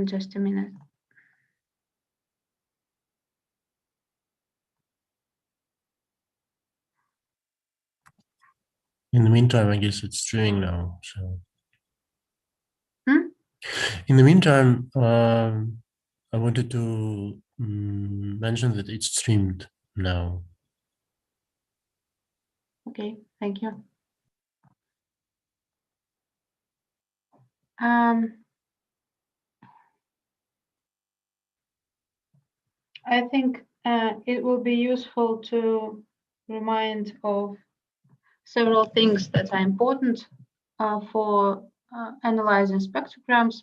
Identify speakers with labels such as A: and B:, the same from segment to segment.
A: Just a minute.
B: In the meantime, I guess it's streaming now. So, in the meantime, I wanted to mention that it's streamed now.
A: Okay, thank you. I think it will be useful to remind of several things that are important for analyzing spectrograms.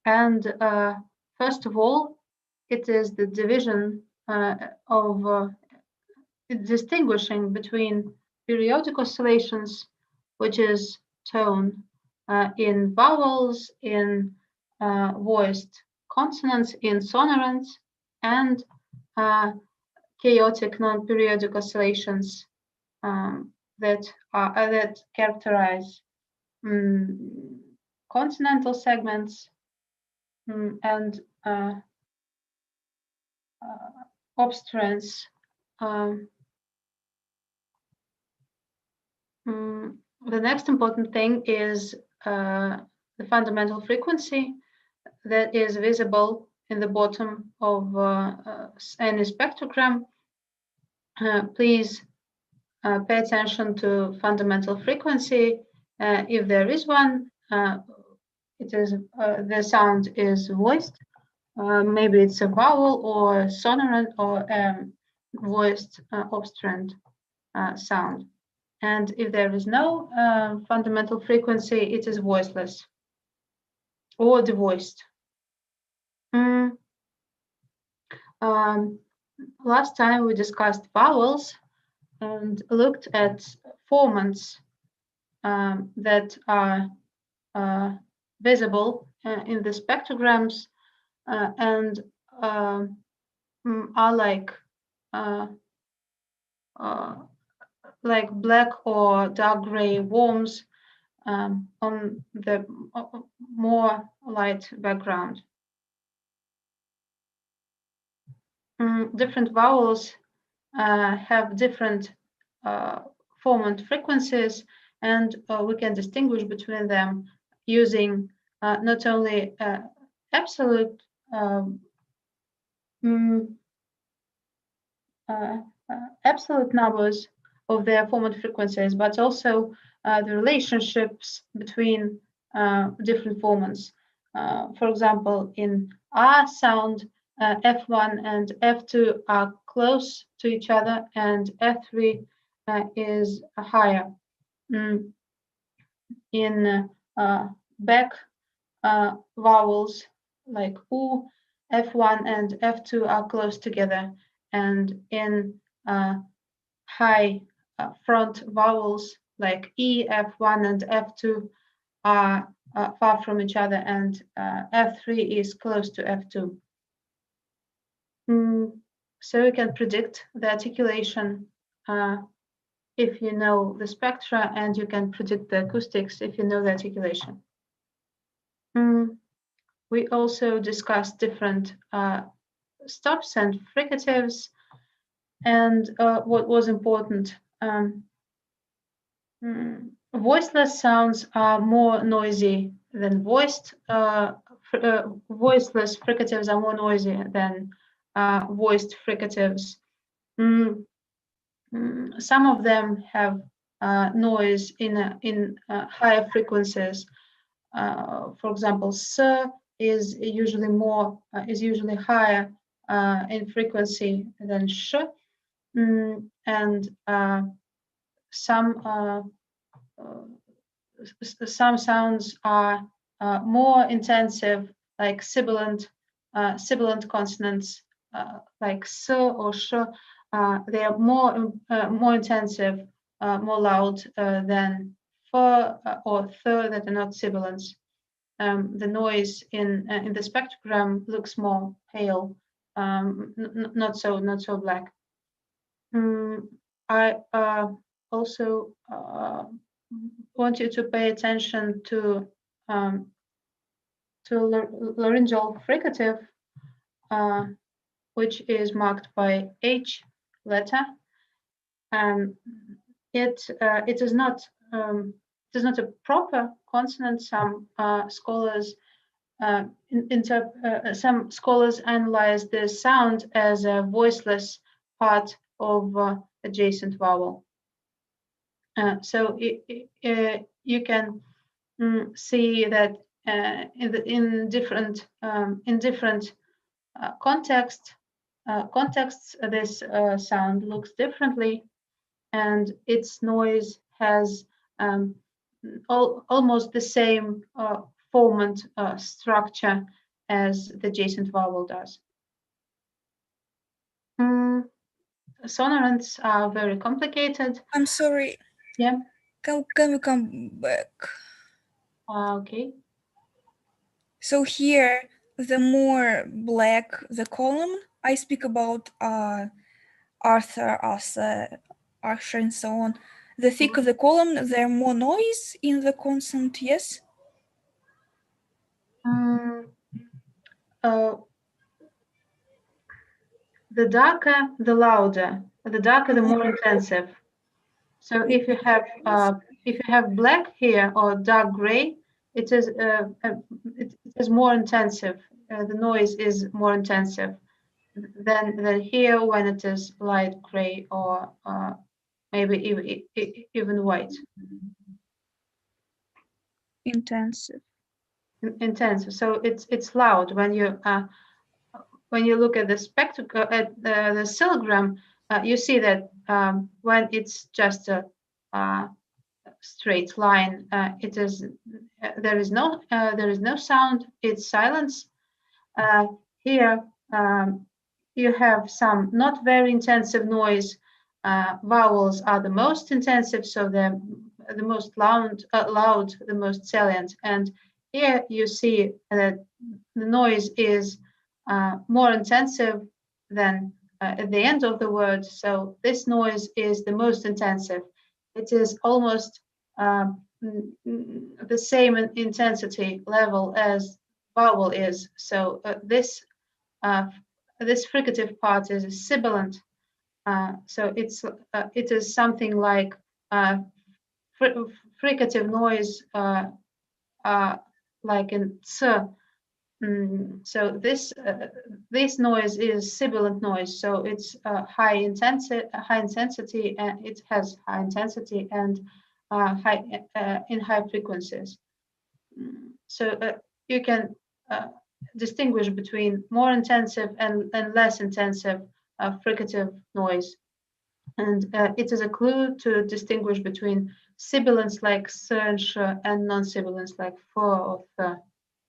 A: And first of all, it is the division of distinguishing between periodic oscillations, which is tone in vowels, in voiced consonants, in sonorants, and chaotic non-periodic oscillations that characterize consonantal segments and obstruents. The next important thing is the fundamental frequency that is visible in the bottom of any spectrogram. Please pay attention to fundamental frequency. If there is one, it is the sound is voiced. Maybe it's a vowel or sonorant or voiced obstruent sound. And if there is no fundamental frequency, it is voiceless or devoiced. Last time we discussed vowels and looked at formants that are visible in the spectrograms and are like black or dark gray worms on the more light background. Different vowels have different formant frequencies, and we can distinguish between them using not only absolute absolute numbers of their formant frequencies, but also the relationships between different formants. For example, in R sound, F1 and F2 are close to each other, and F3 is higher. In back vowels like U, F1 and F2 are close together, and in high front vowels like E, F1 and F2 are far from each other, and F3 is close to F2. So you can predict the articulation if you know the spectra, and you can predict the acoustics if you know the articulation. We also discussed different stops and fricatives, and what was important. Voiceless sounds are more noisy than voiced. Voiceless fricatives are more noisy than voiced fricatives. Some of them have noise in higher frequencies. For example, S is usually higher in frequency than sh, and some sounds are more intensive, like sibilant consonants, like s or sh. They are more intensive, more loud than f or th that are not sibilants. The noise in the spectrogram looks more pale, not so black. I also want you to pay attention to laryngeal fricative, which is marked by H letter. It is not a proper consonant. Some scholars some scholars analyze the sound as a voiceless part of adjacent vowel. So you can see that in different contexts, this sound looks differently, and its noise has almost the same formant structure as the adjacent vowel does. Sonorants are very complicated.
C: I'm sorry.
A: Yeah.
C: Can we come back?
A: Okay.
C: So here, the more black the column, I speak about Arthur, and so on. The thicker the column, the more noise in the consonant, yes?
A: The darker, the louder. The darker, the more intensive. So if you have black here or dark gray, it is more intensive. The noise is more intensive than here when it is light gray or maybe even white.
C: Intensive.
A: Intensive. So it's loud when you look at the spectacle at the oscillogram. You see that when it's just a straight line, there is no sound. It's silence. Here you have some not very intensive noise. Vowels are the most intensive, so they're the most loud, the most salient. And here you see that the noise is more intensive than at the end of the word. So this noise is the most intensive. It is almost the same intensity level as vowel is. So this fricative part is a sibilant. So it is something like fricative noise, like in ts. So this noise is sibilant noise. So it's high intensity, and it has high intensity and in high frequencies. So you can distinguish between more intensive and less intensive fricative noise. And it is a clue to distinguish between sibilants like s and sh and non-sibilants like f or th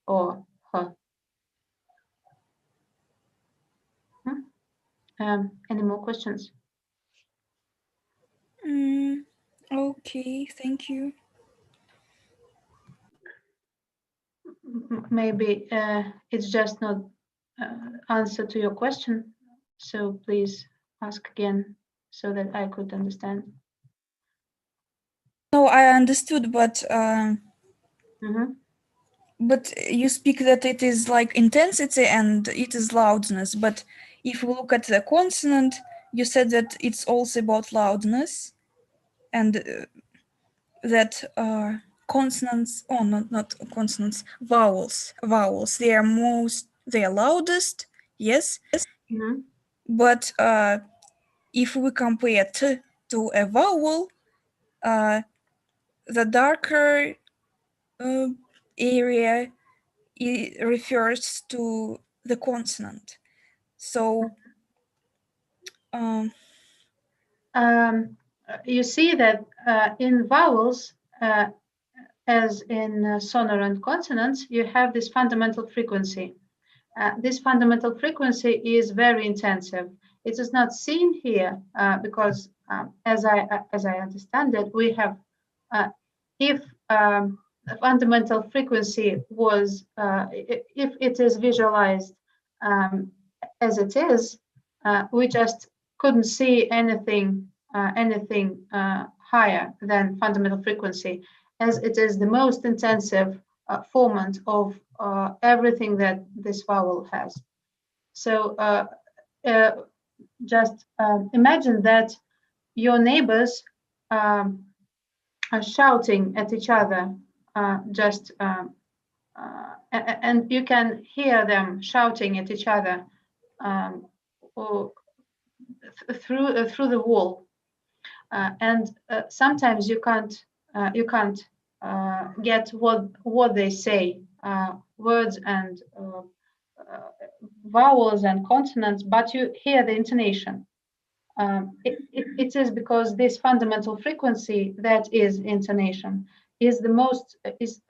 A: or h. Any more questions?
C: Okay, thank you.
A: Maybe it's just not answer to your question. So please ask again so that I could understand.
C: No, I understood, but but you speak that it is like intensity and it is loudness. But if we look at the consonant, you said that it's also about loudness, and that consonants, oh, not consonants, vowels. They are loudest, yes. But if we compare t to a vowel, the darker area refers to the consonant. So
A: you see that in vowels, as in sonorant consonants, you have this fundamental frequency. This fundamental frequency is very intensive. It is not seen here because, as I understand it, we have if the fundamental frequency was if it is visualized as it is, we just couldn't see anything higher than fundamental frequency, as it is the most intensive formant of everything that this vowel has. So just imagine that your neighbors are shouting at each other, and you can hear them shouting at each other through the wall, and sometimes you can't get what they say, words and vowels and consonants, but you hear the intonation. It is because this fundamental frequency, that is intonation, is the most is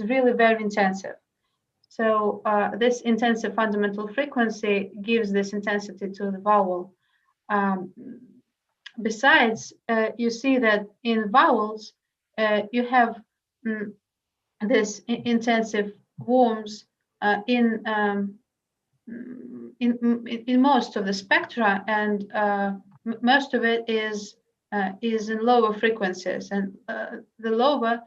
A: really very intensive. So this intensive fundamental frequency gives this intensity to the vowel. Besides, you see that in vowels you have this intensive warmth in most of the spectra, and most of it is in lower frequencies, and the lower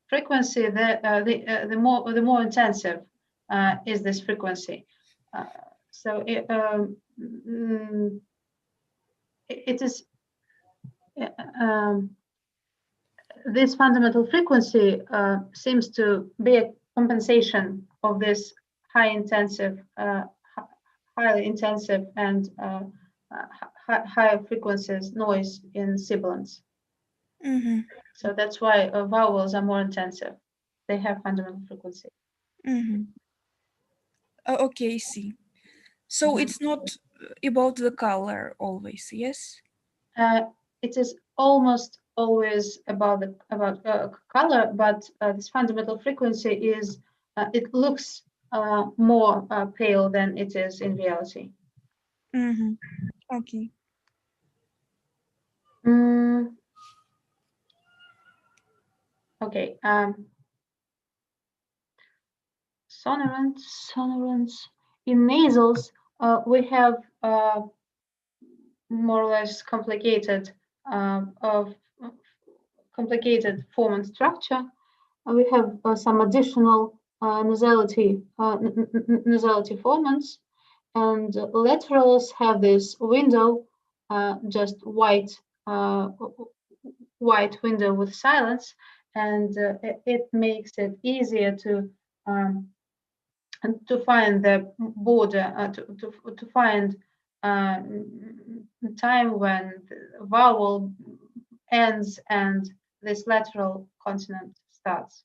A: frequency, the more intensive is this frequency. So it is this fundamental frequency seems to be a compensation of this highly intensive and higher frequencies noise in sibilants.
C: Mm-hmm.
A: So that's why vowels are more intensive. They have fundamental frequency.
C: Mm-hmm. Okay, I see. So it's not about the color always, yes?
A: It is almost always about color, but this fundamental frequency is it looks more pale than it is in reality.
C: Mm-hmm. Okay.
A: Okay. Sonorants. In nasals, we have more or less complicated formant structure. We have some additional nasality formants, and laterals have this window, just white window with silence, and it makes it easier to find the border, to find time when the vowel ends and this lateral consonant starts.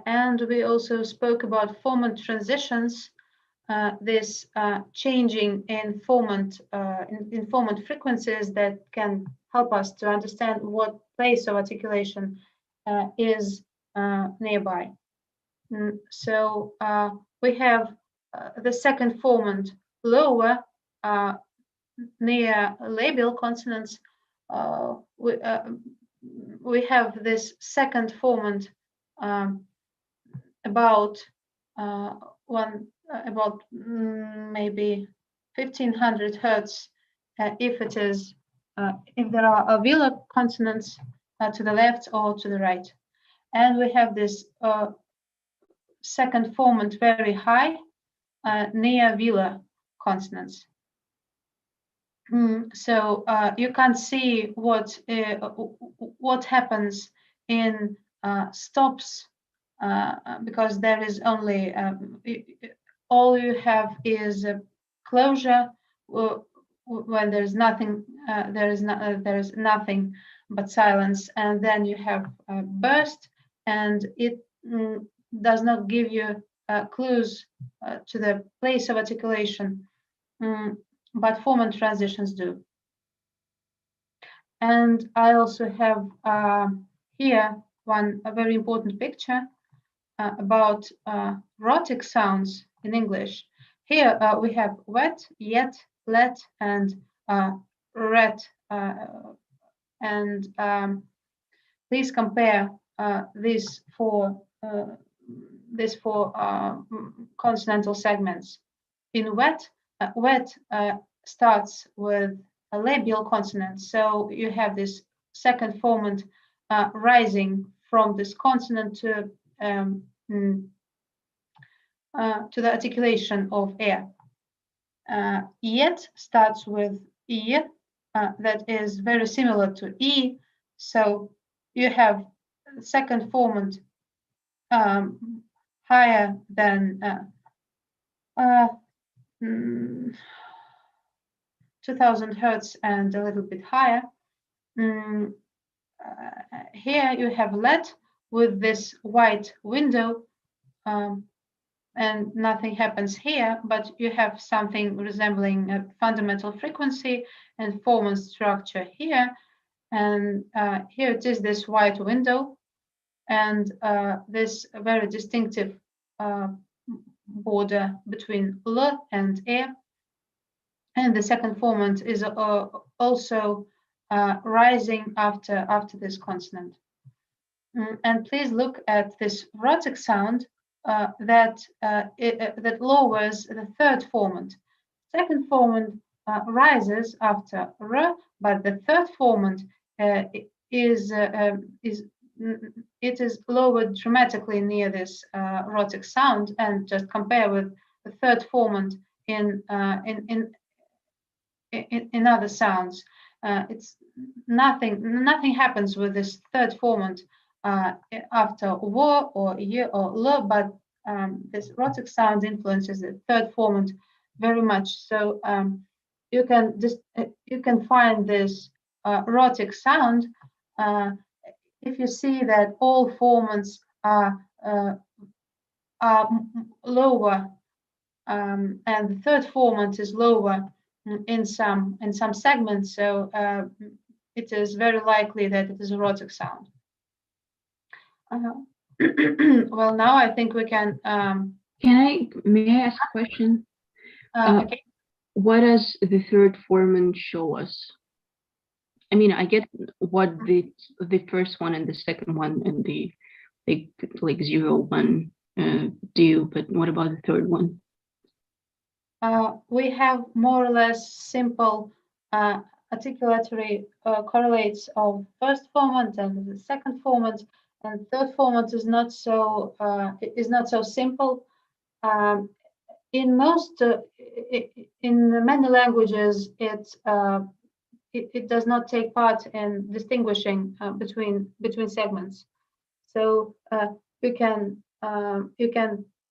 A: And we also spoke about formant transitions, this changing in formant frequencies that can help us to understand what place of articulation is nearby. So we have the second formant lower near labial consonants. We have this second formant about maybe 1500 hertz if there are alveolar consonants to the left or to the right, and we have this second formant very high near velar consonants. So you can't see what happens in stops because there is only all you have is a closure when there's nothing. There is nothing but silence, and then you have a burst, and it does not give you clues to the place of articulation. But formant transitions do. And I also have here a very important picture about rhotic sounds in English. Here we have wet, yet, let, and ret. And please compare these four consonantal segments. In wet, wet starts with a labial consonant, so you have this second formant rising from this consonant to the articulation of air. Yet starts with E that is very similar to E. So you have second formant higher than 2000 hertz and a little bit higher. Here you have LED with this white window, and nothing happens here, but you have something resembling a fundamental frequency and formant structure here. And here it is, this white window, and this very distinctive border between L and E. And the second formant is also rising after this consonant. And please look at this rhotic sound that lowers the third formant. Second formant rises after R, but the third formant is lowered dramatically near this rhotic sound. And just compare with the third formant in other sounds. It's nothing happens with this third formant after W or Y or L, but this rhotic sound influences the third formant very much. So you can find this rhotic sound if you see that all formants are lower, and the third formant is lower in some segments. So it is very likely that it is a rhotic sound. Well, now I think we can.
D: May I ask a question?
A: Okay.
D: What does the third formant show us? I mean, I get what the first one and the second one and the like 0, 1 do, but what about the third one?
A: We have more or less simple articulatory correlates of first formant and the second formant, and third formant is not so simple. In many languages, it does not take part in distinguishing between segments. So you can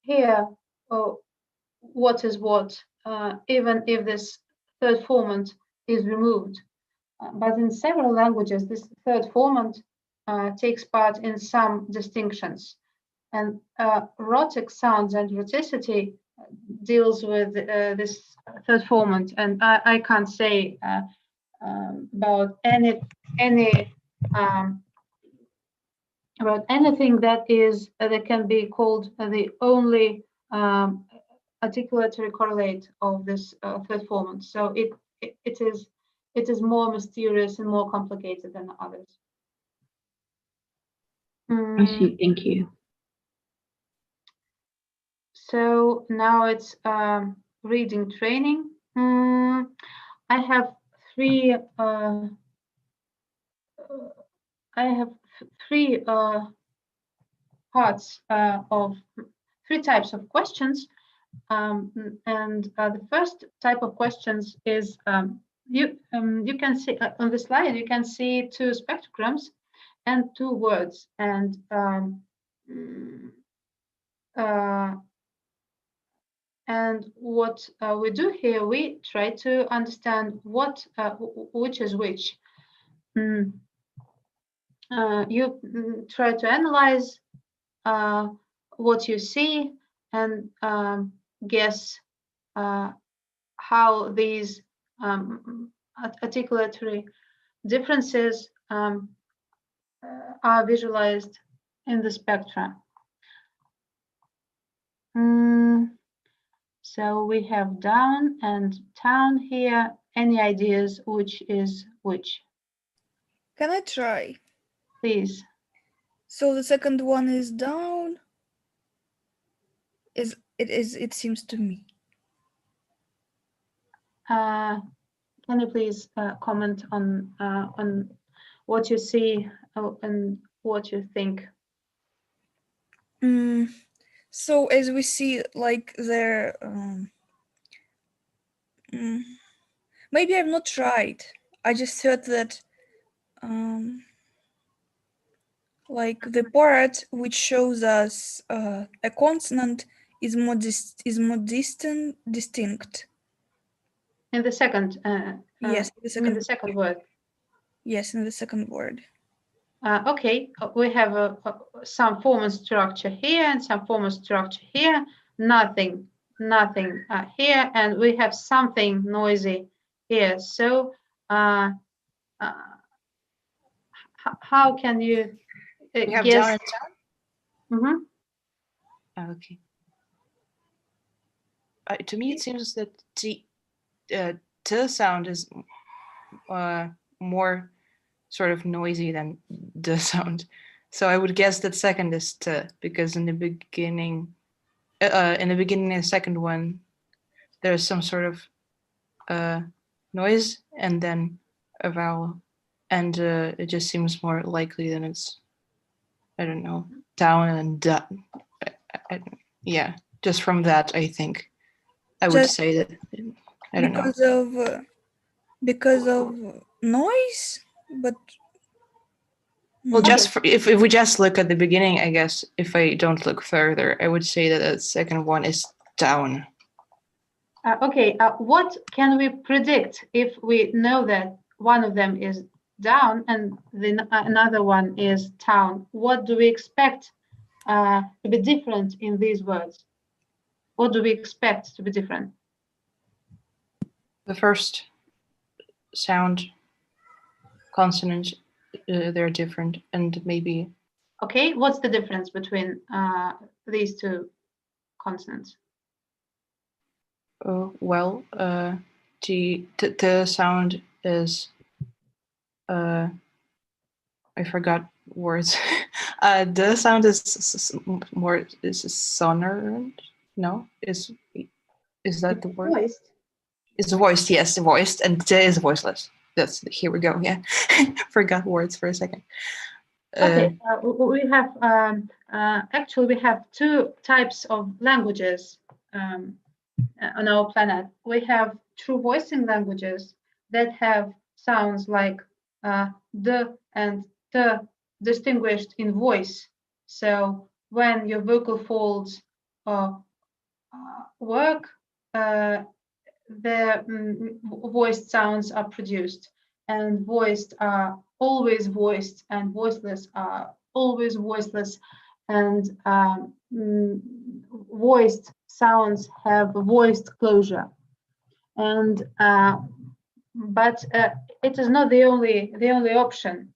A: hear what is what, even if this third formant is removed. But in several languages, this third formant takes part in some distinctions. And rhotic sounds and rhoticity deals with this third formant. And I can't say about anything that can be called the only articulatory correlate of this third formant. So it is more mysterious and more complicated than others.
D: I see. Thank you.
A: So now it's reading training. I have three parts of 3 types of questions. And the first type of questions is you can see on the slide, you can see 2 spectrograms and 2 words. And what we do here, we try to understand which is which. You try to analyze what you see and guess how these articulatory differences are visualized in the spectra. So we have down and town here. Any ideas which is which?
C: Can I try?
A: Please.
C: So the second one is down. It seems to me.
A: Can you please comment on what you see and what you think.
C: So as we see, like there, maybe I've not tried. I just heard that, like the part which shows us a consonant is more distinct.
A: In the second,
C: Yes,
A: in the second word.
C: Yes, in the second word.
A: Okay, we have some formal structure here and some formal structure here. Nothing here, and we have something noisy here. So, how can you
E: We have
A: guess?
E: down and down. Okay. To me, it seems that the t sound is more sort of noisy than the sound. So I would guess that second is t, because in the beginning of the second one, there's some sort of noise and then a vowel, and it just seems more likely than it's, I don't know, down and da. Yeah, just from that, I think I would say that. I don't know.
C: Because of noise, but
E: well, just if we just look at the beginning, I guess if I don't look further, I would say that the second one is down.
A: Okay, what can we predict if we know that one of them is down and another one is town? What do we expect to be different in these words? What do we expect to be different?
E: The first sound, consonants, they're different, and maybe.
A: Okay, what's the difference between these two consonants?
E: Well, the sound is, I forgot words. The sound is more sonorant. No, is that the word?
A: Voiced.
E: It's voiced, yes, voiced, and the is voiceless. Here we go. Yeah, forgot words for a second.
A: Okay, we have actually we have two types of languages on our planet. We have true voicing languages that have sounds like d and t distinguished in voice. So when your vocal folds work, the voiced sounds are produced, and voiced are always voiced, and voiceless are always voiceless, and voiced sounds have voiced closure. And but it is not the only option.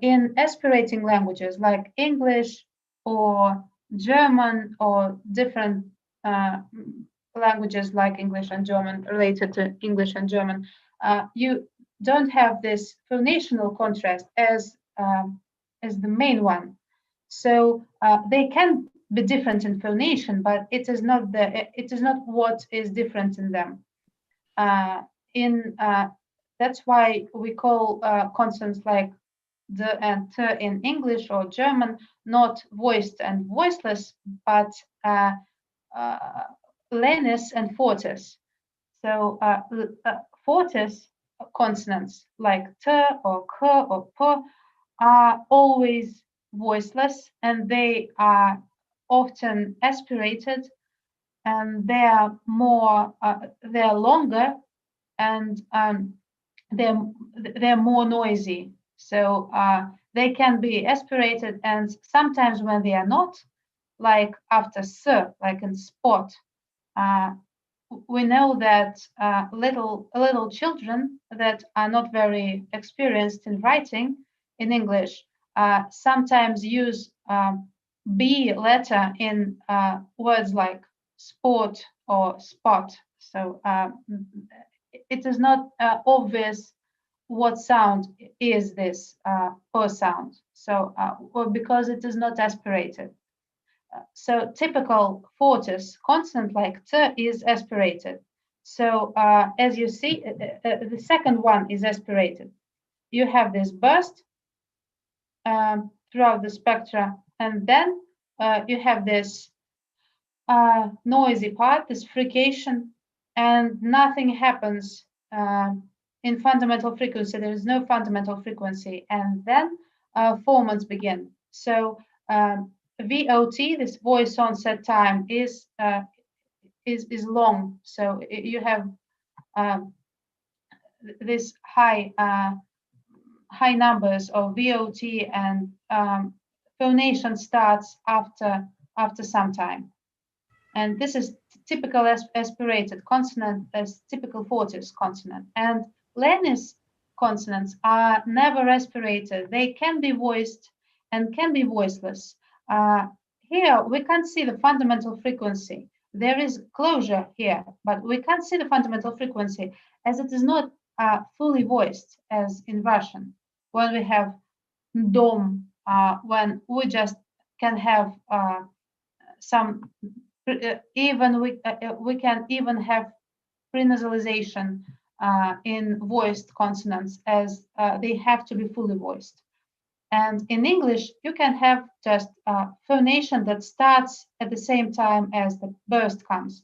A: In aspirating languages like English or German or different languages like English and German related to English and German, you don't have this phonational contrast as the main one. So they can be different in phonation, but it is not what is different in them. That's why we call consonants like d and t in English or German not voiced and voiceless, but Lenis and Fortis. So Fortis consonants like t or k or p are always voiceless, and they are often aspirated, and they are they're longer, and they're more noisy. So they can be aspirated, and sometimes when they are not, like after s, like in spot, we know that little children that are not very experienced in writing in English sometimes use B letter in words like sport or spot. So it is not obvious what sound is this per sound. So because it is not aspirated. So typical Fortis consonant like t is aspirated. So as you see, the second one is aspirated. you have this burst throughout the spectra, and then you have this noisy part, this frication, and nothing happens in fundamental frequency. There is no fundamental frequency, and then formants begin. So VOT, this voice onset time, is long. So you have this high numbers of VOT, and phonation starts after some time. And this is typical aspirated consonant, as typical Fortis consonant. And Lennis consonants are never aspirated. They can be voiced and can be voiceless. Here we can't see the fundamental frequency. There is closure here, but we can't see the fundamental frequency, as it is not fully voiced as in Russian. When we have dom, when we just can have some, even we can even have prenasalization in voiced consonants, as they have to be fully voiced. And in English, you can have just phonation that starts at the same time as the burst comes.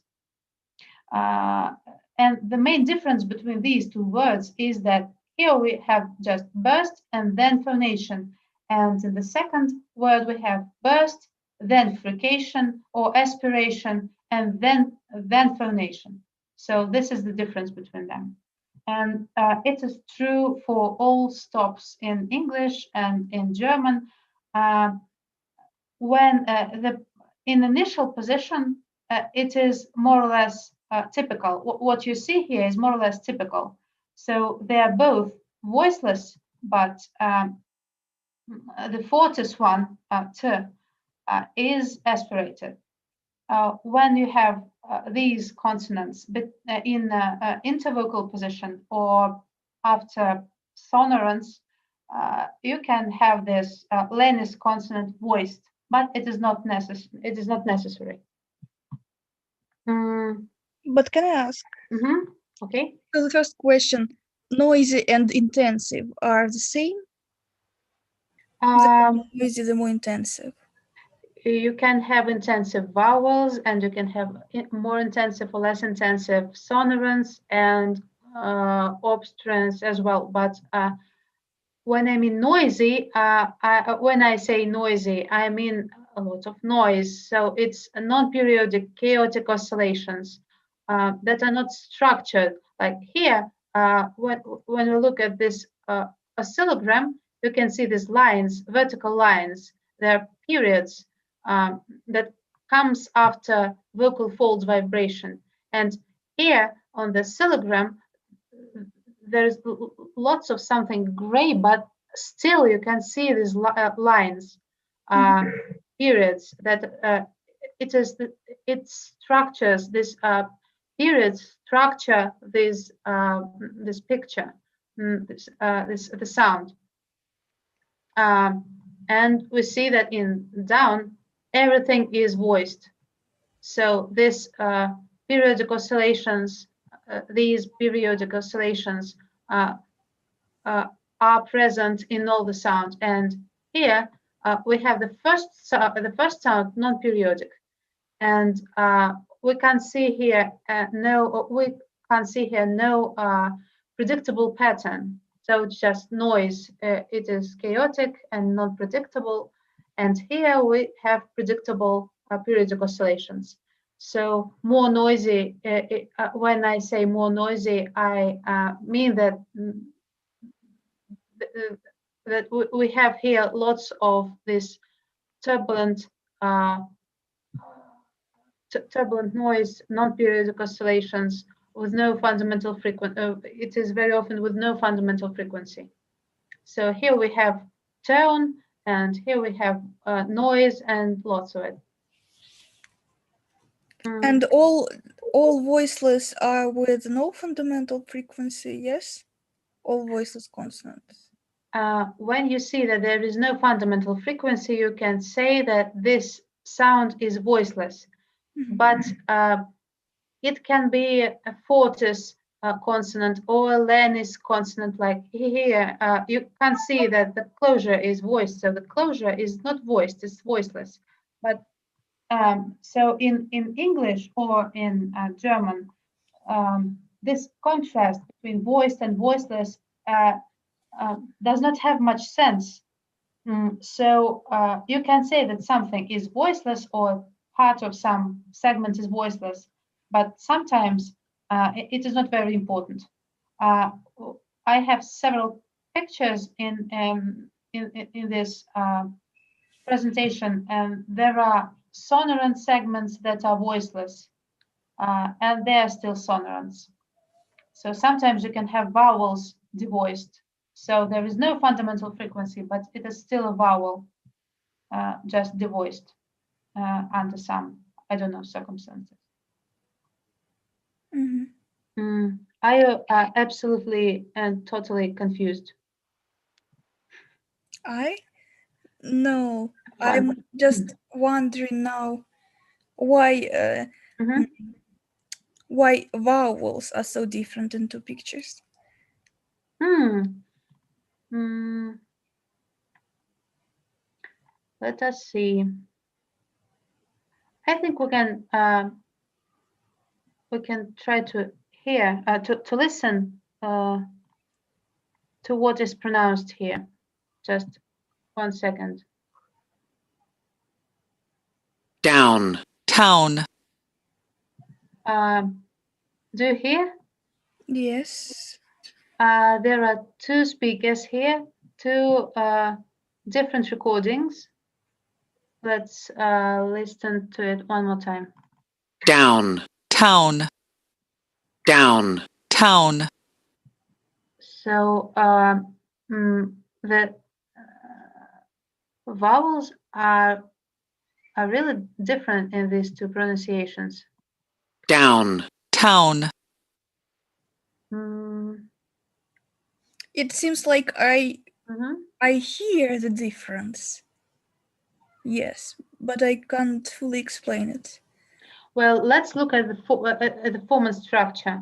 A: And the main difference between these two words is that here we have just burst and then phonation. And in the second word, we have burst, then frication or aspiration, and then phonation. So this is the difference between them. And it is true for all stops in English and in German. When in initial position, it is more or less typical. What you see here is more or less typical. So they are both voiceless, but the Fortis one, t, is aspirated. When you have these consonants in intervocal position or after sonorants, you can have this Lennis consonant voiced, but it is not necessary. It is not necessary.
C: But can I ask?
A: Okay.
C: So the first question, noisy and intensive are the same? The more noisy, the more intensive.
A: You can have intensive vowels, and you can have more intensive or less intensive sonorants and obstruents as well. But when I mean noisy, when I say noisy, I mean a lot of noise. So it's a non-periodic chaotic oscillations that are not structured. Like here, when we look at this oscillogram, you can see these lines, vertical lines. They're periods that comes after vocal folds vibration. And here on the oscillogram, there's lots of something gray, but still you can see these lines, periods that it structures this periods structure this this picture, the sound, and we see that in down everything is voiced. So this periodic oscillations, these periodic oscillations are present in all the sound. And here we have the first sound non-periodic, and we can see here no predictable pattern. So it's just noise. It is chaotic and non-predictable. And here we have predictable periodic oscillations. So more noisy, when I say more noisy, I mean that we have here lots of this turbulent noise, non-periodic oscillations with no fundamental frequency. It is very often with no fundamental frequency. So here we have tone, and here we have noise, and lots of it.
C: And all voiceless are with no fundamental frequency, yes? All voiceless consonants.
A: When you see that there is no fundamental frequency, you can say that this sound is voiceless. But it can be a Fortis consonant or a Lannis consonant, like here, you can see that the closure is voiced. So the closure is not voiced, it's voiceless. But so in English or in German, this contrast between voiced and voiceless does not have much sense. So you can say that something is voiceless or part of some segment is voiceless, but sometimes it is not very important. I have several pictures in this presentation, and there are sonorant segments that are voiceless, and they are still sonorants. So sometimes you can have vowels devoiced. So there is no fundamental frequency, but it is still a vowel, just devoiced under some, I don't know, circumstances. Are you absolutely and totally confused?
C: No,
A: Fine.
C: I'm just wondering now why why vowels are so different in two pictures.
A: Let us see. I think we can try to hear to listen to what is pronounced here. Just 1 second.
F: Down. Town.
A: Do you hear?
C: Yes.
A: There are 2 speakers here, 2 different recordings. Let's listen to it one more time.
F: Down. Town. Down. Town.
A: So the vowels are really different in these 2 pronunciations.
F: Down. Town.
C: It seems like I hear the difference. Yes, but I can't fully explain it.
A: Well, let's look at the formant structure.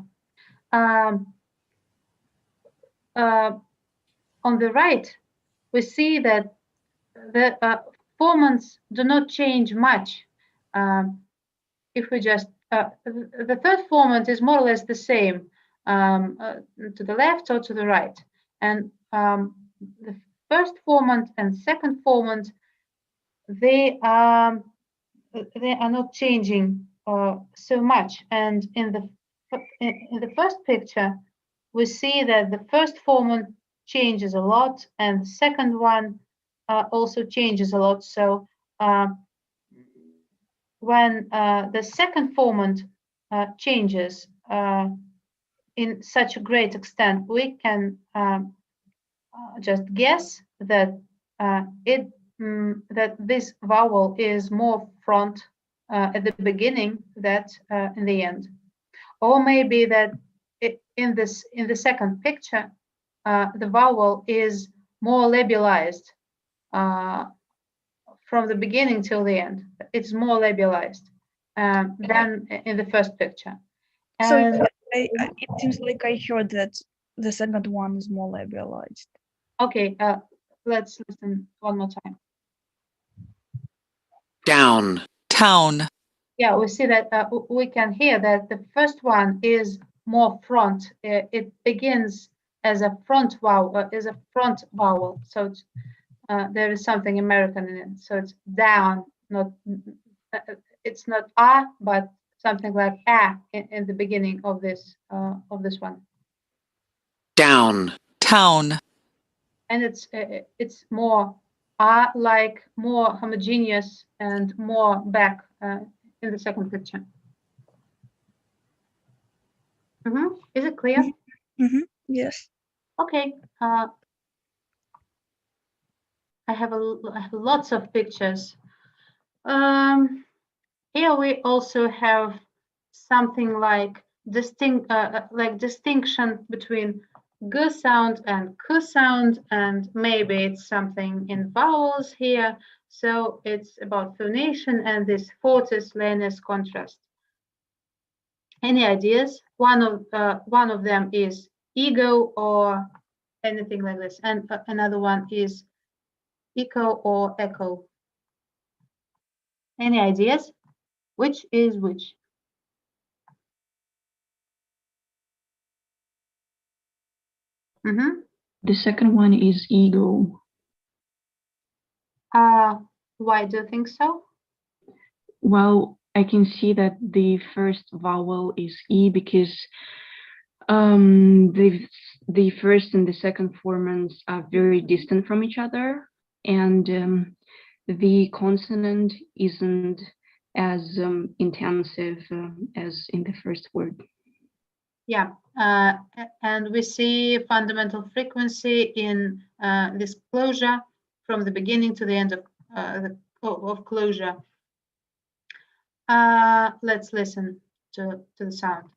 A: On the right, we see that the formants do not change much. If we just the third formant is more or less the same to the left or to the right, and the first formant and second formant, they are not changing so much. And in the first picture, we see that the first formant changes a lot, and the second one also changes a lot. So when the second formant changes in such a great extent, we can just guess that that this vowel is more front at the beginning than in the end, or maybe that in the second picture the vowel is more labialized from the beginning till the end. It's more labialized than in the first picture. And
C: so it seems like I heard that the second one is more labialized.
A: Okay, let's listen one more time.
F: Down. Town.
A: Yeah, we see that we can hear that the first one is more front. It begins as a front vowel. So it's, there is something American in it. So it's down, not it's not a, but something like a in the beginning of this one.
F: Down. Town.
A: And it's more like more homogeneous and more back in the second picture. Is it clear?
C: Yes.
A: Okay. I have lots of pictures. Here we also have something like distinction between g sound and k sound, and maybe it's something in vowels here. So it's about phonation and this Fortis Lannis contrast. Any ideas? One of them is ego or anything like this, and another one is echo or echo. Any ideas? Which is which?
D: The second one is ego.
A: Why do you think so?
D: Well, I can see that the first vowel is E because the first and the second formants are very distant from each other, and the consonant isn't as intensive as in the first word.
A: Yeah, and we see fundamental frequency in this closure from the beginning to the end of closure. Let's listen to the sound.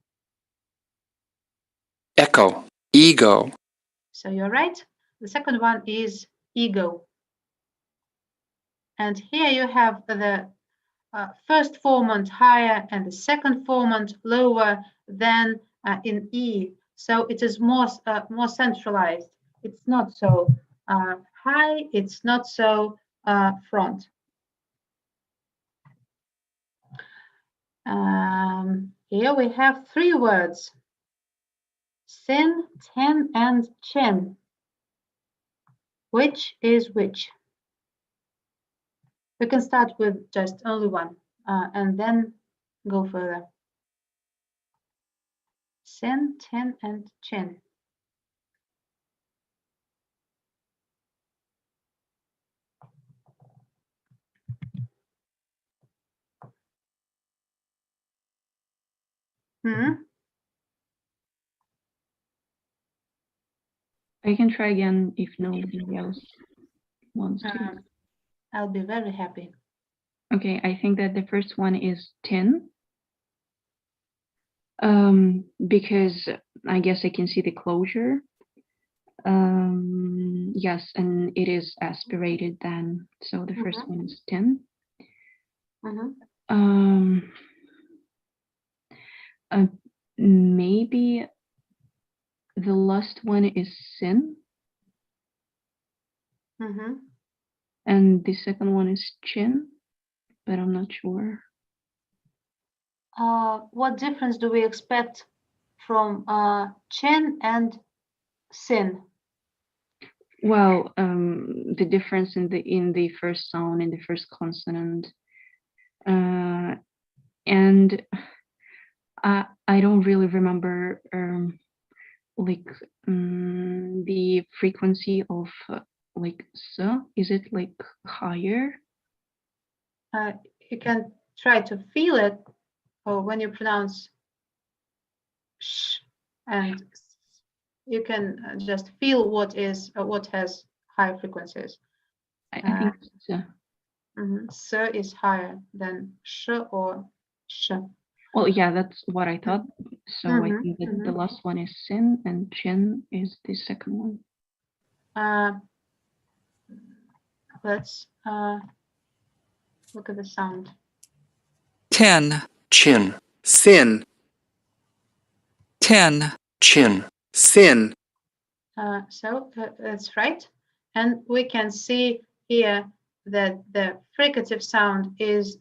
G: Echo, ego,
A: So you're right. The second one is ego. And here you have the first formant higher and the second formant lower than in E. So it is more centralized. It's not so high. It's not so front. Here we have three words: sin, ten, and chen. Which is which? We can start with just only one and then go further. Sin, ten, and chen.
D: I can try again if nobody else wants to.
A: I'll be very happy.
D: Okay, I think that the first one is 10. Because I guess I can see the closure. Yes, and it is aspirated then. So the first one is 10. Maybe the last one is sin. And the second one is chin, but I'm not sure.
A: What difference do we expect from chen and sin?
D: Well, the difference in the first sound, in the first consonant, and I don't really remember like the frequency of like s. Is it like higher?
A: You can try to feel it when you pronounce sh, and you can just feel what has high frequencies.
D: I think so.
A: S is higher than sh or sh.
D: Well, yeah, that's what I thought. So I think that the last one is sin and chin is the second one.
A: Let's look at the sound.
F: 10,
G: chin, sin,
F: 10,
G: chin, sin,
A: So that's right. And we can see here that the fricative sound is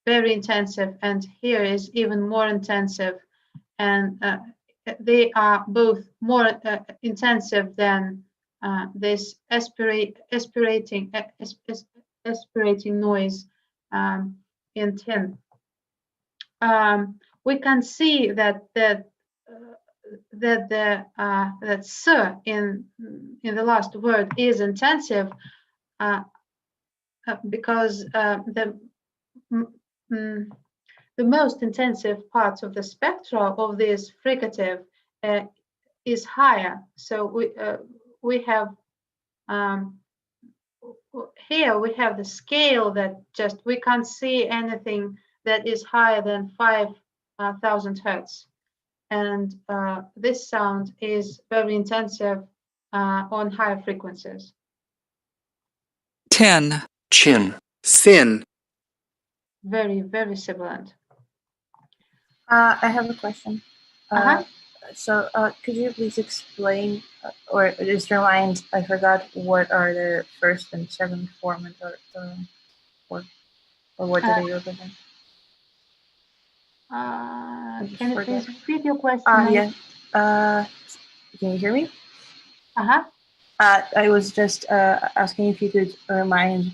A: very intensive, and here is even more intensive. And they are both more intensive than this aspirating noise in 10. We can see that that s in the last word is intensive because the most intensive parts of the spectra of this fricative is higher. So we have here we have the scale that just we can't see anything that is higher than 5,000 hertz. And this sound is very intensive on higher frequencies.
F: 10,
G: chin, sin,
A: Very, very sibilant.
H: I have a question.
A: Uh-huh.
H: So could you please explain or just remind, I forgot, what are the first and second formant or what do they represent?
A: Can you please repeat your question?
H: Yeah. Can you hear me?
A: Uh-huh.
H: I was just asking if you could remind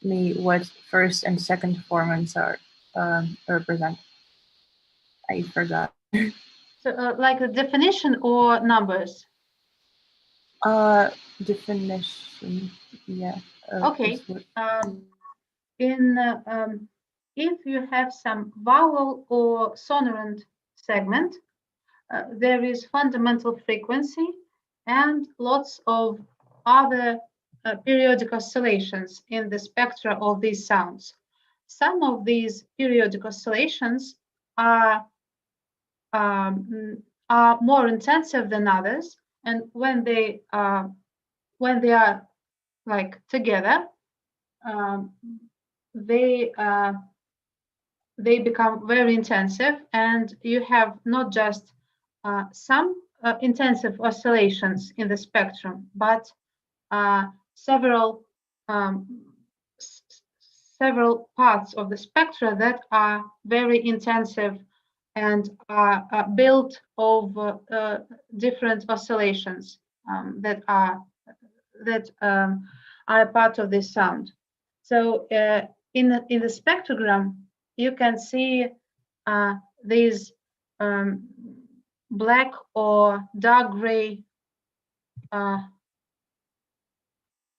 H: me what first and second formants are represent. I forgot.
A: So like the definition or numbers?
H: Definition. Yeah.
A: Okay. If you have some vowel or sonorant segment, there is fundamental frequency and lots of other periodic oscillations in the spectra of these sounds. Some of these periodic oscillations are more intensive than others, and when they are like together, they become very intensive, and you have not just some intensive oscillations in the spectrum, but several several parts of the spectra that are very intensive and are built of different oscillations that are a part of this sound. So in the spectrogram, you can see these black or dark gray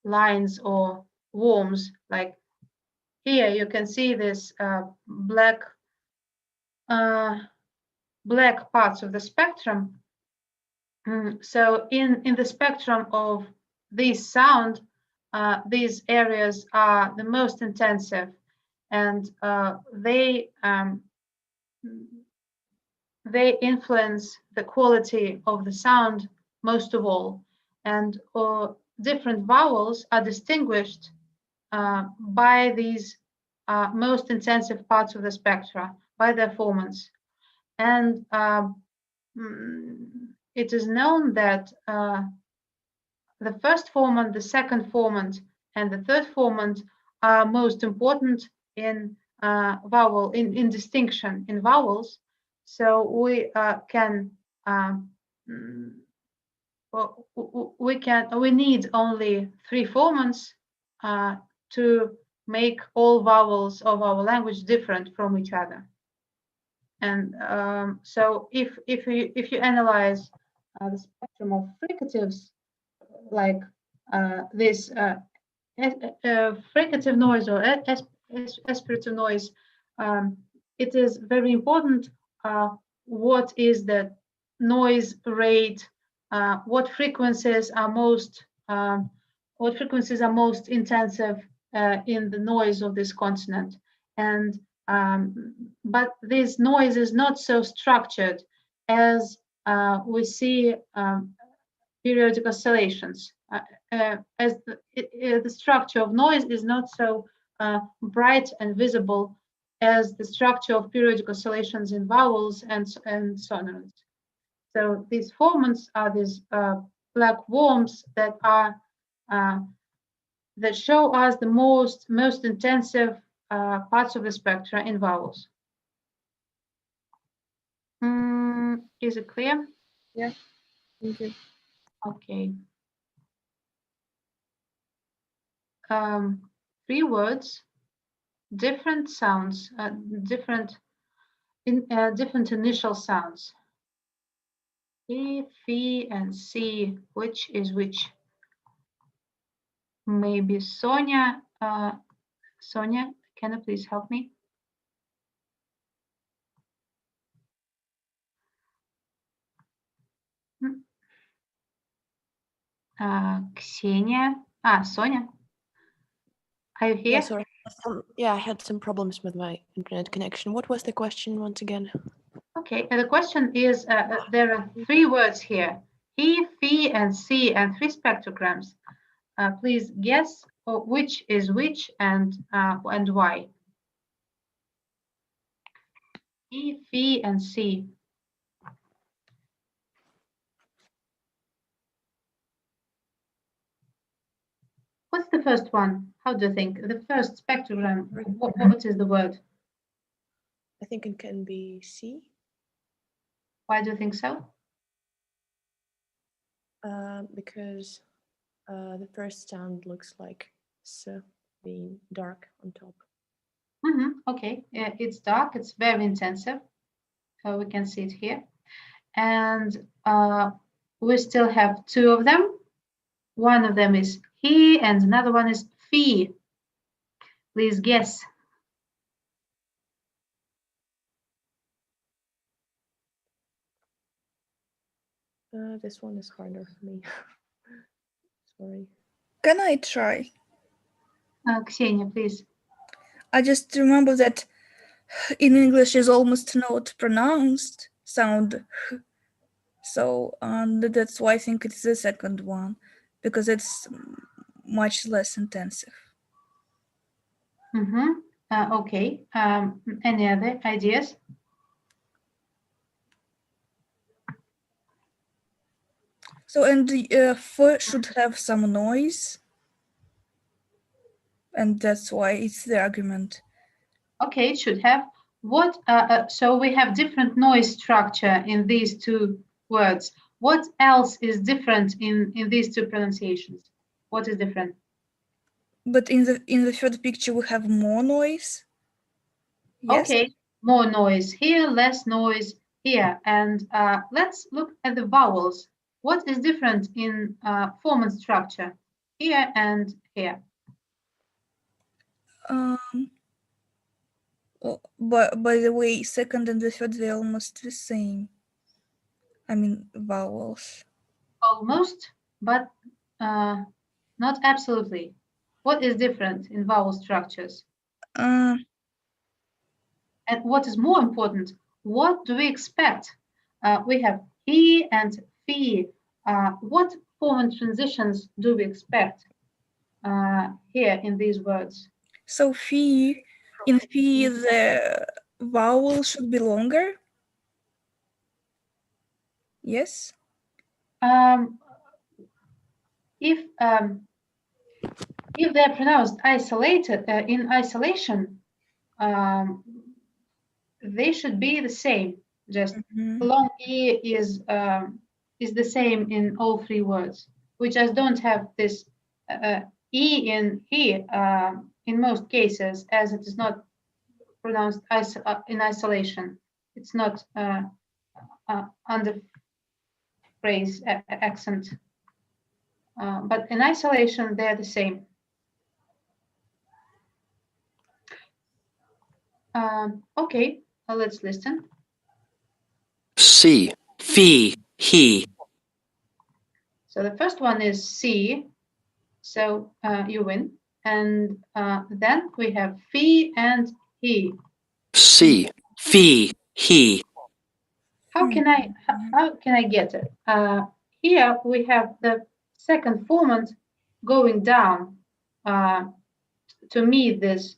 A: lines or worms. Like here, you can see this black parts of the spectrum. So in the spectrum of this sound, these areas are the most intensive, and they influence the quality of the sound most of all. And different vowels are distinguished by these most intensive parts of the spectra, by their formants. And it is known that the first formant, the second formant, and the third formant are most important in vowel in distinction in vowels. So we need only 3 formants to make all vowels of our language different from each other. And so if you analyze the spectrum of fricatives, like this fricative noise or aspirative noise, it is very important what is the noise rate, what frequencies are most intensive in the noise of this consonant. And but this noise is not so structured as we see periodic oscillations. As the structure of noise is not so bright and visible as the structure of periodic oscillations in vowels and sonorants. So these formants are these black worms that are that show us the most intensive parts of the spectra in vowels. Is it clear?
H: Yeah. Thank you.
A: Okay. 3 words, different sounds, different initial sounds. E, F, and C. Which is which? Maybe Sonia. Sonia, can you please help me? Ksenia. Sonia. Are you here?
I: Yeah, sorry. I had some problems with my internet connection. What was the question once again?
A: Okay, the question is, there are 3 words here, E, F, and C, and 3 spectrograms. Please guess which is which and why. E, F, and C. What's the first one? How do you think? The first spectrogram, what is the word?
I: I think it can be C.
A: Why do you think so?
I: Because the first sound looks like S being dark on top.
A: Okay, it's dark, it's very intensive. We can see it here. And we still have two of them. One of them is he and another one is fee. Please guess.
I: This one is harder for me. Sorry.
C: Can I try?
A: Ksenia, please.
C: I just remember that in English is almost not pronounced sound. So that's why I think it's the second one, because it's much less intensive.
A: Okay. Any other ideas?
C: So, and the F should have some noise. And that's why it's the argument.
A: Okay, it should have. What? So we have different noise structure in these two words. What else is different in these two pronunciations? What is different?
C: But in the third picture we have more noise. Yes?
A: Okay, more noise here, less noise here. And let's look at the vowels. What is different in formant structure here and here?
C: But by the way, second and the third, they're almost the same. I mean, vowels.
A: Almost, but not absolutely. What is different in vowel structures? And what is more important, what do we expect? We have he and fee. What formant transitions do we expect here in these words?
C: So fee, in fee, the vowel should be longer. Yes.
A: If they're pronounced isolated in isolation, they should be the same. Just long e is the same in all three words. We just don't have this e in he in most cases, as it is not pronounced in isolation. It's not under phrase accent. But in isolation, they're the same. Okay, let's listen.
G: C, fee, he.
A: So the first one is C, so you win. And then we have fee and he.
G: C, fee, he.
A: How can I get it? Here we have the second formant going down to meet this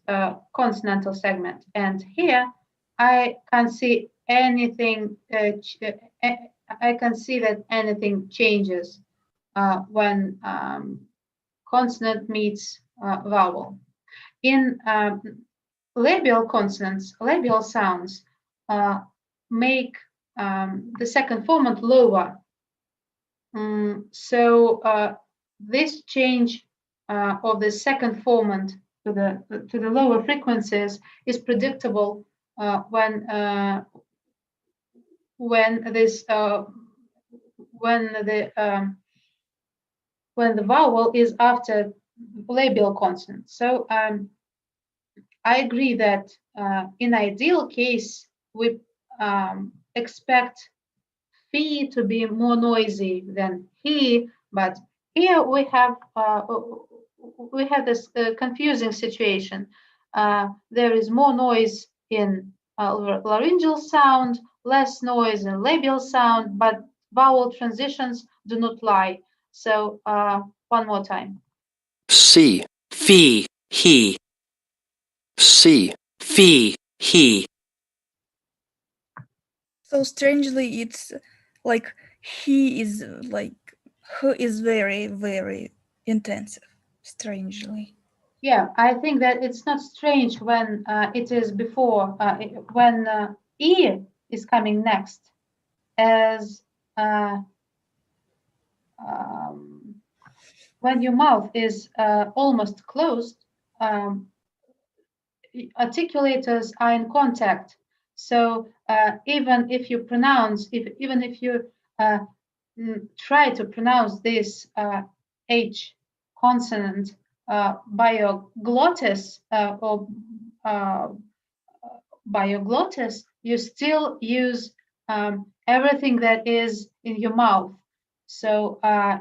A: consonantal segment, and here I can't see anything. I can see that anything changes when consonant meets vowel. In labial consonants, labial sounds make the second formant lower. So this change of the second formant to the lower frequencies is predictable when the vowel is after labial consonant. So I agree that in ideal case we expect fee to be more noisy than he, but here we have this confusing situation. There is more noise in laryngeal sound, less noise in labial sound, but vowel transitions do not lie. So one more time.
G: C, fee, he. C, fee, he.
C: So strangely, it's like he is like who is very, very intensive. Strangely.
A: Yeah, I think that it's not strange when it is before, when E is coming next, as when your mouth is almost closed, articulators are in contact. So even if you pronounce, even if you try to pronounce this H consonant by your glottis or by your glottis, you still use everything that is in your mouth. So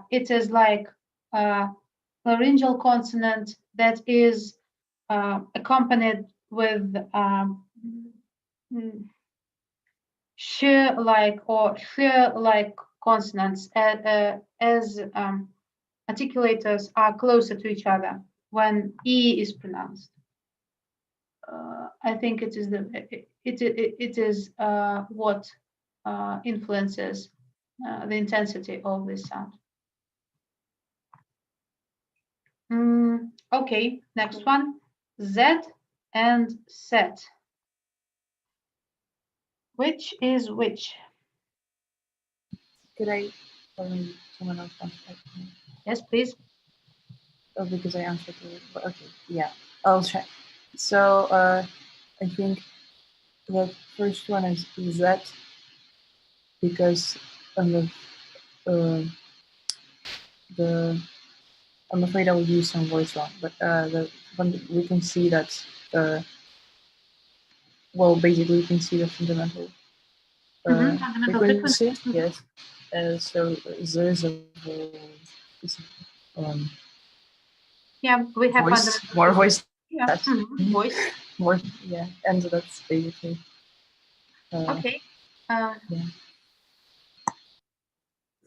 A: it is like a laryngeal consonant that is accompanied with sh-like or sh-like consonants as articulators are closer to each other when E is pronounced. I think it is what influences the intensity of this sound. Okay, next one, Z and set. Which is which?
H: Could I, or maybe someone else wants to?
A: Yes, please.
H: Oh, because I answered it. But okay, yeah, I'll check. So I think the first one is Z, because on the I'm afraid I will use some voice wrong, but when we can see that well, basically we can see the fundamental
A: Fundamental
H: frequency.
A: frequency.
H: Yes. So there's a
A: Yeah, we have
H: voice,
A: fundamental
H: more
A: frequency.
H: voice.
A: Yeah,
H: That's
A: voice.
H: more, yeah, and that's basically.
A: Okay.
H: Yeah.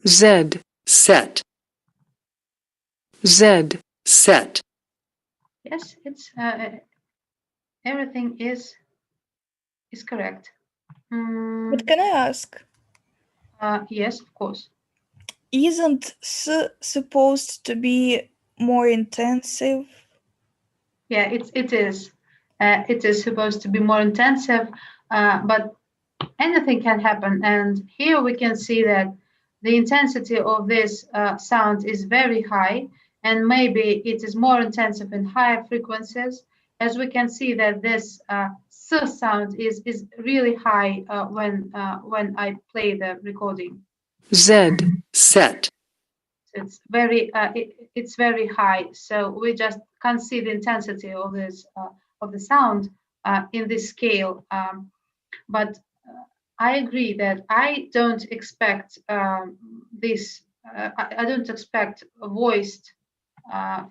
G: Z, set. Z, set.
A: Yes, it's everything is correct.
C: But can I ask?
A: Yes, of course.
C: Isn't S supposed to be more intensive?
A: Yeah, it is. It is supposed to be more intensive, but anything can happen. And here we can see that the intensity of this sound is very high, and maybe it is more intensive in higher frequencies. As we can see that this S sound is really high when I play the recording.
G: Z, set.
A: It's very it's very high, so we just can't see the intensity of this of the sound in this scale. But I agree that I don't expect this. I don't expect a voiced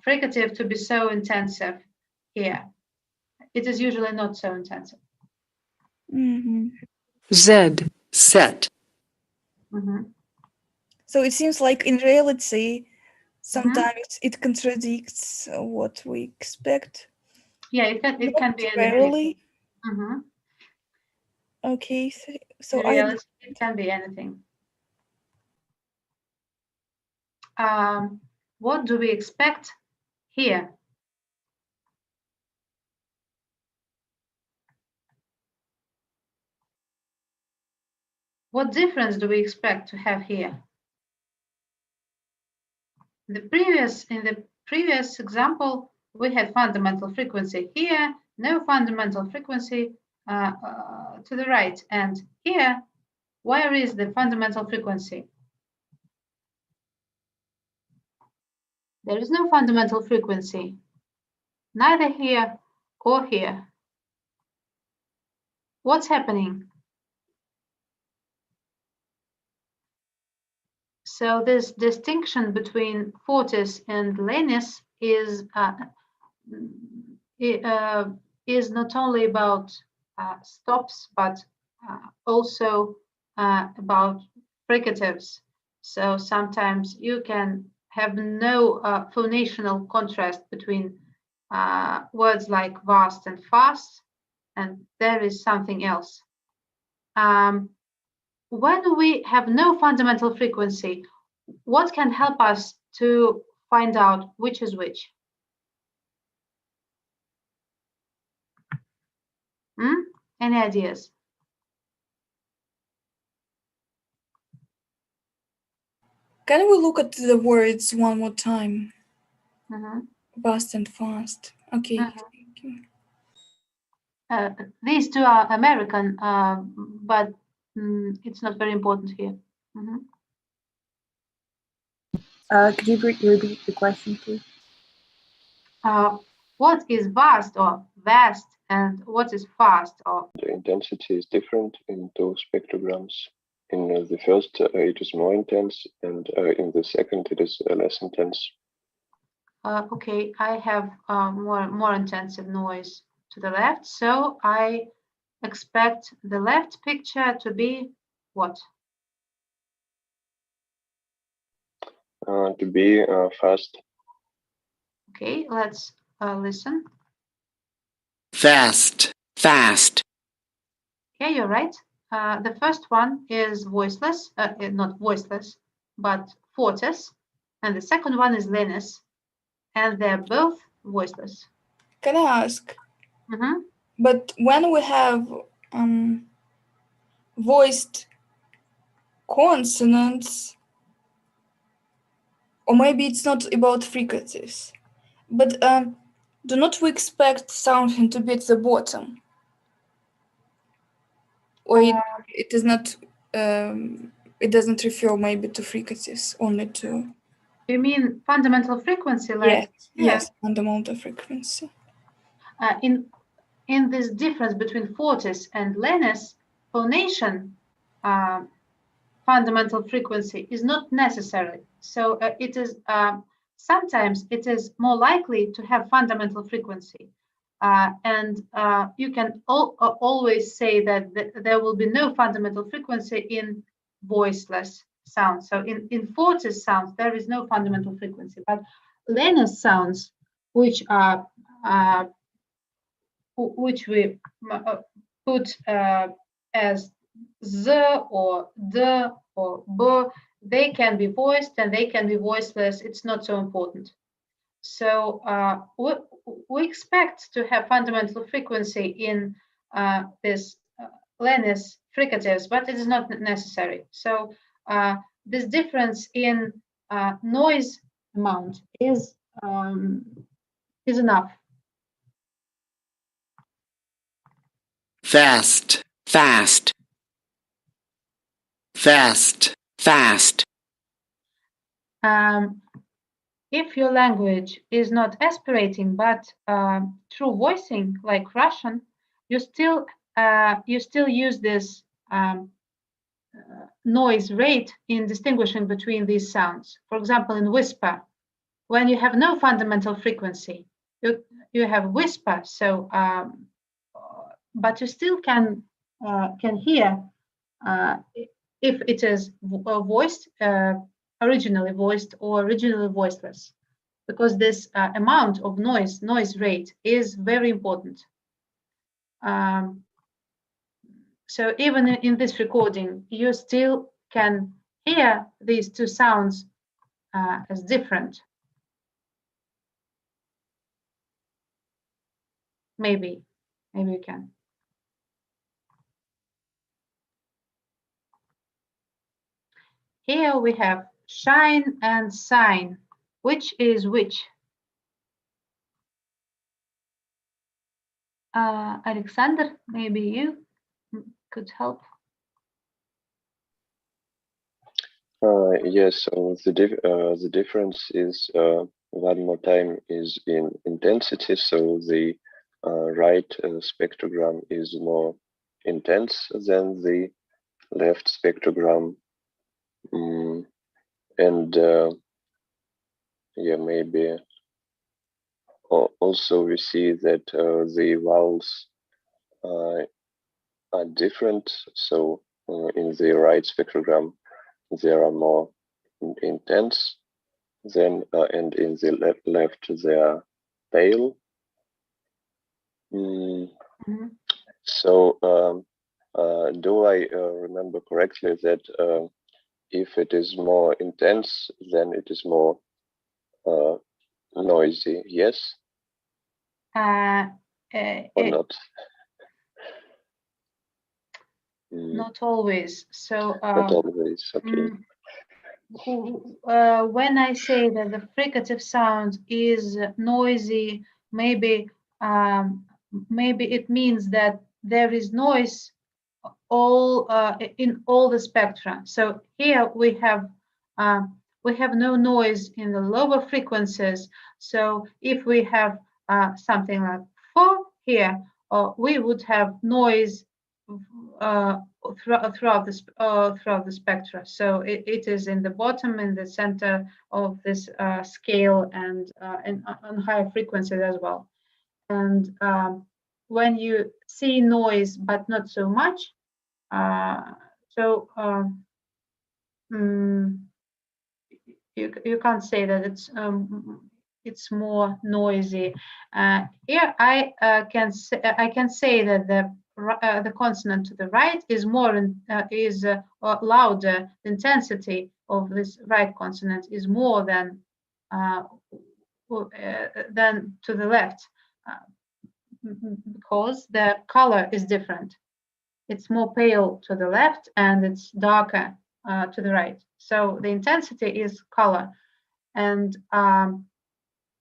A: fricative to be so intensive here. It is usually not so intensive.
C: Mm-hmm.
G: Z, set.
A: Mm-hmm.
C: So it seems like in reality, sometimes it contradicts what we expect.
A: Yeah, it can be anything.
C: Rarely.
A: Mm-hmm.
C: Okay, so
A: In reality, it can be anything. What do we expect here? What difference do we expect to have here? In the previous example, we had fundamental frequency here, no fundamental frequency to the right. And here, where is the fundamental frequency? There is no fundamental frequency, neither here or here. What's happening? So this distinction between Fortis and Lenis is not only about stops, but also about fricatives. So sometimes you can have no phonational contrast between words like vast and fast, and there is something else. when we have no fundamental frequency, what can help us to find out which is which? Any ideas?
C: Can we look at the words one more time?
A: Mm-hmm.
C: Fast and fast. Okay.
A: Mhm.
C: Thank you.
A: These two are American, but it's not very important here. Mhm.
H: Could you repeat the question, please?
A: What is vast or vast, and what is fast or?
J: The intensity is different in those spectrograms. In the first, it is more intense, and in the second, it is less intense.
A: Okay, I have more intensive noise to the left, so I expect the left picture to be what?
J: To be fast.
A: Okay, let's listen.
G: Fast, fast.
A: Yeah, you're right. The first one is voiceless, not voiceless, but Fortis, and the second one is Linus, and they're both voiceless.
C: Can I ask?
A: Mm-hmm.
C: But when we have voiced consonants, or maybe it's not about frequencies, but do not we expect something to be at the bottom? Or it is not, it doesn't refer maybe to frequencies, only to...
A: You mean fundamental frequency? Like,
C: yes, fundamental frequency.
A: In this difference between Fortis and Linus, phonation fundamental frequency is not necessary. So it is sometimes it is more likely to have fundamental frequency. And you can always say that there will be no fundamental frequency in voiceless sounds. So in Fortis sounds, there is no fundamental frequency. But Linus sounds, which are which we put as z or d or b, they can be voiced and they can be voiceless. It's not so important. So we expect to have fundamental frequency in this Linus fricatives, but it is not necessary. So this difference in noise amount is enough.
G: Fast, fast. Fast, fast.
A: If your language is not aspirating but true voicing, like Russian, you still use this noise rate in distinguishing between these sounds. For example, in whisper, when you have no fundamental frequency, you have whisper. So, but you still can hear if it is voiced, originally voiced or originally voiceless, because this amount of noise rate is very important. So even in this recording, you still can hear these two sounds as different. Maybe you can. Here we have shine and sign. Which is which? Alexander, maybe you could help.
J: Yes, so the difference is one more time is in intensity. So the right spectrogram is more intense than the left spectrogram, and yeah, maybe also we see that the vowels are different. So in the right spectrogram, they are more intense than, and in the left they are pale. So do I remember correctly that if it is more intense, then it is more noisy? Yes or not?
A: Not always. So
J: Not always. Okay.
A: When I say that the fricative sound is noisy, maybe maybe it means that there is noise all in all the spectra. So here we have no noise in the lower frequencies. So if we have something like 4 here, we would have noise throughout the spectra. So it is in the bottom, in the center of this scale, and on higher frequencies as well. And when you see noise but not so much, you can't say that it's more noisy. Here I can say that the consonant to the right is more louder. The intensity of this right consonant is more than to the left, because the color is different. It's more pale to the left and it's darker to the right. So the intensity is color. And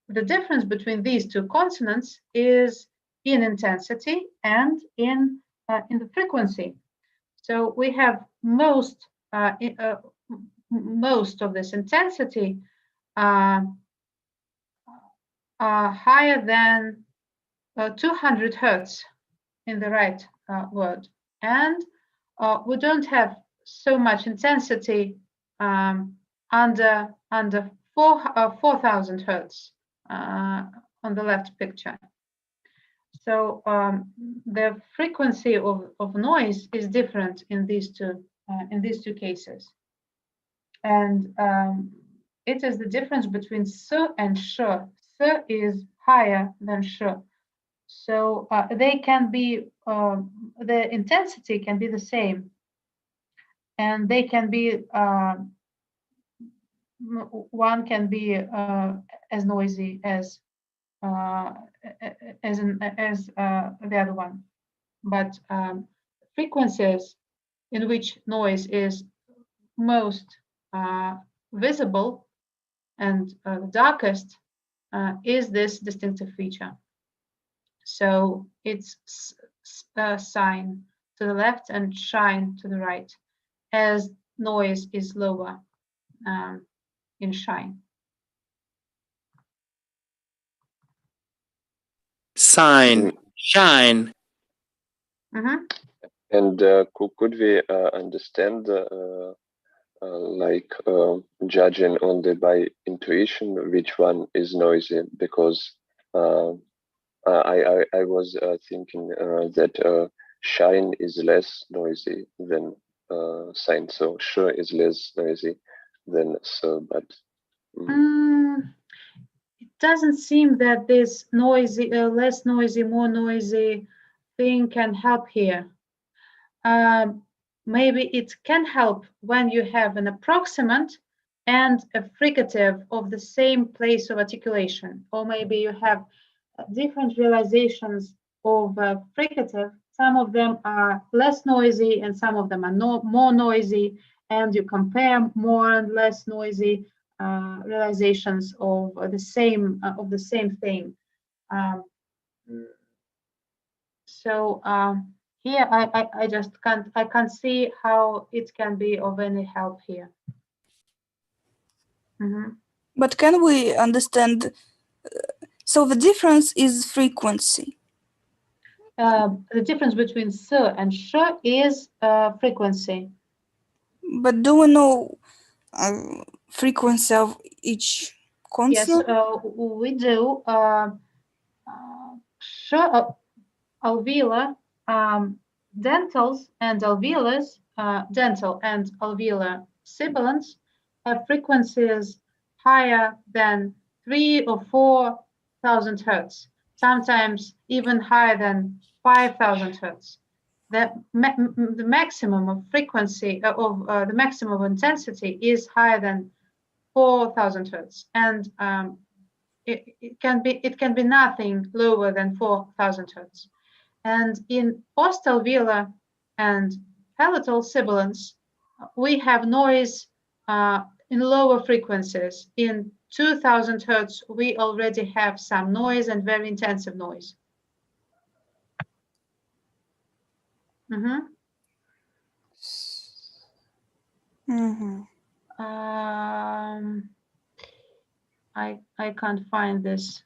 A: the difference between these two consonants is in intensity and in the frequency. So we have most of this intensity higher than 200 hertz in the right word. And we don't have so much intensity under 4,000 hertz on the left picture. So the frequency of noise is different in these two cases, and it is the difference between s and sh. S is higher than sh. So they can be, the intensity can be the same, and they can be, one can be as noisy as the other one. But frequencies in which noise is most visible and darkest is this distinctive feature. So it's sign to the left and shine to the right, as noise is lower in shine.
G: Sign, shine.
J: And could we understand, like judging only by intuition, which one is noisy? Because I was thinking that shine is less noisy than sign, so sure is less noisy than so, but
A: it doesn't seem that this noisy, less noisy, more noisy thing can help here. Maybe it can help when you have an approximant and a fricative of the same place of articulation, or maybe you have different realizations of fricative. Some of them are less noisy and some of them are more noisy, and you compare more and less noisy realizations of the same thing. Here I just can't see how it can be of any help here.
C: But can we understand? So the difference is frequency.
A: The difference between s and sh is frequency.
C: But do we know frequency of each consonant?
A: Yes, we do. Sh, alveolar, dentals and alveolars, dental and alveolar sibilants have frequencies higher than 3,000 or 4,000 hertz, sometimes even higher than 5,000 hertz. the maximum of frequency of the maximum of intensity is higher than 4,000 hertz, and it can be nothing lower than 4,000 hertz. And in postalveolar and palatal sibilants, we have noise in lower frequencies. In 2,000 hertz, we already have some noise and very intensive noise. I can't find this.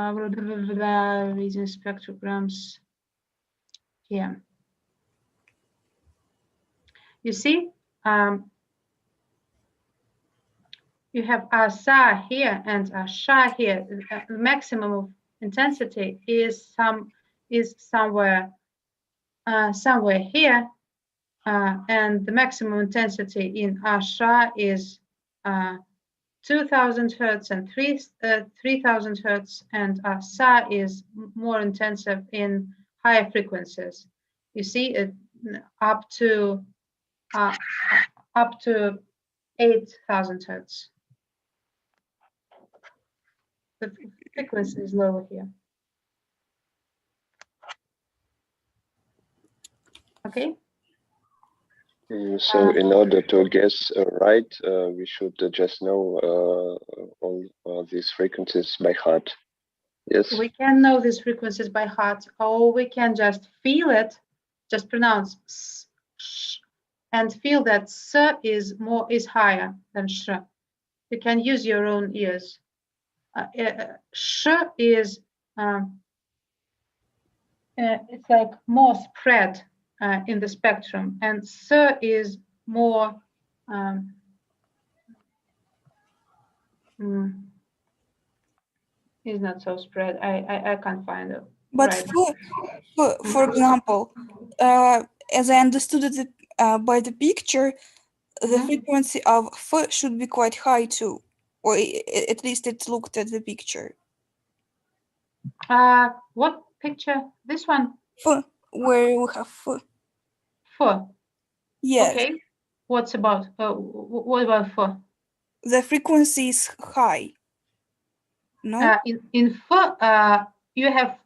A: Reading spectrograms here. You see, you have asa here and sha here. The maximum of intensity is somewhere here, and the maximum intensity in sha is 2,000 hertz and 3,000 hertz, and sa is more intensive in higher frequencies. You see, it up to 8,000 hertz. The frequency is lower here. Okay.
J: So in order to guess right, we should just know all these frequencies by heart. Yes.
A: We can know these frequencies by heart, or we can just feel it, just pronounce s, sh, and feel that s is higher than sh. You can use your own ears. Sh is it's like more spread in the spectrum, and s is more is not so spread. I can't find it.
C: But
A: right.
C: for example, as I understood it by the picture, the frequency of f should be quite high too, or at least it looked at the picture.
A: What picture? This one?
C: F, where we have f.
A: F.
C: Yes.
A: Okay. What about f?
C: The frequency is high. No.
A: In f, you have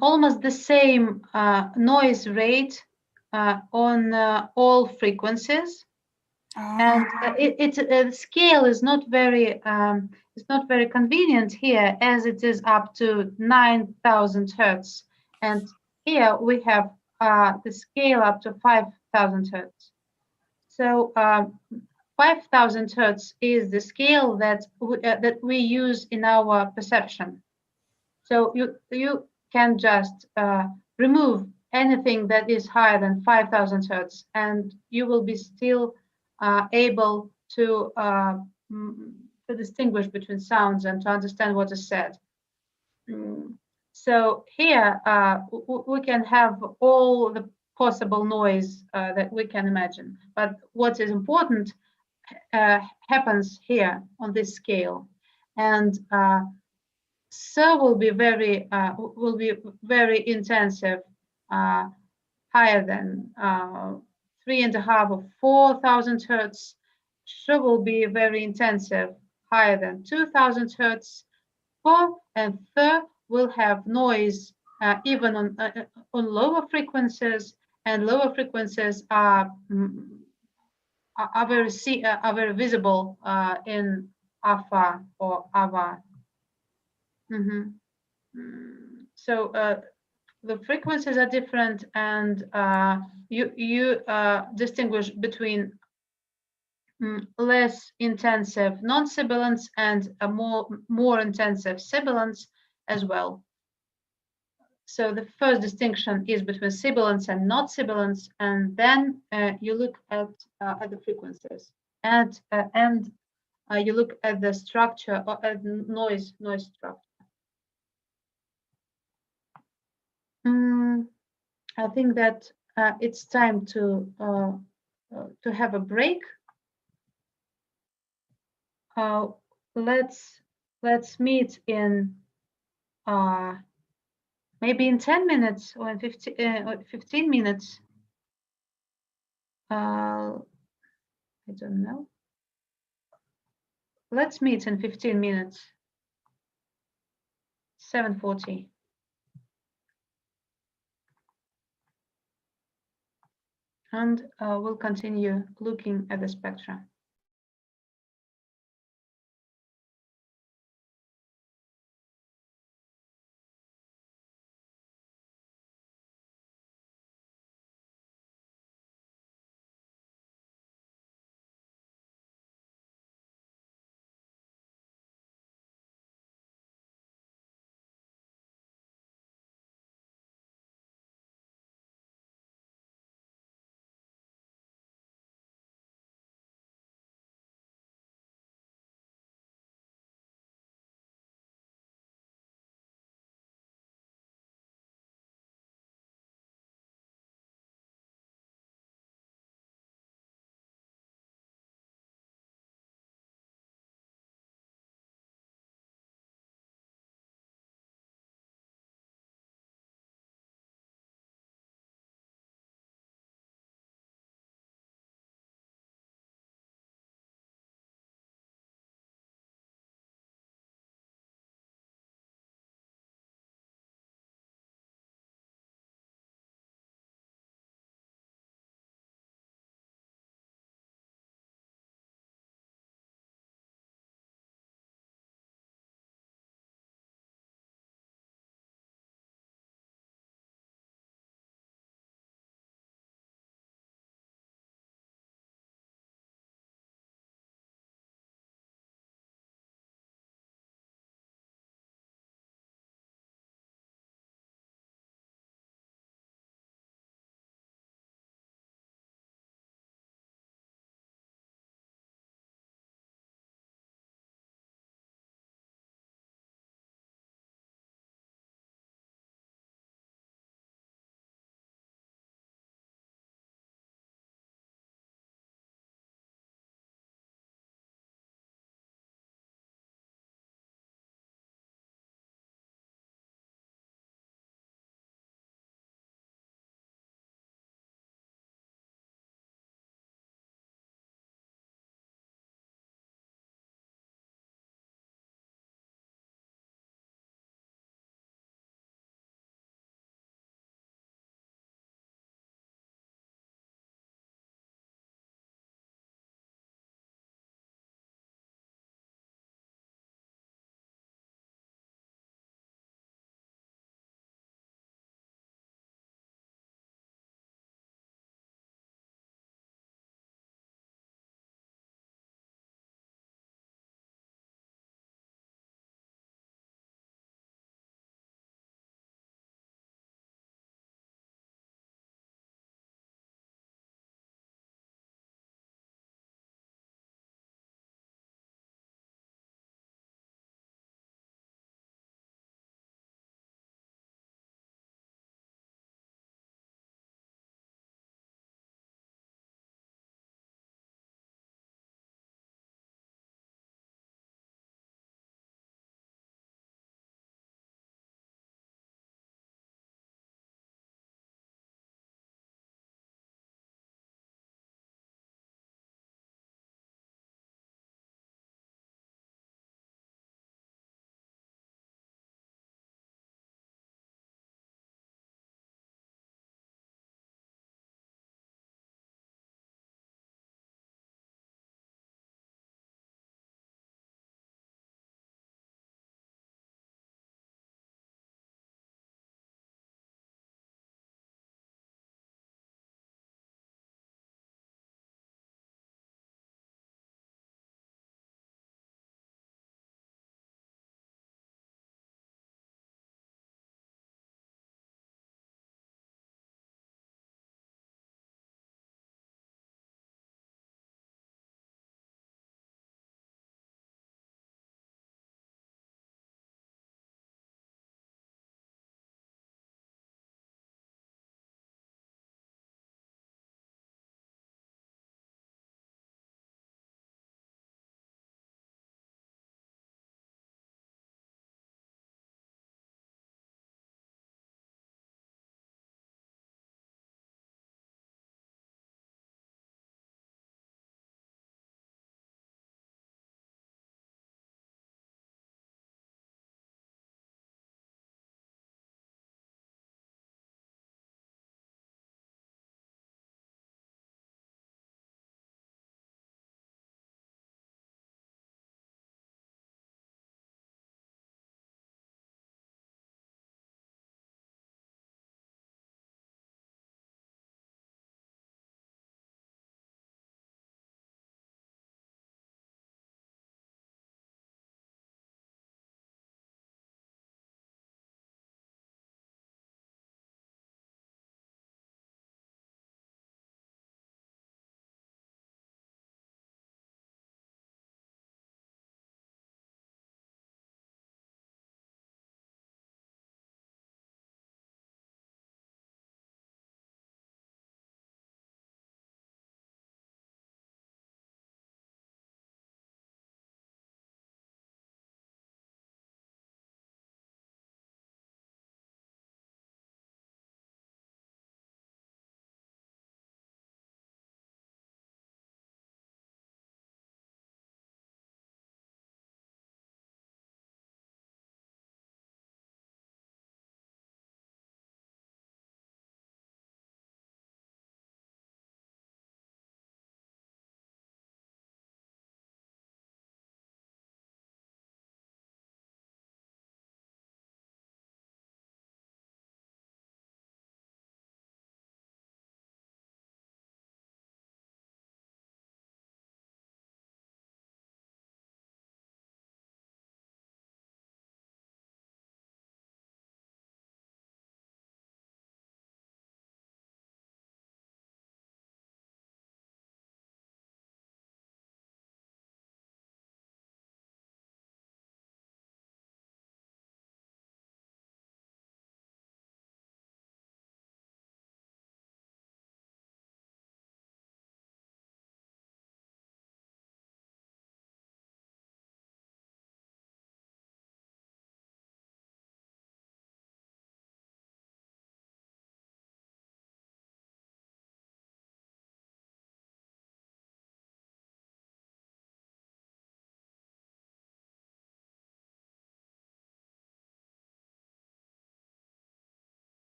A: almost the same noise rate on all frequencies, and the scale is not very convenient here, as it is up to 9,000 hertz, and here we have the scale up to 5,000 hertz. So 5,000 hertz is the scale that we use in our perception. So you can just remove anything that is higher than 5,000 hertz, and you will be still able to distinguish between sounds and to understand what is said. So here we can have all the possible noise that we can imagine, but what is important happens here on this scale, and so will be very intensive, higher than 3.5 or 4,000 hertz. Sh will be very intensive, higher than 2,000 hertz. F and th will have noise even on lower frequencies, and lower frequencies are very visible in afa or ava. So the frequencies are different, and you distinguish between less intensive non-sibilants and more intensive sibilants as well. So the first distinction is between sibilants and not sibilants, and then you look at the frequencies, and you look at the structure or at noise structure. I think that it's time to have a break. Let's meet in maybe in 10 minutes or in 15 minutes. I don't know. Let's meet in 15 minutes. 7:40. And we'll continue looking at the spectra.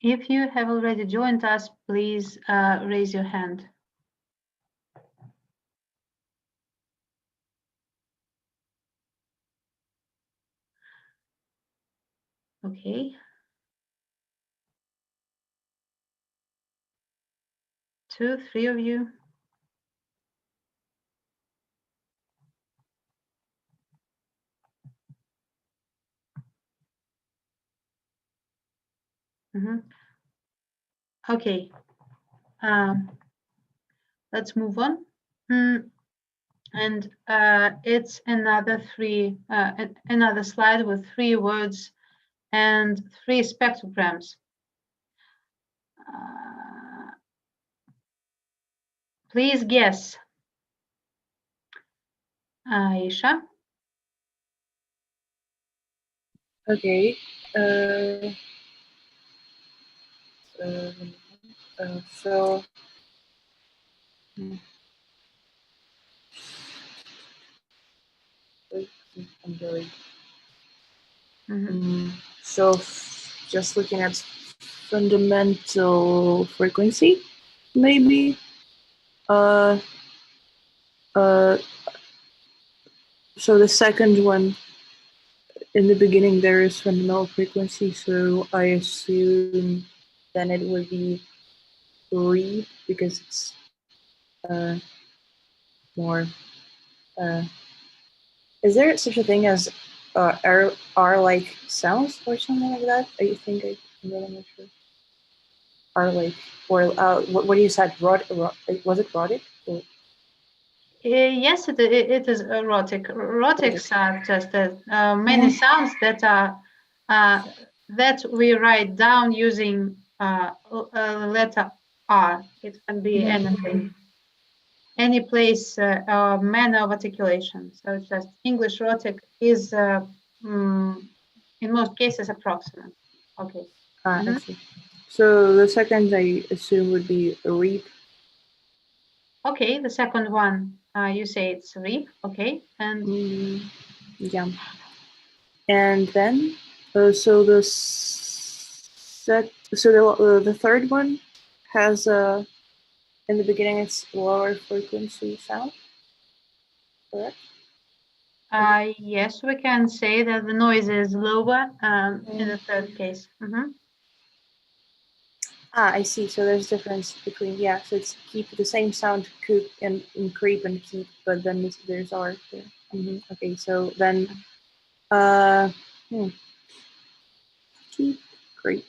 A: If you have already joined us, please raise your hand. Okay. 2, 3 of you. Okay. Let's move on. And it's another another slide with 3 words and 3 spectrograms. Please guess. Aisha.
H: Okay. So. I'm really. So, just looking at fundamental frequency, maybe. So the second one, in the beginning there is fundamental frequency, so I assume then it would be read because it's more. Is there such a thing as R-like sounds or something like that? I think I'm really not sure. R-like, or what do you said? Was it rhotic? Or?
A: Yes, it is erotic. Erotics are just many sounds that are that we write down using letter R. It can be anything, any place or manner of articulation. So it's just English erotic is in most cases approximate. Okay.
H: I see. So the second I assume would be a reap.
A: Okay, the second one, you say it's reap. Okay, and
H: yeah. And then, so the third one has in the beginning it's lower frequency sound, correct?
A: Yes, we can say that the noise is lower in the third case.
H: I see. So there's a difference between, so it's keep the same sound, coop and creep and keep, but then there's R there. Okay, so then keep, creep.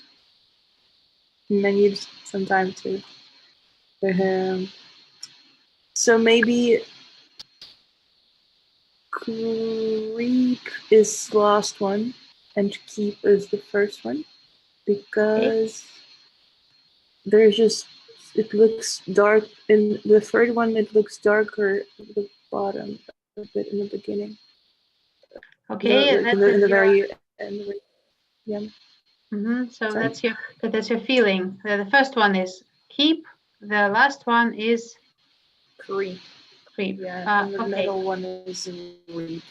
H: And then you need some time to. So maybe creep is the last one, and keep is the first one, because there's just, it looks dark in the third one. It looks darker at the bottom a bit in the beginning.
A: Okay,
H: in the very end. Yeah.
A: So that's your feeling. The first one is keep. The last one is
H: creep.
A: Creep.
H: Yeah. And the middle one is reap.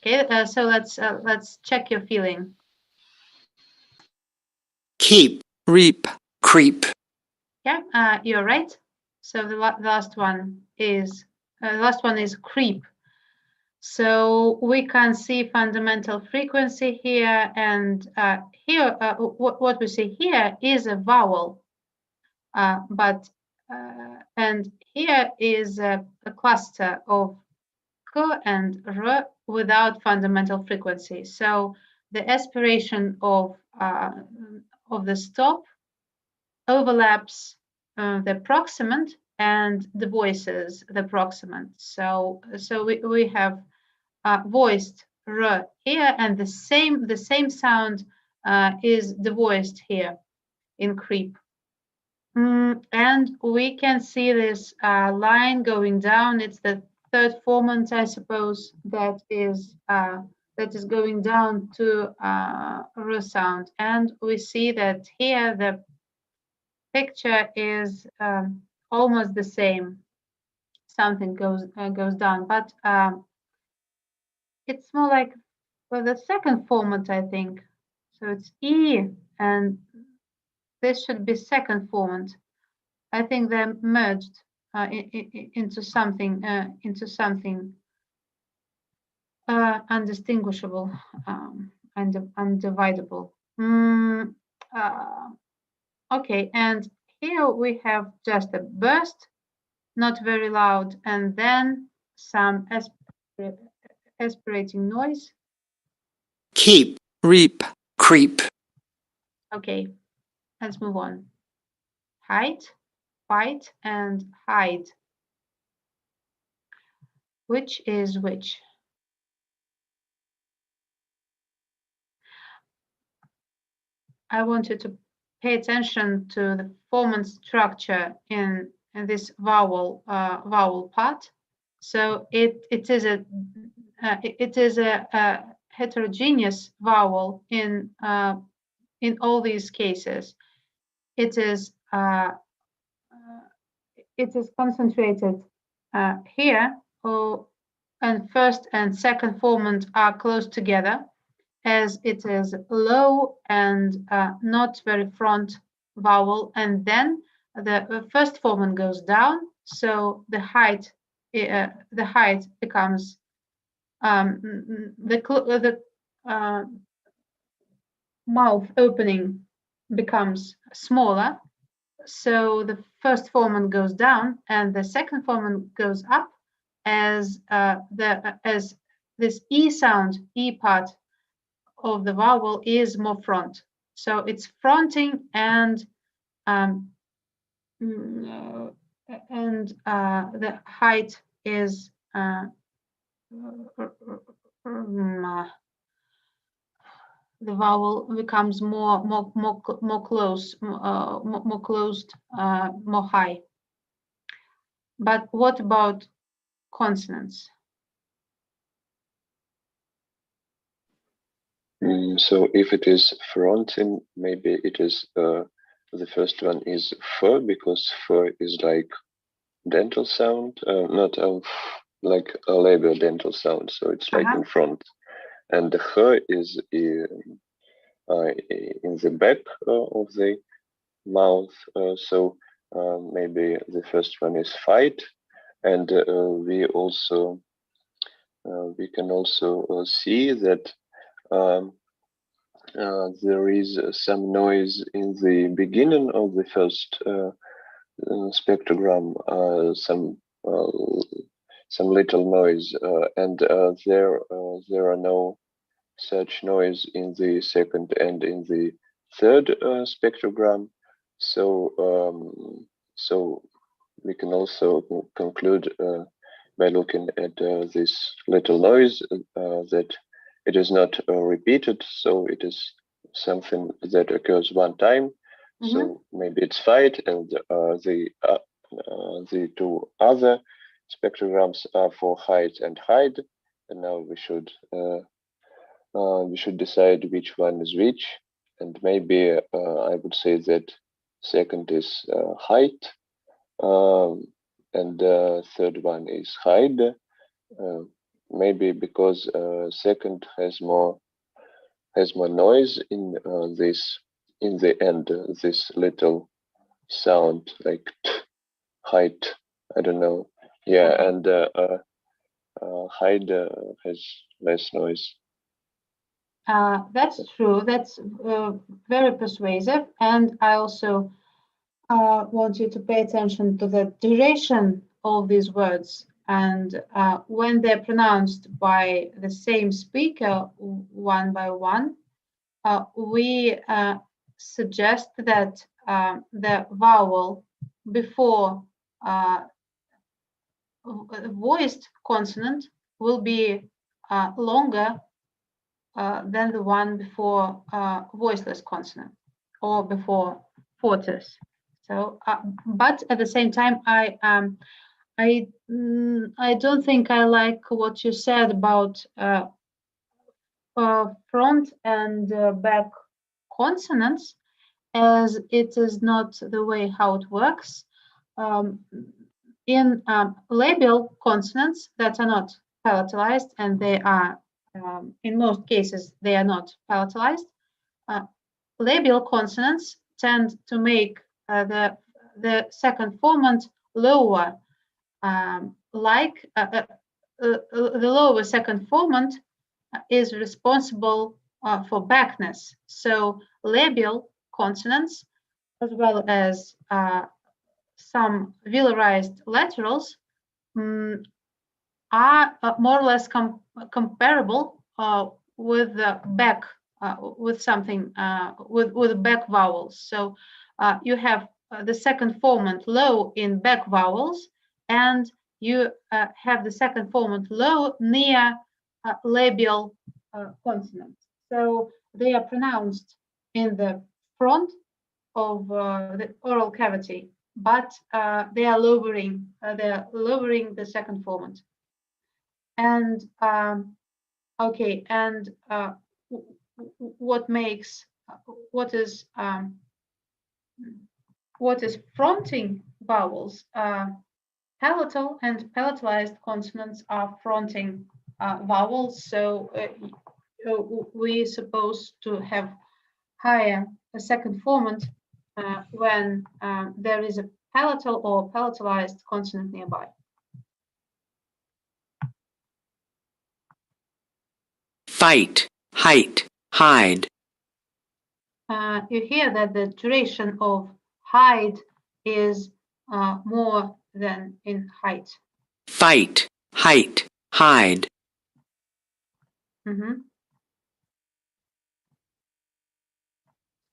A: Okay. So let's check your feeling.
G: Keep, reap, creep.
A: Yeah. You're right. So the last one is creep. So we can see fundamental frequency here, and here what we see here is a vowel, and here is a cluster of k and r without fundamental frequency. So the aspiration of the stop overlaps the proximant and the voices the proximant. So we have voiced r here, and the same sound is devoiced here in creep. And we can see this line going down. It's the third formant, I suppose, that is going down to r sound. And we see that here the picture is almost the same. Something goes down, but it's more like the second formant, I think. So it's E, and this should be second formant. I think they're merged into something undistinguishable and undividable. Okay, and here we have just a burst, not very loud, and then some aspirating noise.
G: keep, reap, creep,
A: Okay, let's move on. Hide, fight, and hide. Which is which? I want you to pay attention to the formant structure in this vowel part. So it is a heterogeneous vowel in all these cases. It is concentrated here, and first and second formant are close together, as it is low and not very front vowel, and then the first formant goes down, so the height becomes the mouth opening becomes smaller, so the first formant goes down and the second formant goes up, as this E sound, E part of the vowel is more front. So it's fronting and the height is the vowel becomes more close, more closed, more high. But what about consonants?
J: So if it is fronting, maybe it is the first one is f, because f is like dental sound, not like a labial dental sound. So it's like in front, and the h is in the back of the mouth. So maybe the first one is fight, and we can also see that there is some noise in the beginning of the first spectrogram, some little noise, and there are no such noise in the second and in the third spectrogram. So so we can also conclude by looking at this little noise that it is not repeated, so it is something that occurs one time. So maybe it's fight, and the two other spectrograms are for height and hide. And now we should decide which one is which. And maybe I would say that second is height, and third one is hide. Maybe because second has more noise in the end, this little sound like t, height. I don't know. Yeah, and hide has less noise.
A: That's true. That's very persuasive, and I also want you to pay attention to the duration of these words. And when they're pronounced by the same speaker one by one, we suggest that the vowel before voiced consonant will be longer than the one before voiceless consonant or before Fortis. So, but at the same time, I don't think I like what you said about front and back consonants, as it is not the way how it works. In labial consonants that are not palatalized, and they are, in most cases, they are not palatalized. Labial consonants tend to make the second formant lower, the lower second formant is responsible for backness. So labial consonants, as well as some velarized laterals, are more or less comparable with the back, with something with back vowels. So you have the second formant low in back vowels, and you have the second formant low near labial consonants. So they are pronounced in the front of the oral cavity, but they are lowering the second formant. And okay, and what is fronting vowels? Palatal and palatalized consonants are fronting vowels, so we're supposed to have higher a second formant when there is a palatal or palatalized consonant nearby.
G: Fight, height, hide.
A: You hear that the duration of hide is more than in height.
G: Fight, height, hide.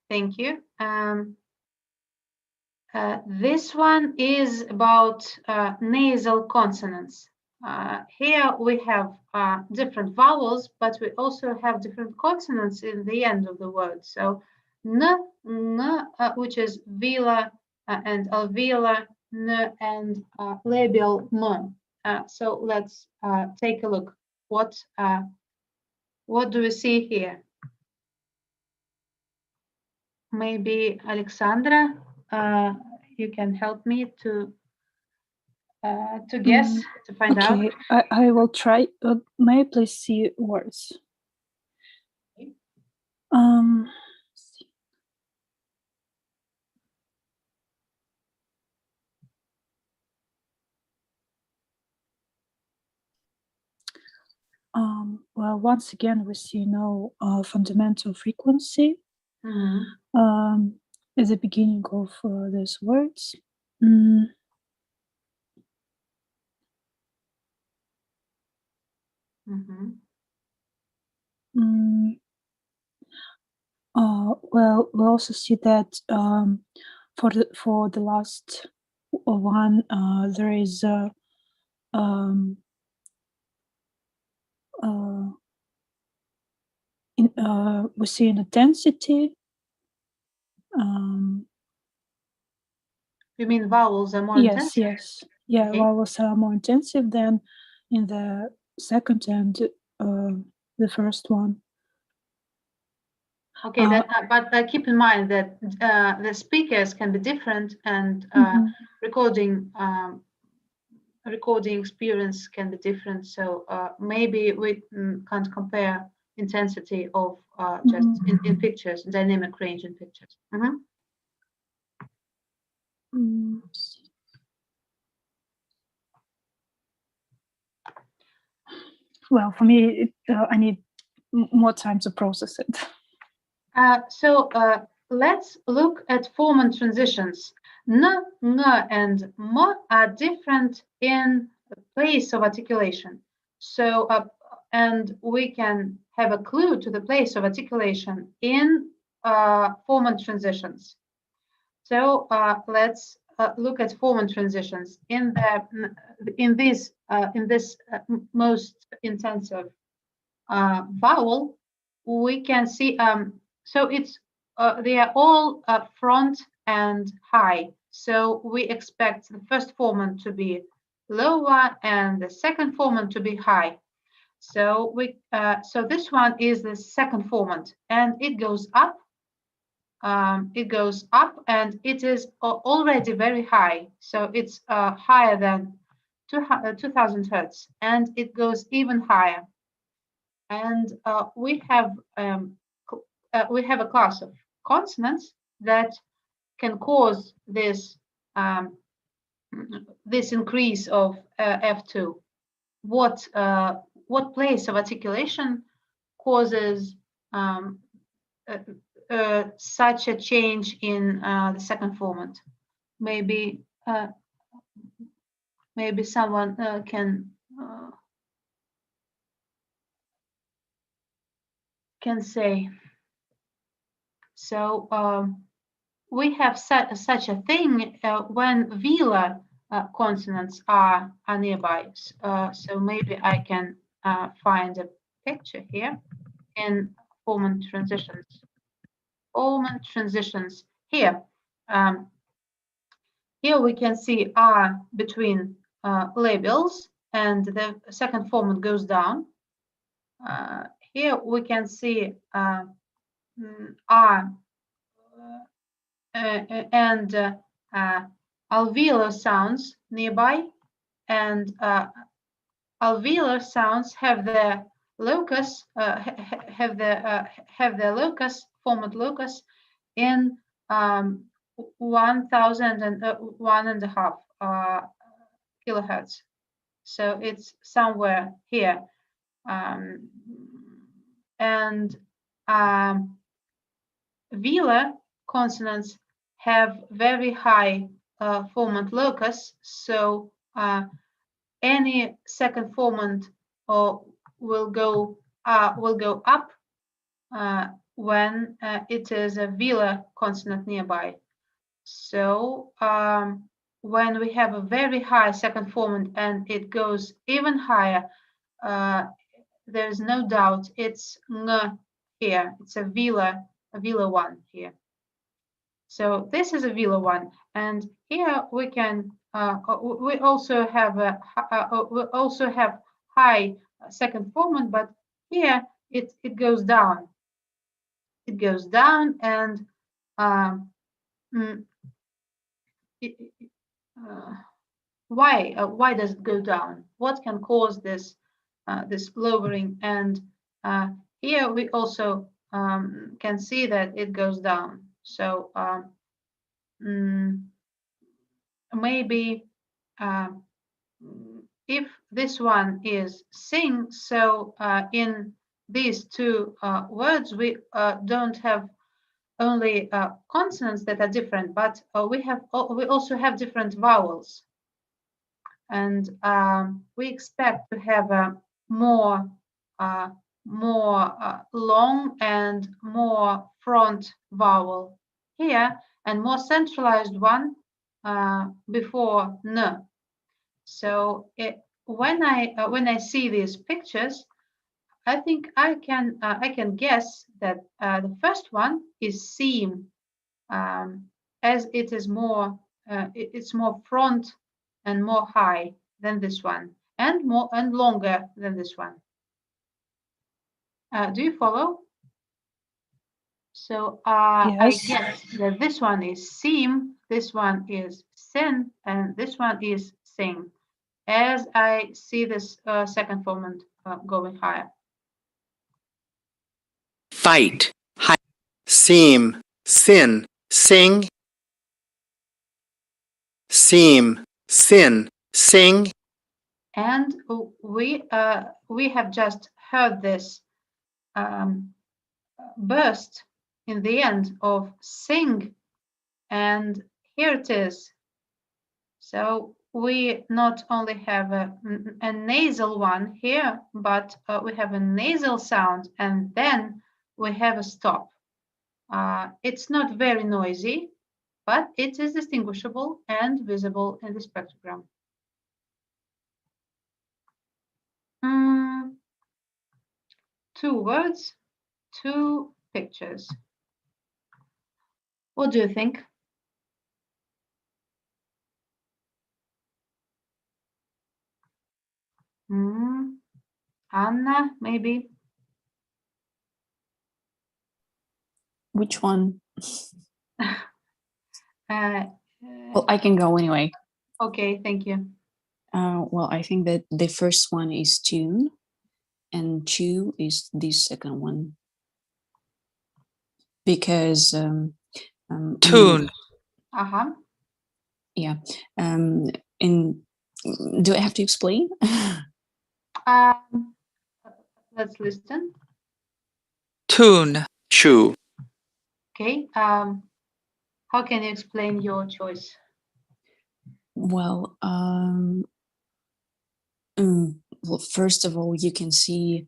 A: Thank you. This one is about nasal consonants. Here we have different vowels, but we also have different consonants in the end of the word. So n, which is velar and alveolar, n, and labial m. So let's take a look. What do we see here? Maybe Alexandra, you can help me to guess, to find out.
K: Okay, I will try. May I please see words? Well, once again, we see no fundamental frequency at the beginning of these words. Well, we also see that for the last one, there is we see an intensity.
A: You mean vowels are more intensive?
K: Yes. Yeah,
A: Okay.
K: vowels are more intensive than in the second and the first one.
A: Okay, but keep in mind that the speakers can be different, and recording experience can be different. So maybe we can't compare intensity of just in pictures, dynamic range in pictures.
K: Well, for me, I need more time to process it.
A: So let's look at Formant transitions. N, and m are different in place of articulation. So, and we can have a clue to the place of articulation in Formant transitions. So let's look at Formant transitions in this most intensive vowel. We can see. So it's they are all front and high. So we expect the first formant to be lower and the second formant to be high. So so this one is the second formant, and it goes up. It goes up, and it is already very high. So it's higher than 2000 hertz, and it goes even higher. And we have a class of consonants that can cause this this increase of F2? What place of articulation causes such a change in the second formant? Maybe maybe someone can say. So we have such a thing when velar consonants are nearby. So maybe I can find a picture here in Formant Transitions. Formant Transitions here. Here we can see R between labels, and the second formant goes down. Here we can see R and alveolar sounds nearby, and alveolar sounds have the locus have the locus formant locus in 1,001.5 kilohertz. So it's somewhere here, and velar consonants have very high formant locus, so any second formant will go up when it is a velar consonant nearby. So when we have a very high second formant and it goes even higher, there is no doubt it's ng here. It's a velar one here. So this is a velar one, and here we can we also have high second formant, but here it goes down. It goes down, and why does it go down? What can cause this this lowering? And here we also can see that it goes down. So maybe if this one is sing, so in these two words we don't have only consonants that are different, but we also have different vowels, and we expect to have a more long and more front vowel here, and more centralized one before n. So when I see these pictures, I think I can guess that the first one is seam, as it is more it's more front and more high than this one, and more and longer than this one. Do you follow? So
K: Yes.
A: I guess that this one is seam, this one is sin, and this one is sing, as I see this second formant going higher.
G: Fight, hide, seam, sin, sing, seam, sin, sing.
A: And we have just heard this burst in the end of sing, and here it is. So we not only have a nasal one here, but we have a nasal sound, and then we have a stop. It's not very noisy, but it is distinguishable and visible in the spectrogram. Two words, two pictures. What do you think? Anna, maybe?
D: Which one?
A: Well,
D: I can go anyway.
A: Okay, thank you.
D: Well, I think that the first one is tune, and chew is the second one. Because
F: Tune.
L: Yeah. And do I have to explain?
A: Let's listen.
F: Tune.
G: chew,
A: Okay. How can you explain your choice?
L: Well, well, first of all, you can see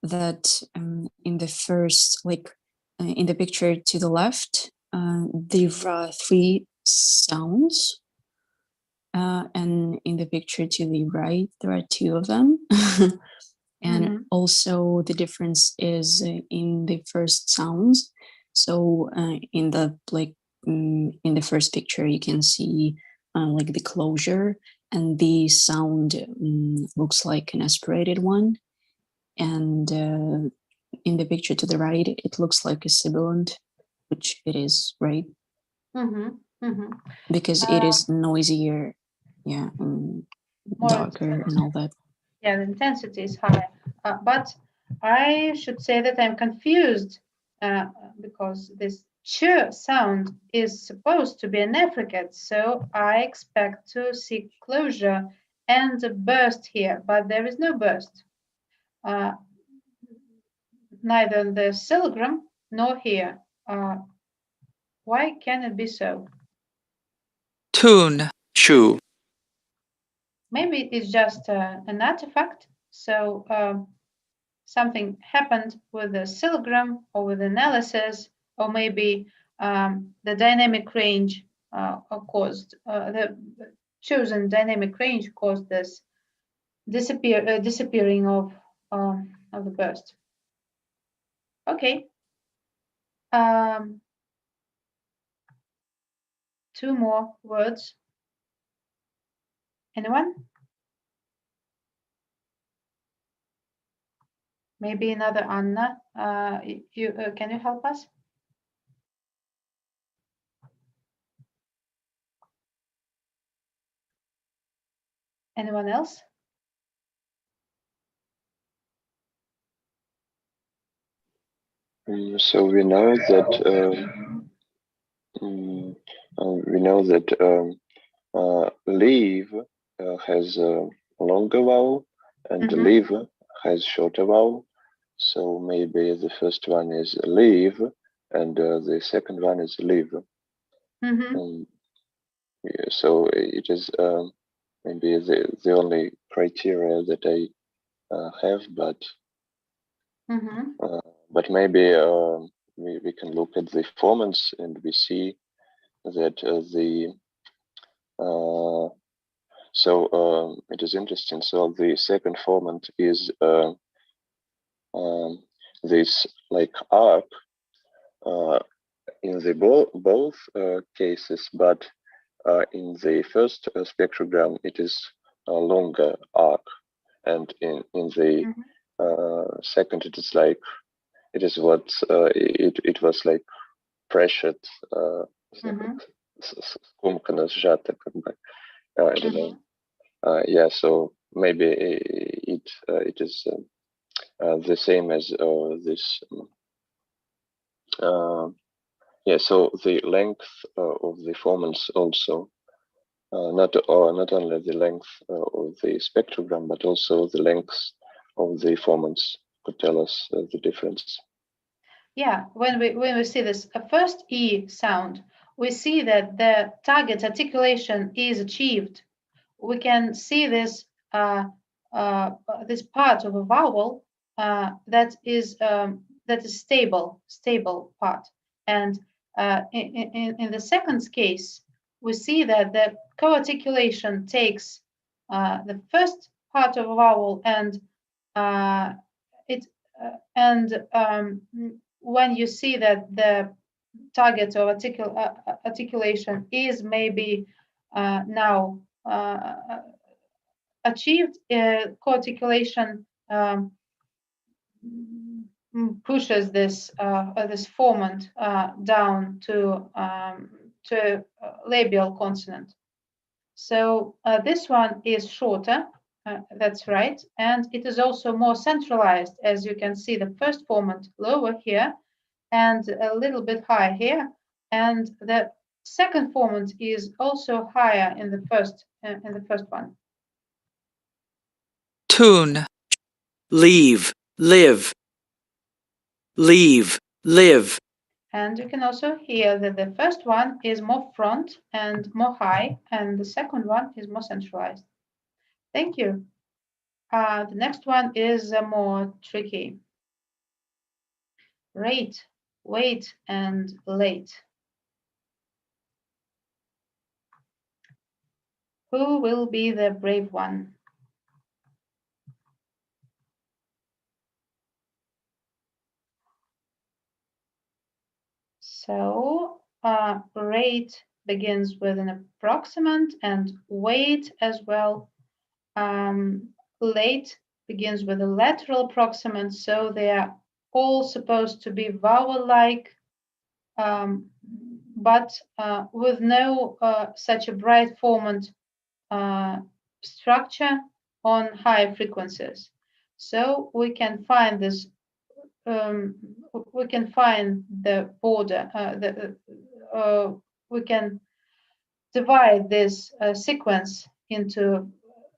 L: that in the first, like in the picture to the left, there are 3 sounds. And in the picture to the right, there are 2 of them. And also the difference is in the first sounds. So in the in the first picture, you can see like the closure, and the sound looks like an aspirated one. And in the picture to the right, it looks like a sibilant, which it is, right? Because it is noisier, yeah, and darker and all that.
A: Yeah, the intensity is higher. But I should say that I'm confused because this ch sound is supposed to be an affricate, so I expect to see closure and a burst here, but there is no burst. Neither in the syllogram nor here. Why can it be so?
F: Tune.
G: chew,
A: Maybe it's just an artifact. So something happened with the syllogram or with analysis, or maybe the dynamic range caused the chosen dynamic range caused this disappearing of the burst. Okay. 2 more words. Anyone? Maybe another Anna. Can you help us? Anyone else?
J: So we know that leave has a longer vowel and leave has shorter vowel. So maybe the first one is leave and the second one is leave. Yeah, so it is maybe the only criteria that I have, but maybe we can look at the formants and we see that it is interesting. So the second formant is this like arc in the both cases, but in the first spectrogram it is a longer arc, and in the second it is like it is what it was like pressured. Скомкано, сжато, как бы. I don't know. Yeah, so maybe it is the same as this. Yeah, so the length of the formants also, not only the length of the spectrogram, but also the length of the formants could tell us the difference.
A: Yeah, when we see this first E sound, we see that the target articulation is achieved. We can see this this part of a vowel that is stable part, and in the second case, we see that the co-articulation takes the first part of a vowel and when you see that the target of articulation is maybe now achieved, co-articulation pushes this this formant down to labial consonant. So this one is shorter. That's right, and it is also more centralized, as you can see the first formant lower here and a little bit higher here, and the second formant is also higher in the first one.
F: Tune.
G: leave, live, leave, live,
A: And you can also hear that the first one is more front and more high, and the second one is more centralized. Thank you. The next one is more tricky. Rate, wait, and late. Who will be the brave one? So rate begins with an approximant and wait as well. Late begins with a lateral approximant, so they are all supposed to be vowel-like, but with no such a bright formant structure on higher frequencies. So we can find this. We can find the border. We can divide this sequence into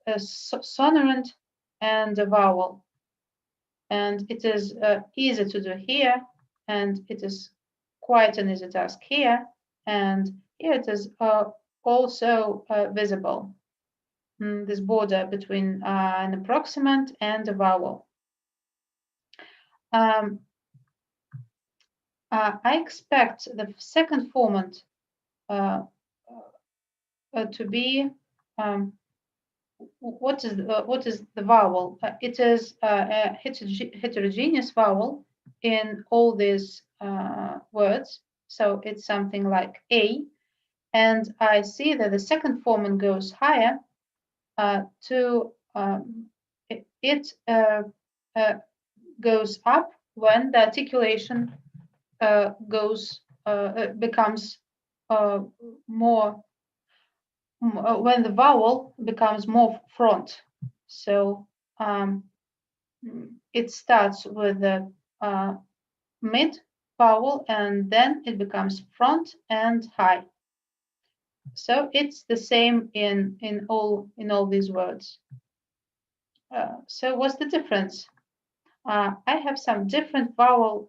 A: a sonorant and a vowel, and it is easy to do here, and it is quite an easy task here, and here it is also visible. This border between an approximant and a vowel. I expect the second formant to be what is the vowel? It is a heterogeneous vowel in all these words. So it's something like A, and I see that the second formant goes higher it goes up when the articulation becomes more when the vowel becomes more front. So it starts with the mid vowel and then it becomes front and high. So it's the same in all these words. So what's the difference? I have some different vowel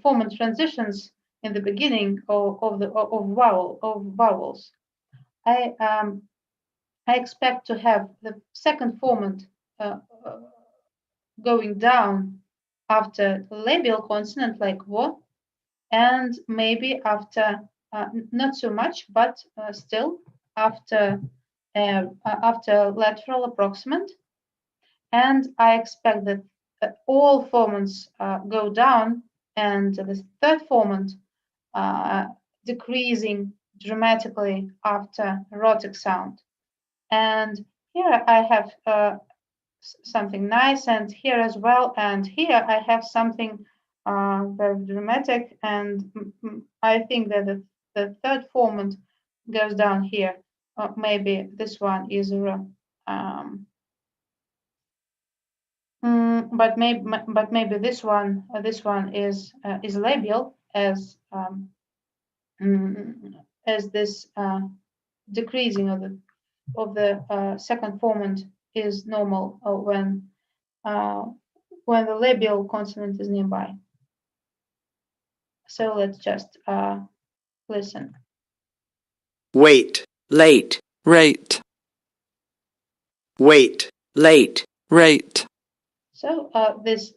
A: formant transitions in the beginning of vowels. I expect to have the second formant going down after labial consonant like w, and maybe after not so much, but still after lateral approximant. And I expect that all formants go down, and the third formant decreasing dramatically after rhotic sound. And here I have something nice, and here as well, and here I have something very dramatic, and I think that the third formant goes down here. Maybe this one is but maybe this one is labial, as this decreasing of the second formant is normal when the labial consonant is nearby. So let's just listen.
G: wait, late,
F: Rate.
G: wait, late,
F: Rate.
A: So this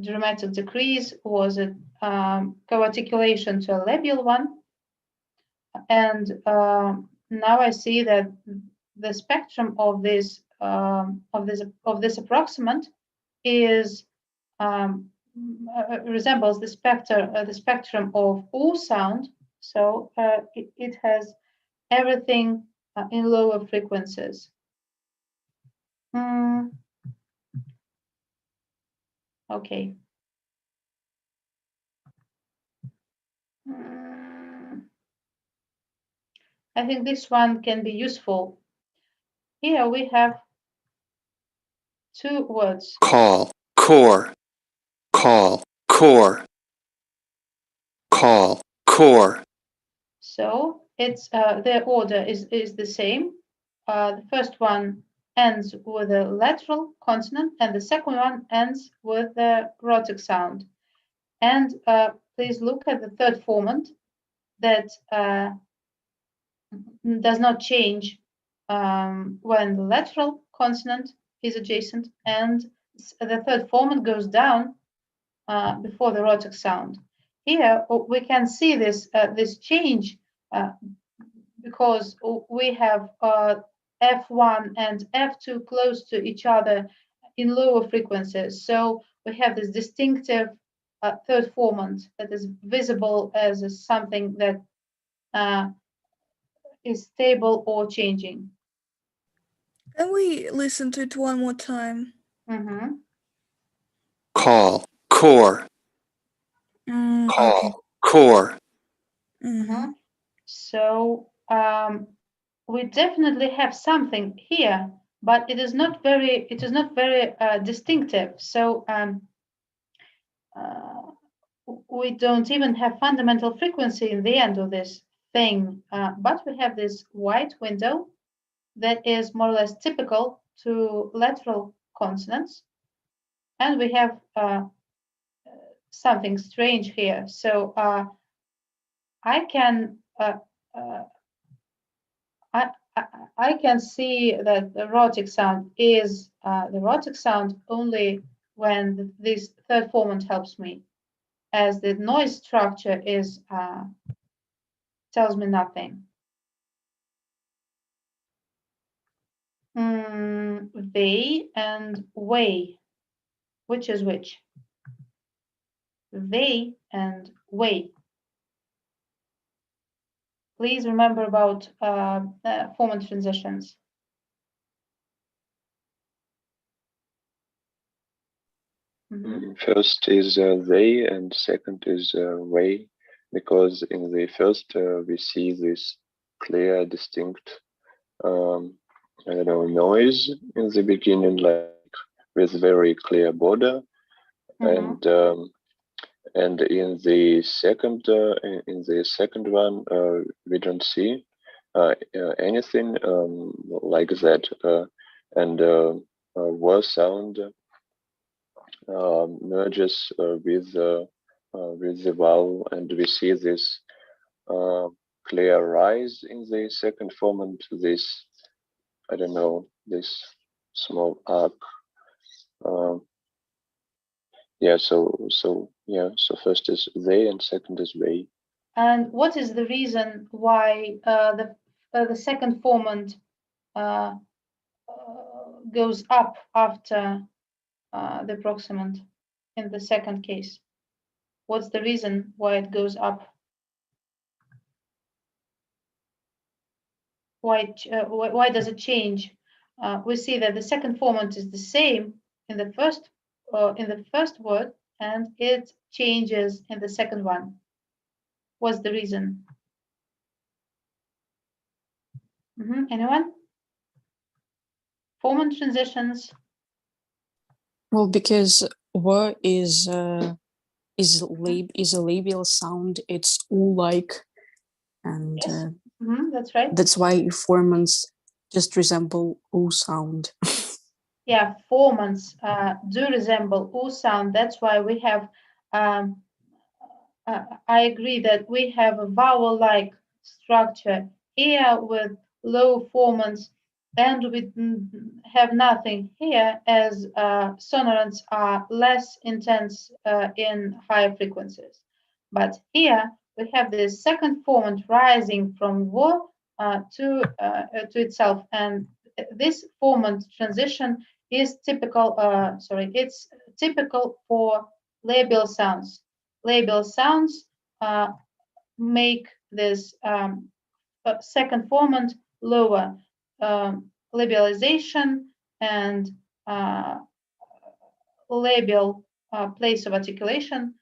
A: dramatic decrease was a co-articulation to a labial one, and now I see that the spectrum of this approximant is resembles the spectrum of O sound. So it has everything in lower frequencies. Okay. I think this one can be useful. Here we have two words.
G: call, core, call, core, call, core,
A: So their order is the same. The first one ends with a lateral consonant, and the second one ends with the rhotic sound. And please look at the third formant that does not change when the lateral consonant is adjacent, and the third formant goes down before the rhotic sound. Here we can see this change because we have F1 and F2 close to each other in lower frequencies. So we have this distinctive third formant that is visible as something that is stable or changing.
C: Can we listen to it one more time?
A: Mm-hmm.
G: Call, core, call,
C: Okay.
G: core.
C: Mm-hmm.
A: So we definitely have something here, but it is not very distinctive. So we don't even have fundamental frequency in the end of this thing, but we have this white window that is more or less typical to lateral consonants, and we have something strange here. So I can see that the rhotic sound is the rhotic sound only when this third formant helps me, as the noise structure is tells me nothing. They and way, which is which? They and way. Please remember about Formant transitions.
J: First is they, and second is way, because in the first we see this clear, distinct, I don't know, noise in the beginning, like with very clear border, and in the second one we don't see anything like that, and word sound merges with the vowel, and we see this clear rise in the second formant, this, I don't know, this small arc. So first is they and second is way.
A: And what is the reason why the second formant goes up after the proximant in the second case? What's the reason why it goes up? Why does it change? We see that the second formant is the same in the first word, and it changes in the second one. What's the reason? Anyone? Formant transitions.
L: Well, because w is a labial sound. It's like, and
A: Yes. That's right.
L: That's why formants just resemble o sound.
A: Yeah, formants do resemble o sound. That's why we have. I agree that we have a vowel-like structure here with low formants, and we have nothing here, as sonorants are less intense in higher frequencies. But here we have this second formant rising from wo to itself, and this formant transition is typical. It's typical for labial sounds. Labial sounds make this second formant lower. Labialization and labial place of articulation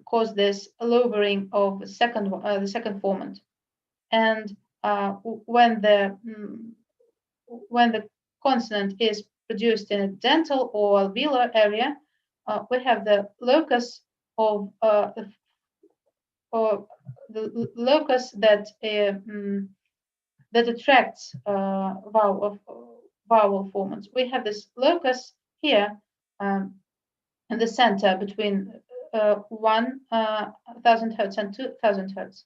A: cause this lowering of the second formant. And when the consonant is produced in a dental or alveolar area, we have the locus of or the locus that that attracts vowel formants. We have this locus here in the center between 1,000 hertz and 2,000 hertz.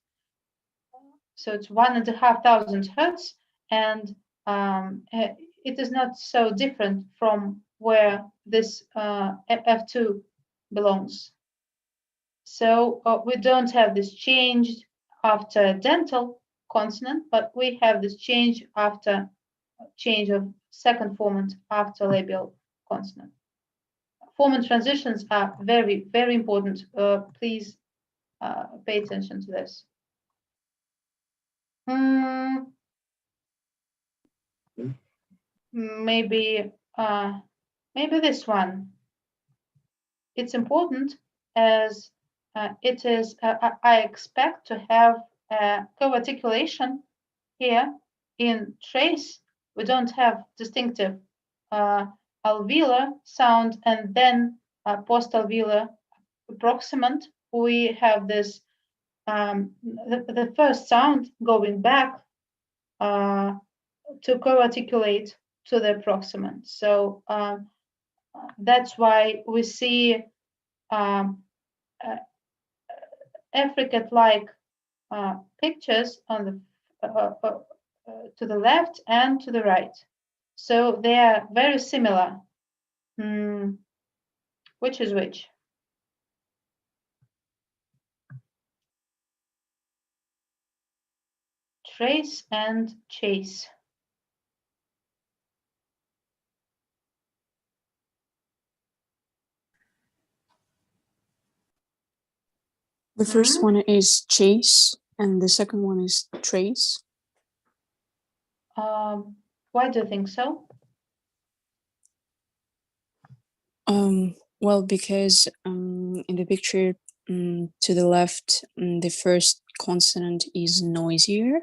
A: So it's 1,500 hertz, and it is not so different from where this F2 belongs. So we don't have this change after dental consonant, but we have this change after change of second formant after labial consonant. Formant transitions are very, very important. Please pay attention to this. Maybe this one. It's important as it is. I expect to have co-articulation here in trace. We don't have distinctive alveolar sound and then post-alveolar proximant. We have this the first sound going back to co-articulate to the proximant. So that's why we see affricate-like pictures on the to the left and to the right. So they are very similar. Which is which? Trace and chase.
L: The first one is chase, and the second one is trace.
A: Why do you think so?
L: Well, because in the picture to the left, the first consonant is noisier.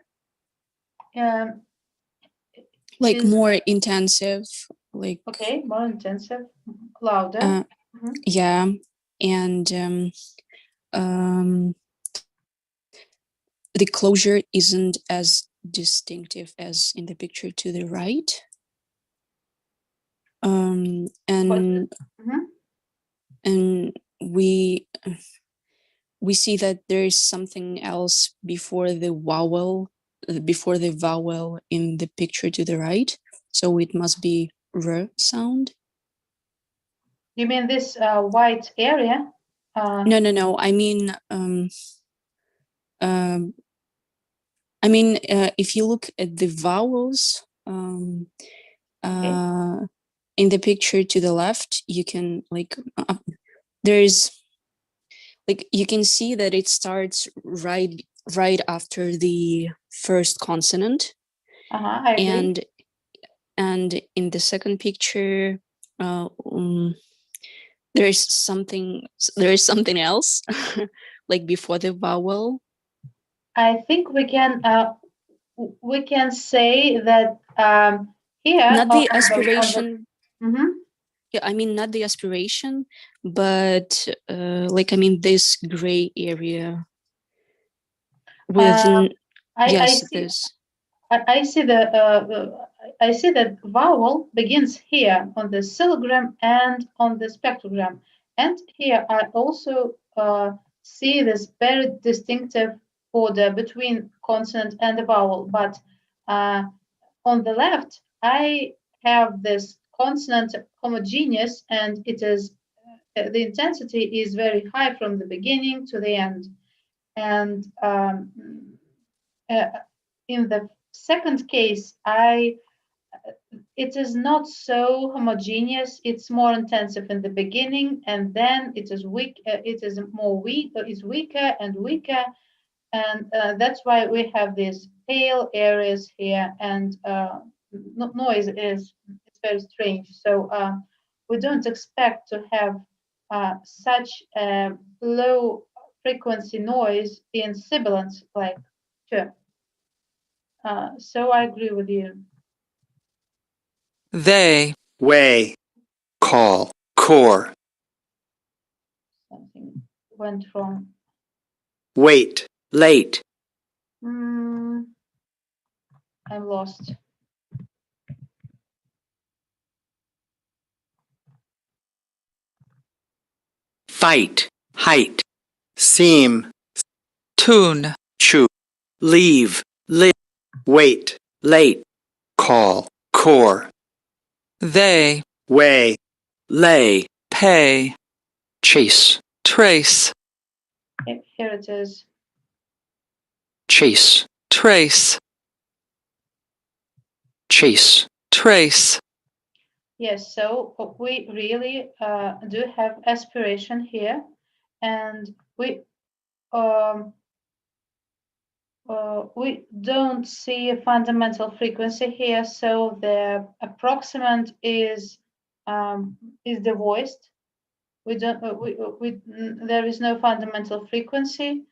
L: Like more intensive, like
A: okay, more intensive, louder.
L: Yeah, and the closure isn't as distinctive as in the picture to the right. And we see that there is something else before the vowel in the picture to the right, so it must be R sound.
A: You mean this white area?
L: No. I mean, if you look at the vowels in the picture to the left, you can you can see that it starts right after the first consonant.
A: I agree.
L: And in the second picture, there is something else like before the vowel.
A: I think we can say that here
L: not the aspiration.
A: Yeah,
L: I mean not the aspiration, but this gray area with
A: I see that vowel begins here on the syllogram and on the spectrogram, and here I also see this very distinctive order between consonant and the vowel. But on the left, I have this consonant homogeneous, and it is the intensity is very high from the beginning to the end. And in the second case, it is not so homogeneous. It's more intensive in the beginning, and then it is weak. It is weaker and weaker, and that's why we have these pale areas here. And noise is very strange. So we don't expect to have such low frequency noise in sibilants like ch. So I agree with you.
F: They.
G: Way. Call. Core.
A: Something went wrong.
G: wait, late,
A: I'm lost.
G: fight, height, seem,
F: tune,
G: chew, leave, live, wait, late, call, core,
F: they,
G: way, lay,
F: pay,
G: chase,
F: trace,
A: Here it is.
G: chase,
F: trace,
G: chase,
F: trace,
A: Yes, so we really do have aspiration here, and we don't see a fundamental frequency here, so the approximant is devoiced. We don't there is no fundamental frequency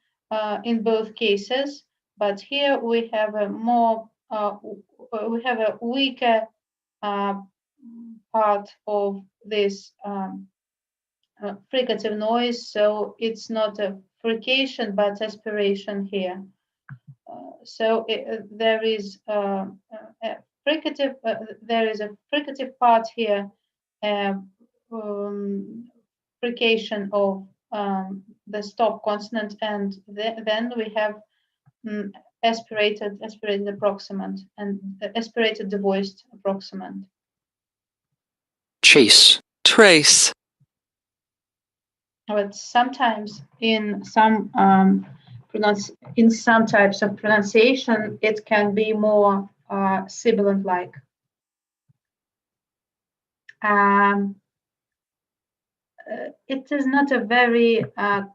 A: in both cases, but here we have a more we have a weaker part of this fricative noise, so it's not a frication but aspiration here. So there is a fricative. There is a fricative part here, frication of the stop consonant, and then we have aspirated approximant and aspirated devoiced approximant.
G: chase,
F: trace,
A: But sometimes in some some types of pronunciation, it can be more sibilant-like. It is not a very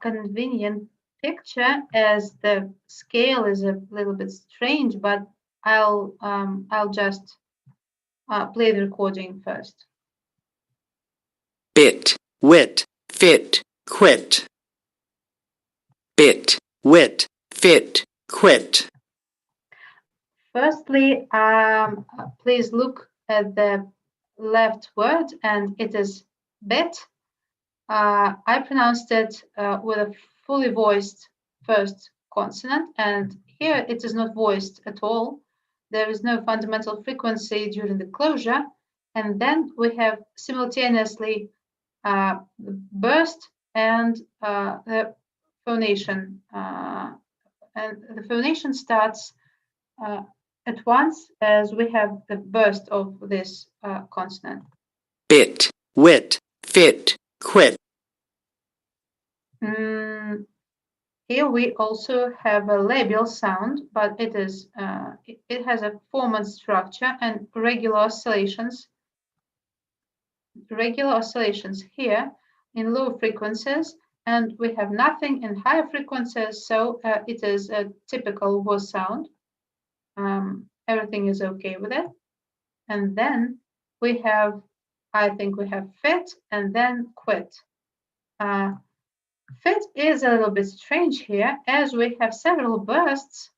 A: convenient picture, as the scale is a little bit strange, but I'll just play the recording first.
G: bit, wit, fit, quit, bit, wit, fit, quit,
A: Firstly, please look at the left word, and it is bit. I pronounced it with a fully voiced first consonant, and here it is not voiced at all. There is no fundamental frequency during the closure, and then we have simultaneously the burst and the phonation. And the phonation starts at once as we have the burst of this consonant.
G: bit, wit, fit, quit,
A: Here we also have a labial sound, but it is it has a formant structure and regular oscillations. Regular oscillations here in low frequencies, and we have nothing in higher frequencies, so it is a typical was sound. Everything is okay with it. And then we have, I think we have fit and then quit. Fit is a little bit strange here, as we have several bursts,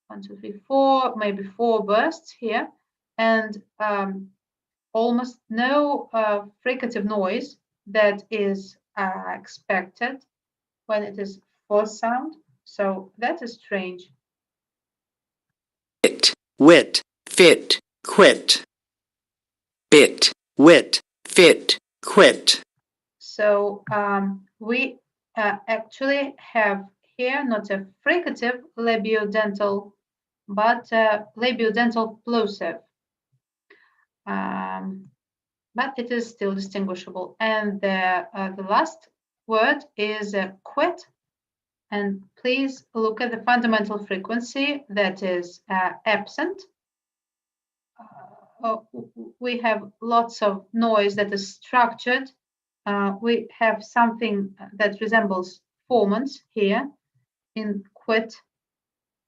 A: 1, 2, 3, 4, maybe 4 bursts here, and almost no fricative noise that is expected when it is forced sound. So that is strange.
G: bit, wit, fit, quit, bit, wit, fit, quit,
A: So we actually have here not a fricative labiodental, but labiodental plosive. But it is still distinguishable. And the last word is quit. And please look at the fundamental frequency that is absent. We have lots of noise that is structured. We have something that resembles formants here in quit,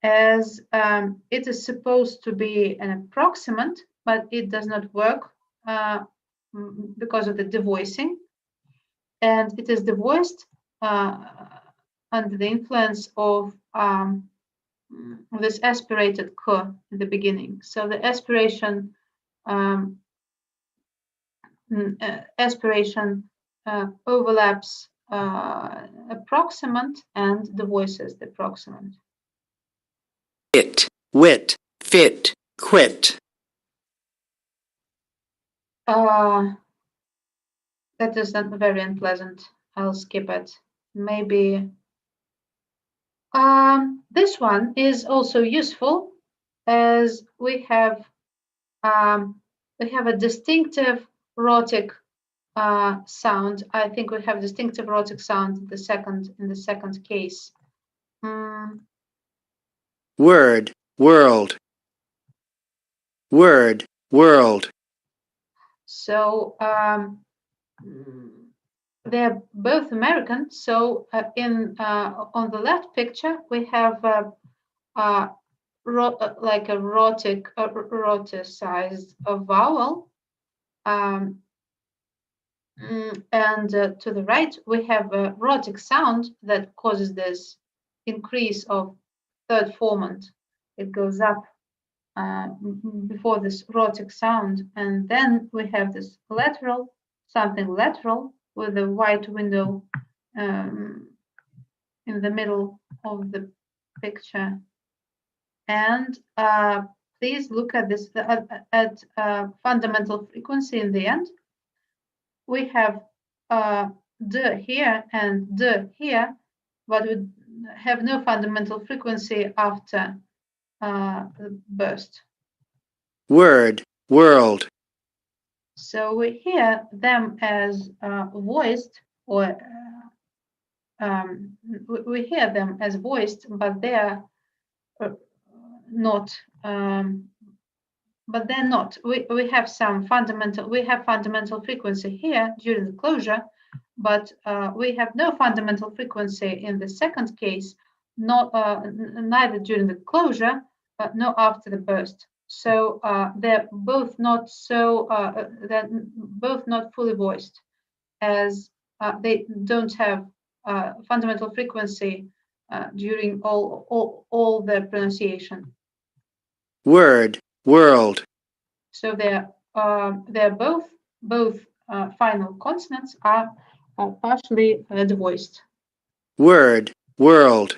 A: as it is supposed to be an approximant, but it does not work because of the devoicing. And it is devoiced under the influence of this aspirated k in the beginning. So the aspiration overlaps approximant and the voices, the approximant.
G: It, wit, fit, quit.
A: That is not very unpleasant. I'll skip it. Maybe this one is also useful, as we have a distinctive rhotic sound. I think we have distinctive rhotic sound in the second case.
G: Word, world. Word, world.
A: So they're both American. So on the left picture we have like a rhoticized vowel, and to the right we have a rhotic sound that causes this increase of third formant. It goes up before this rhotic sound, and then we have this lateral, something lateral with a white window in the middle of the picture. And please look at this at fundamental frequency in the end. We have D here and D here, but we have no fundamental frequency after the burst.
G: Word, world.
A: So we hear them as voiced, or we hear them as voiced, but they are not. But they're not. We have some fundamental. We have fundamental frequency here during the closure, but we have no fundamental frequency in the second case. Not neither during the closure, but no after the burst. So they're both not fully voiced, as they don't have fundamental frequency during all the pronunciation.
G: Word, world.
A: So they're both final consonants are partially devoiced.
G: Word, world.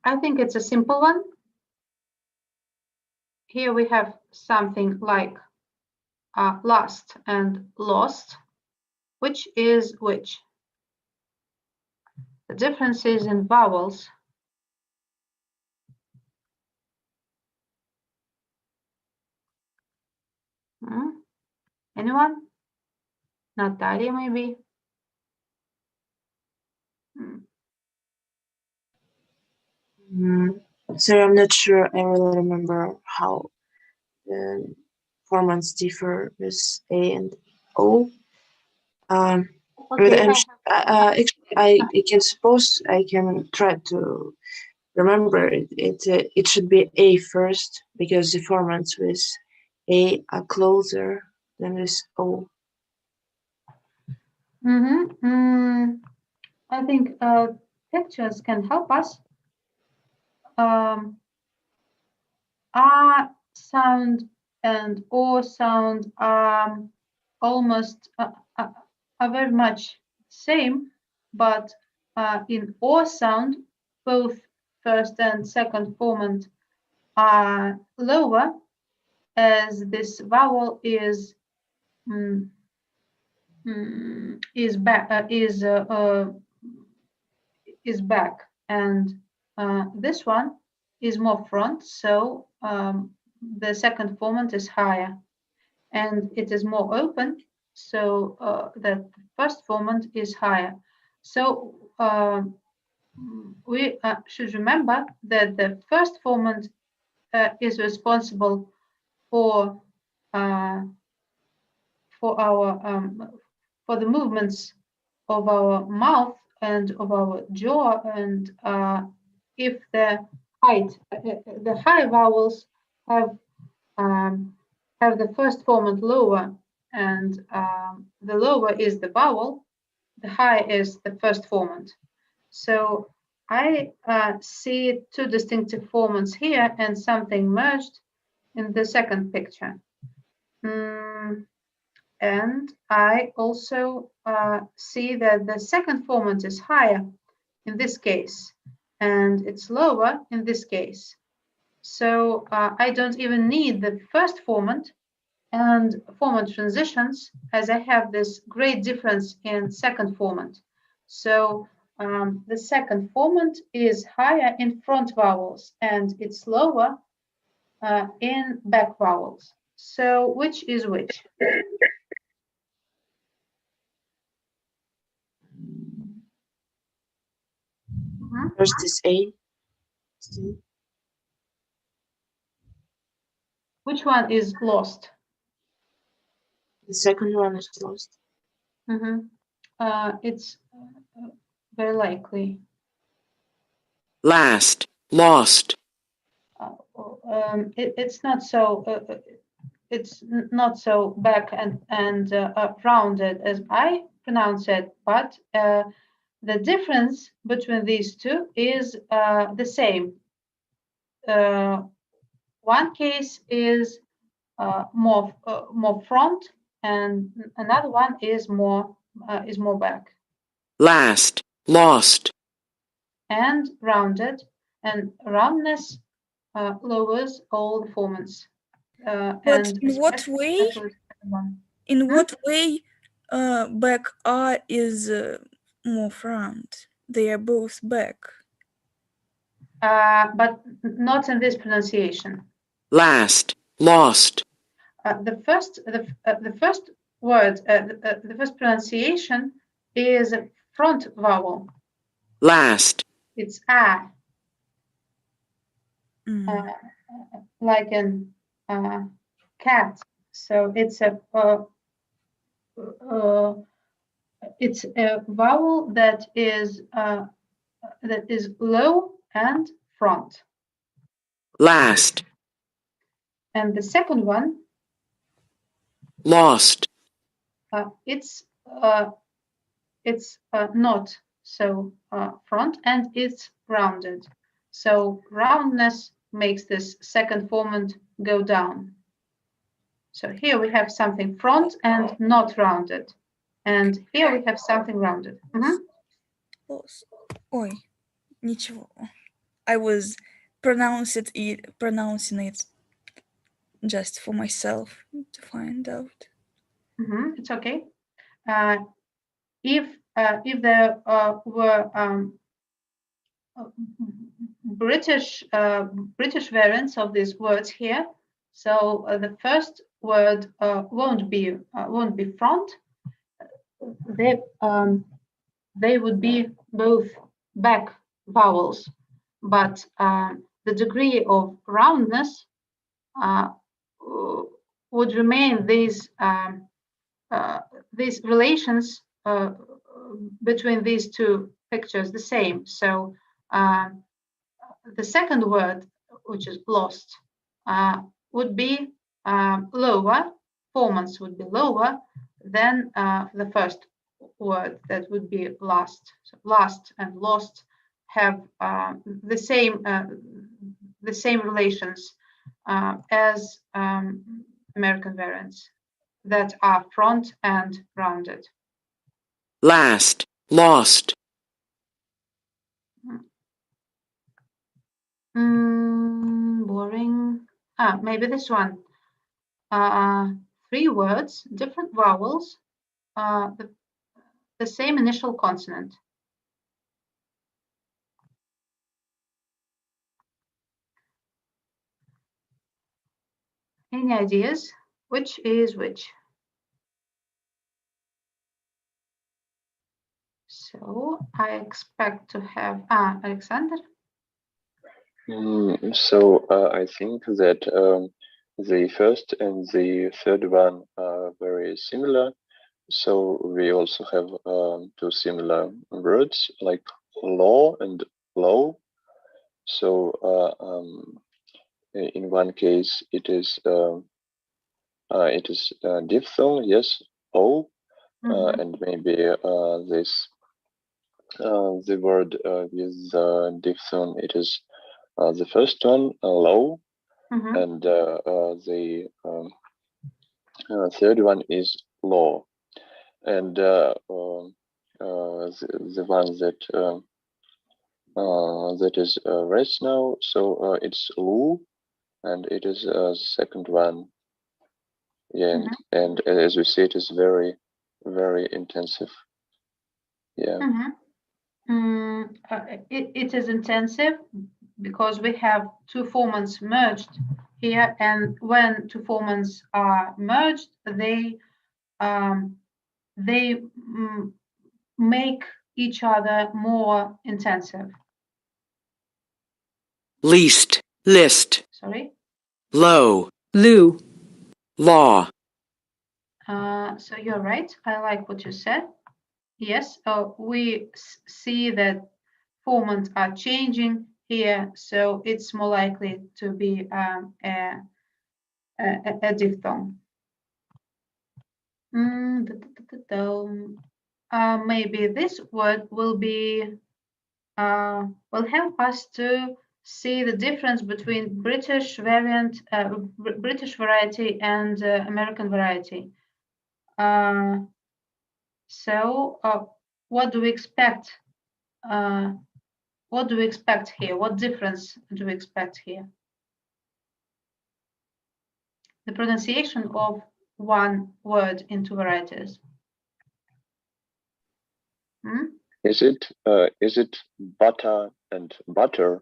A: I think it's a simple one. Here we have something like last and lost. Which is which? The differences in vowels. Anyone? Natalia, maybe?
I: So I'm not sure I really remember how the formants differ with A and O. But actually, I can suppose I can try to remember it. It should be A first, because the formants with A are closer than with O.
A: I think pictures can help us. A sound and O sound are almost are very much same, but in O sound, both first and second formant are lower, as this vowel is back, and this one is more front, so the second formant is higher, and it is more open, so that the first formant is higher. So we should remember that the first formant is responsible for the movements of our mouth and of our jaw, and if the high vowels have the first formant lower, and the lower is the vowel, the high is the first formant. So I see two distinctive formants here and something merged in the second picture. And I also see that the second formant is higher in this case, and it's lower in this case. So I don't even need the first formant and formant transitions, as I have this great difference in second formant. So the second formant is higher in front vowels, and it's lower in back vowels. So which is which?
I: First is A.
A: Which one is lost?
I: The second one is lost.
A: It's very likely.
G: last, lost,
A: It's not so. It's not so back and rounded as I pronounce it, but the difference between these two is the same. One case is more front, and another one is more back.
G: last, lost,
A: And rounded, and roundness lowers all the formants.
C: But in what way? In what way back R is more front? They are both back.
A: But not in this pronunciation.
G: last, lost,
A: The first word, the first pronunciation is a front vowel.
G: last,
A: It's a, like in cat. So it's a vowel that is low and front.
G: last,
A: And the second one,
G: lost,
A: it's not so front, and it's rounded. So roundness makes this second formant go down. So here we have something front and not rounded. And here we have something rounded.
C: Ой, ничего. I was pronouncing it just for myself to find out.
A: It's okay. If there were British variants of these words here, so the first word won't be front. They would be both back vowels, but the degree of roundness would remain these relations between these two pictures the same. So the second word, which is lost, would be lower, formants would be lower than the first word, that would be last. So last and lost have the same relations as American variants that are front and rounded.
G: last, lost,
A: Boring. Maybe this one. 3 words, different vowels, the same initial consonant. Any ideas? Which is which? So I expect to have Alexander.
J: So I think that the first and the third one are very similar. So we also have 2 similar words like law and low. So in one case it is diphthong, yes, O, and maybe this the word with diphthong, it is the first one, low, and the Third one is low, and the one that is raised now. So it's lu, and it is the second one. Yeah, and as we see, it is very, very intensive. Yeah.
A: It is intensive because we have two formants merged here, and when two formants are merged, they make each other more intensive.
G: Least, list,
A: Sorry.
G: low,
L: Lu.
G: law,
A: So you're right. I like what you said. Yes, we see that formants are changing here, so it's more likely to be a diphthong. Maybe this word will help us to see the difference between British variant, British variety, and American variety. So, what do we expect? What do we expect here? What difference do we expect here? The pronunciation of one word in two varieties.
J: Is it butter and butter?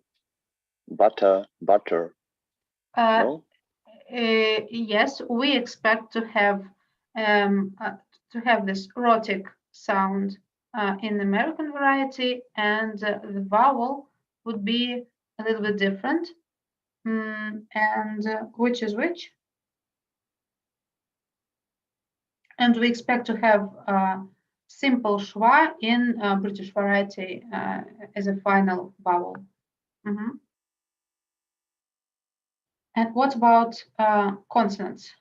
J: Butter, butter. No?
A: Yes, we expect to have this rhotic sound in the American variety, and the vowel would be a little bit different. And which is which? And we expect to have simple schwa in British variety as a final vowel. And what about consonants?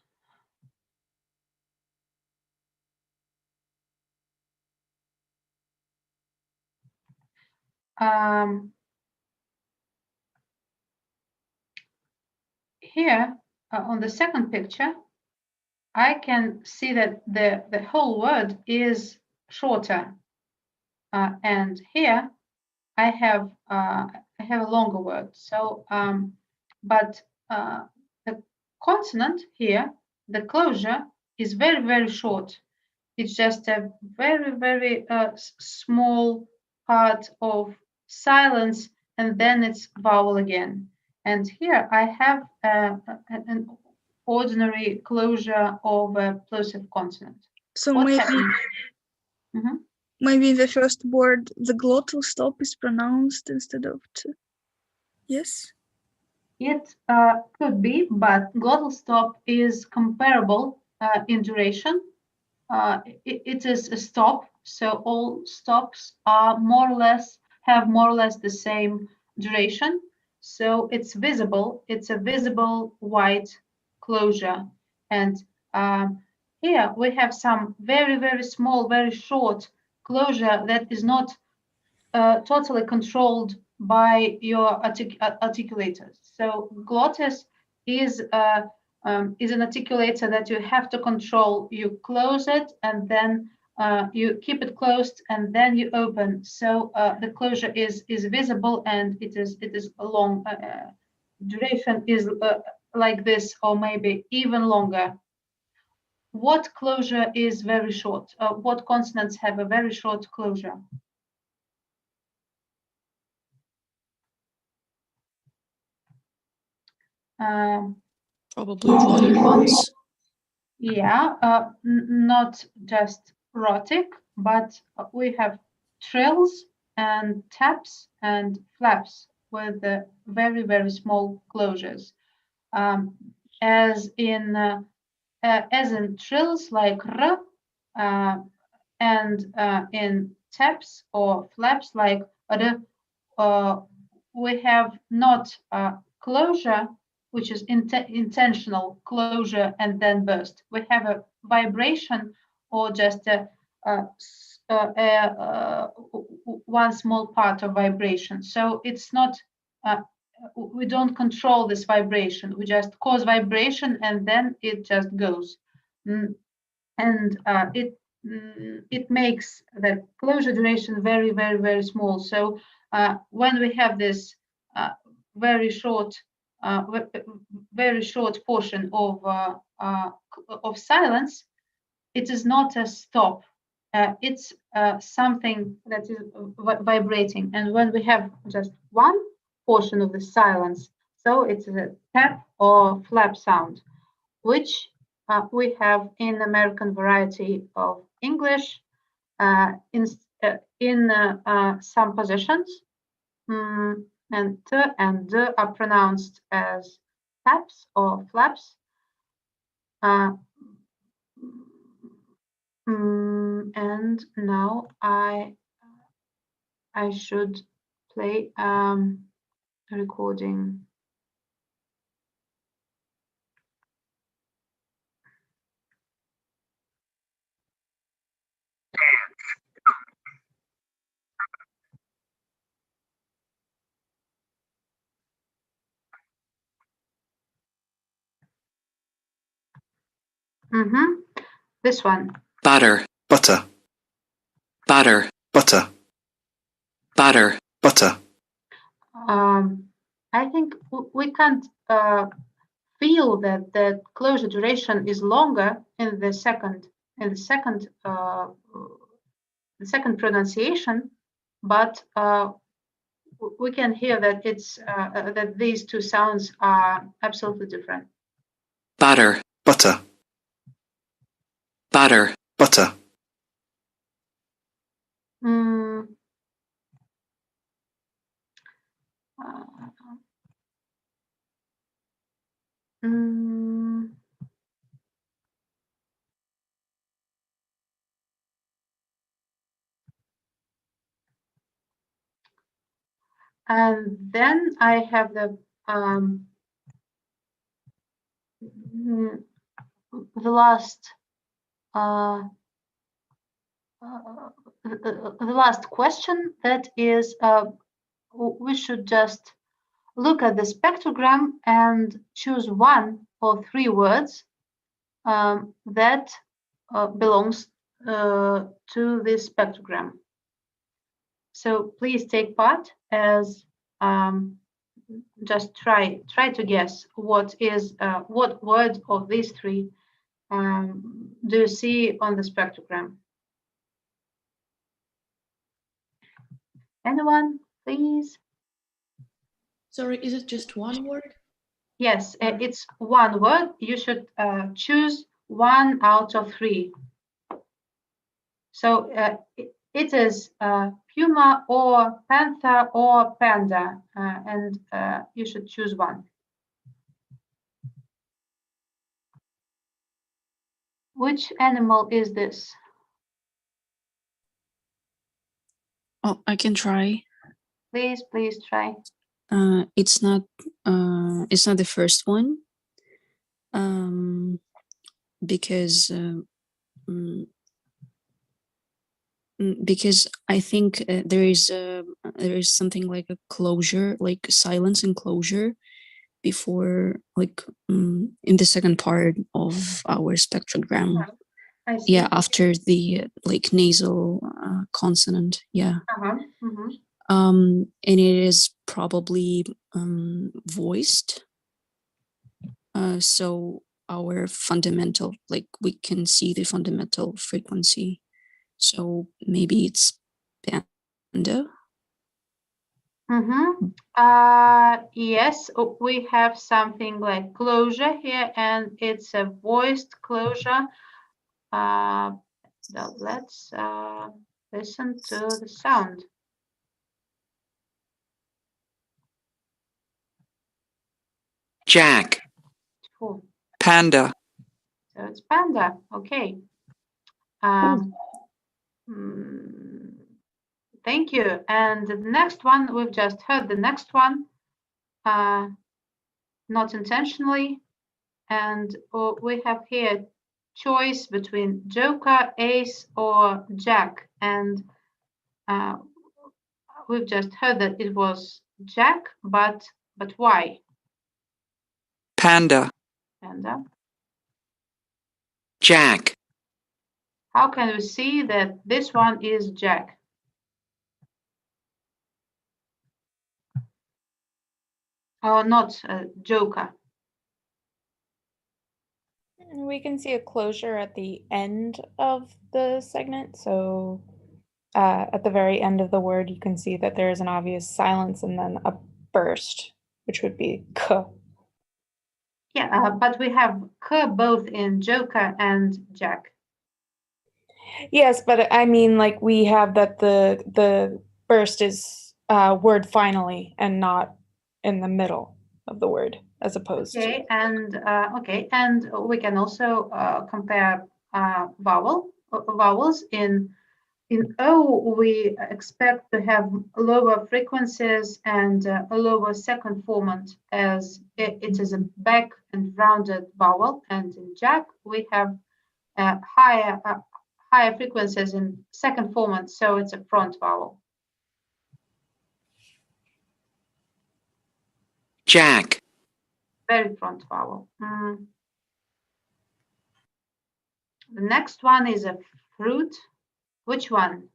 A: Here on the second picture, I can see that the whole word is shorter, and here I have a longer word. So, but the consonant here, the closure is very, very short. It's just a very, very small part of silence, and then it's vowel again. And here I have an ordinary closure of a plosive consonant.
C: So maybe in the first word the glottal stop is pronounced instead of t. Yes?
A: It could be, but glottal stop is comparable in duration. It is a stop, so all stops are have more or less the same duration. So it's visible. It's a visible white closure. And here we have some very, very small, very short closure that is not totally controlled by your articulators. So glottis is an articulator that you have to control. You close it and then you keep it closed and then you open. So the closure is visible, and it is a long duration is like this, or maybe even longer. What closure is very short? What consonants have a very short closure?
L: Probably glottal ones.
A: Yeah, not just rhotic, but we have trills and taps and flaps with very, very small closures. As in trills like r, and in taps or flaps like r, we have not closure, which is intentional closure and then burst. We have a vibration or just one small part of vibration. So it's not, we don't control this vibration. We just cause vibration and then it just goes. And it makes the closure duration very, very, very small. So when we have this very short portion of silence, it is not a stop. It's something that is vibrating. And when we have just one portion of the silence, so it's a tap or flap sound, which we have in American variety of English in some positions. And t and d are pronounced as taps or flaps. And now I should play a recording. This one.
G: Butter.
M: Butter.
G: Butter.
M: Butter.
G: Butter.
M: Butter.
A: I think we can't feel that the closure duration is longer in the second pronunciation, but we can hear that it's that these two sounds are absolutely different.
G: Butter.
M: Butter.
G: Butter.
M: Butter.
A: And then I have the last question, that is we should just look at the spectrogram and choose one or three words that belongs to this spectrogram. So please take part as just try to guess what word of these three do you see on the spectrogram? Anyone, please?
N: Sorry, is it just one word?
A: Yes, it's one word. You should choose one out of three. So it is puma or panther or panda, and you should choose one. Which animal is this?
L: Oh, I can try.
A: Please try.
L: It's not the first one. Because I think there is something like a closure, like silence and closure before, like in the second part of our spectrogram.
A: I see.
L: Yeah, after the like nasal consonant. Yeah. And it is probably voiced. So our fundamental, like we can see the fundamental frequency. So maybe it's panda.
A: Yes, we have something like closure here, and it's a voiced closure. Let's listen to the sound.
G: Jack.
A: Cool.
G: Panda.
A: So it's panda. Okay. Thank you. And the next one, we've just heard the next one, not intentionally. And we have here choice between joker, ace, or jack. And we've just heard that it was jack, but why?
G: Panda.
A: Panda.
G: Jack,
A: How can we see that this one is Jack? Or not Joker?
M: We can see a closure at the end of the segment. So at the very end of the word, you can see that there is an obvious silence and then a burst, which would be k.
A: Yeah, but we have k both in Joker and Jack.
M: Yes, but I mean, like, we have that the burst is word finally and not in the middle of the word, as opposed
A: Okay,
M: to.
A: and we can also compare vowels. In O, we expect to have lower frequencies and a lower second formant, as it is a back and rounded vowel, and in Jack we have higher frequencies in second formant, so it's a front vowel.
G: Jack,
A: Very front vowel. The next one is a fruit. Which one?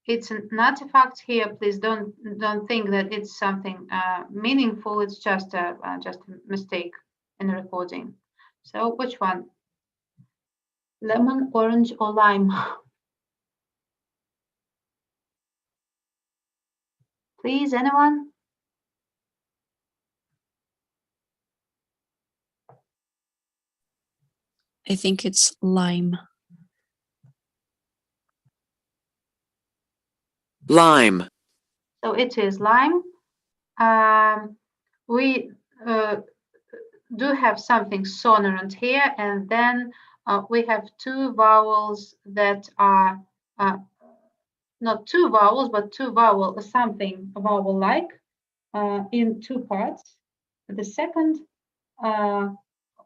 A: It's an artifact here. Please don't think that it's something meaningful. It's just a mistake in the recording. So which one? Lemon, orange, or lime? Please, anyone?
L: I think it's lime.
G: lime,
A: So it is lime. We do have something sonorant here, and then we have two vowels that are not two vowels, but two vowel, something vowel-like in two parts. The second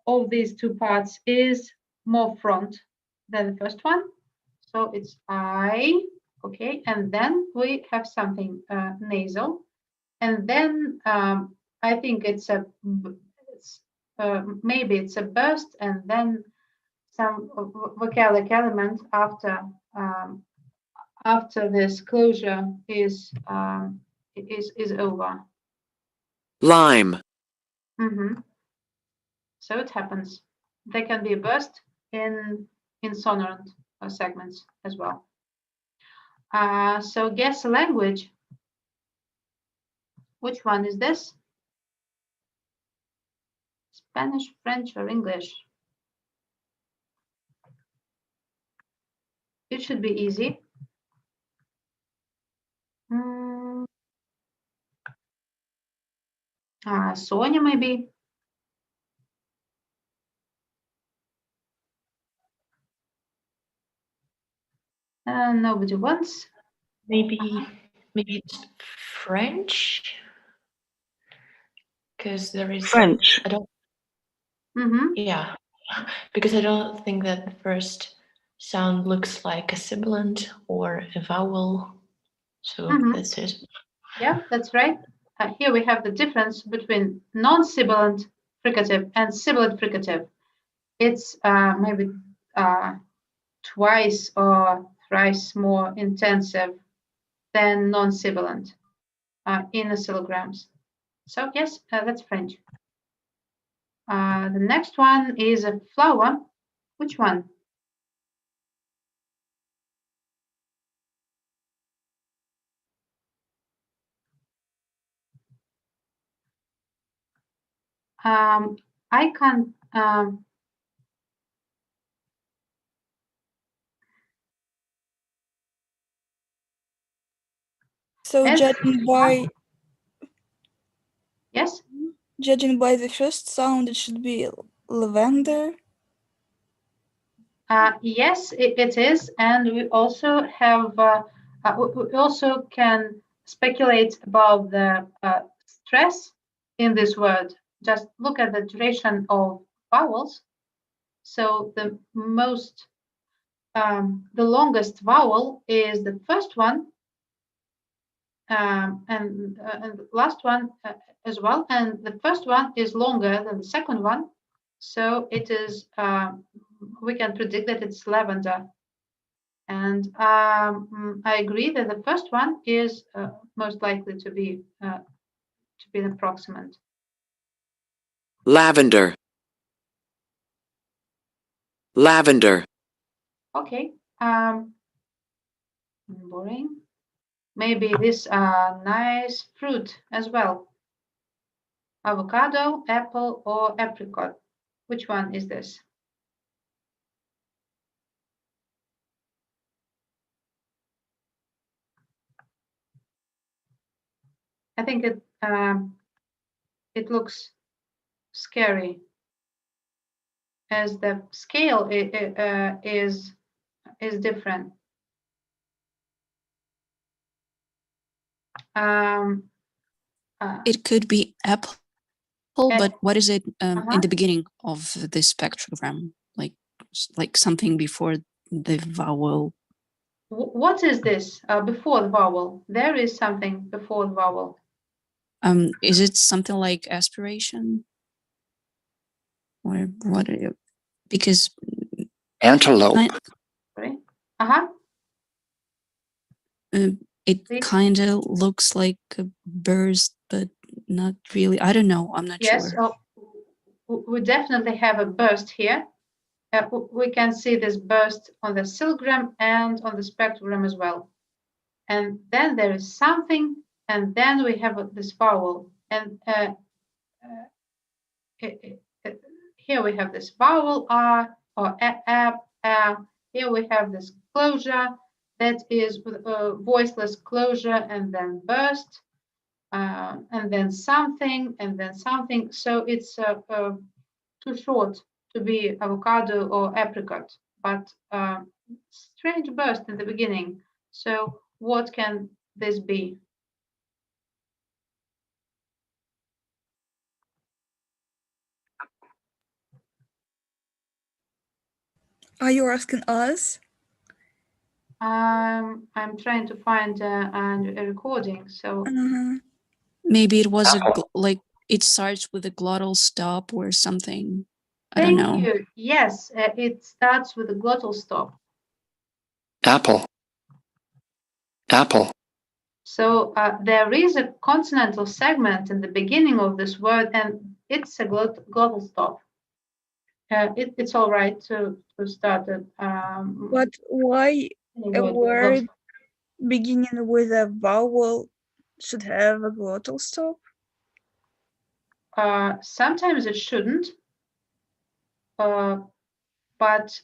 A: of these two parts is more front than the first one. So it's I, okay, and then we have something nasal. And then I think maybe it's a burst, and then some vocalic element after this closure is over.
G: lime,
A: So it happens. There can be a burst in sonorant segments as well. So guess a language. Which one is this? Spanish, French, or English? It should be easy. Sonia, maybe. Nobody wants.
N: Maybe it's French, because there is
I: French.
N: I don't. Yeah, because I don't think that the first sound looks like a sibilant or a vowel. So that's it.
A: Yeah, that's right. Here we have the difference between non-sibilant fricative and sibilant fricative. It's maybe twice or thrice more intensive than non-sibilant in oscillograms. So yes, that's French. The next one is a flower. Which one? I can't.
C: So judging by
A: yes,
C: judging by the first sound, it should be lavender.
A: Yes, it is, and we also have. We also can speculate about the stress in this word. Just look at the duration of vowels. So the longest vowel is the first one, and the last one as well. And the first one is longer than the second one, So it is, we can predict that it's lavender. And I agree that the first one is most likely to be an approximant.
G: lavender, lavender,
A: Okay. Boring. Maybe this nice fruit as well. Avocado, apple, or apricot. Which one is this? I think it looks scary, as the scale is different.
L: It could be apple, but what is it in the beginning of the spectrogram? Like something before the vowel.
A: What is this before the vowel? There is something before the vowel.
L: Is it something like aspiration? Or what? Because
G: antelope,
A: Right?
L: it kind of looks like a burst, but not really. I don't know. I'm not
A: yes,
L: sure.
A: We definitely have a burst here. We can see this burst on the oscillogram and on the spectrogram as well. And then there is something, and then we have this vowel. And here we have this vowel R or here we have this closure that is voiceless closure, and then burst, and then something, and then something. So it's too short to be avocado or apricot, but strange burst in the beginning. So what can this be?
C: Are you asking us?
A: I'm trying to find a recording. So
L: maybe it was like it starts with a glottal stop or something. I
A: Thank
L: don't know.
A: you. Yes, it starts with a glottal stop.
G: apple, apple,
A: So there is a consonantal segment in the beginning of this word, and it's a glottal stop. It's all right to start it.
C: But why a word beginning with a vowel should have a glottal stop?
A: Sometimes it shouldn't, but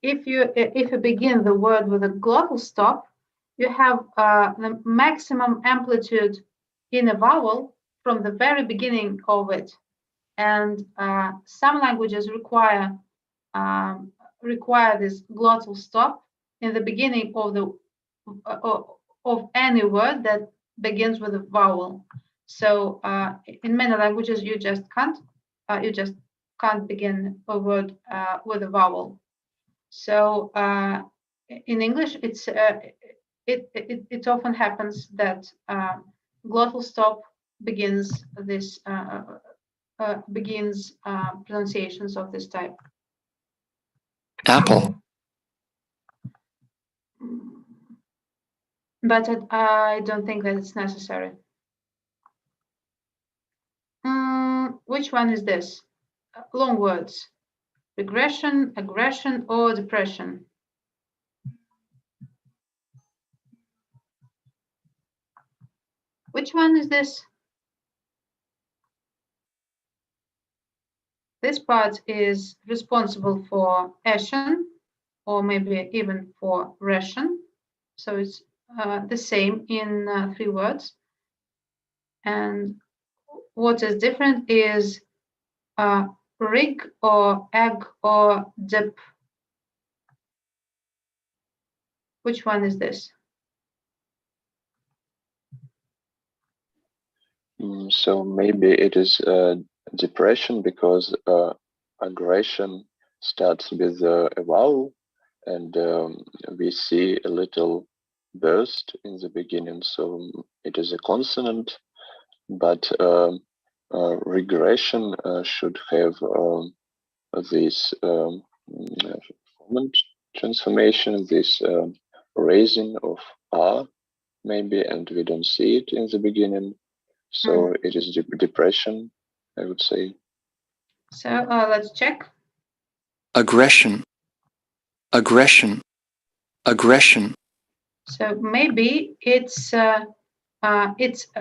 A: if you begin the word with a glottal stop, you have the maximum amplitude in a vowel from the very beginning of it, and some languages require this glottal stop in the beginning of the of any word that begins with a vowel. So in many languages, you just can't begin a word with a vowel. So in English, it often happens that glottal stop begins pronunciations of this type.
G: apple,
A: But I don't think that it's necessary. Which one is this? Long words. Regression, aggression, or depression? Which one is this? This part is responsible for Ashen, or maybe even for ration. So it's the same in 3 words. And what is different is rig or egg or dip. Which one is this?
J: So maybe it is depression, because aggression starts with a vowel, and we see a little burst in the beginning. So it is a consonant, but regression should have this Formant transformation, this raising of R maybe, and we don't see it in the beginning. So it is depression, I would say.
A: So let's check.
G: Aggression. Aggression. Aggression.
A: So maybe it's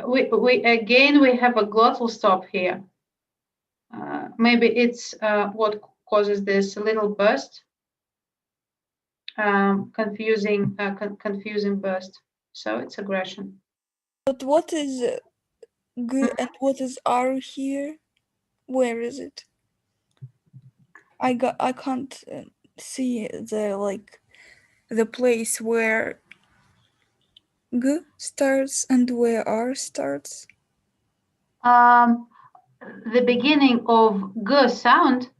A: we again we have a glottal stop here. Maybe it's what causes this little burst, confusing burst. So it's aggression.
C: But what is G and what is R here? Where is it? I can't see the place where G starts and where R starts.
A: The beginning of G sound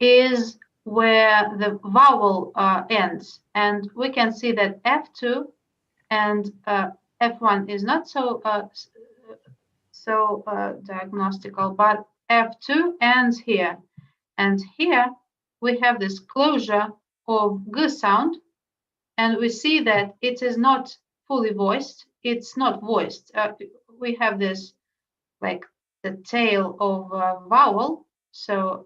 A: is where the vowel ends, and we can see that F2 and F1 is not so diagnostical, but F2 ends here, and here we have this closure of G sound, and we see that it is not fully voiced. It's not voiced. We have this like the tail of a vowel. So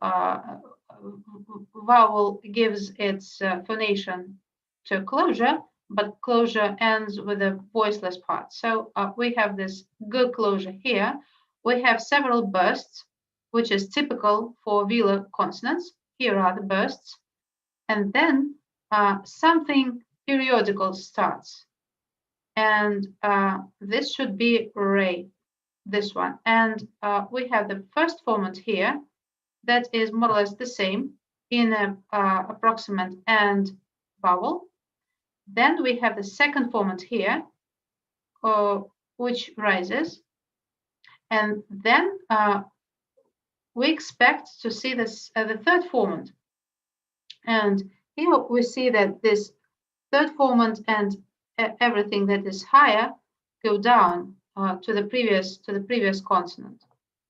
A: vowel gives its phonation to closure, but closure ends with a voiceless part. So we have this G closure here. We have several bursts, which is typical for velar consonants. Here are the bursts. And then something periodical starts. And this should be ray, this one. And we have the first formant here that is more or less the same in an approximate and vowel. Then we have the second formant here, which rises. And then we expect to see this the third formant. And here we see that this third formant and everything that is higher go down to the previous consonant.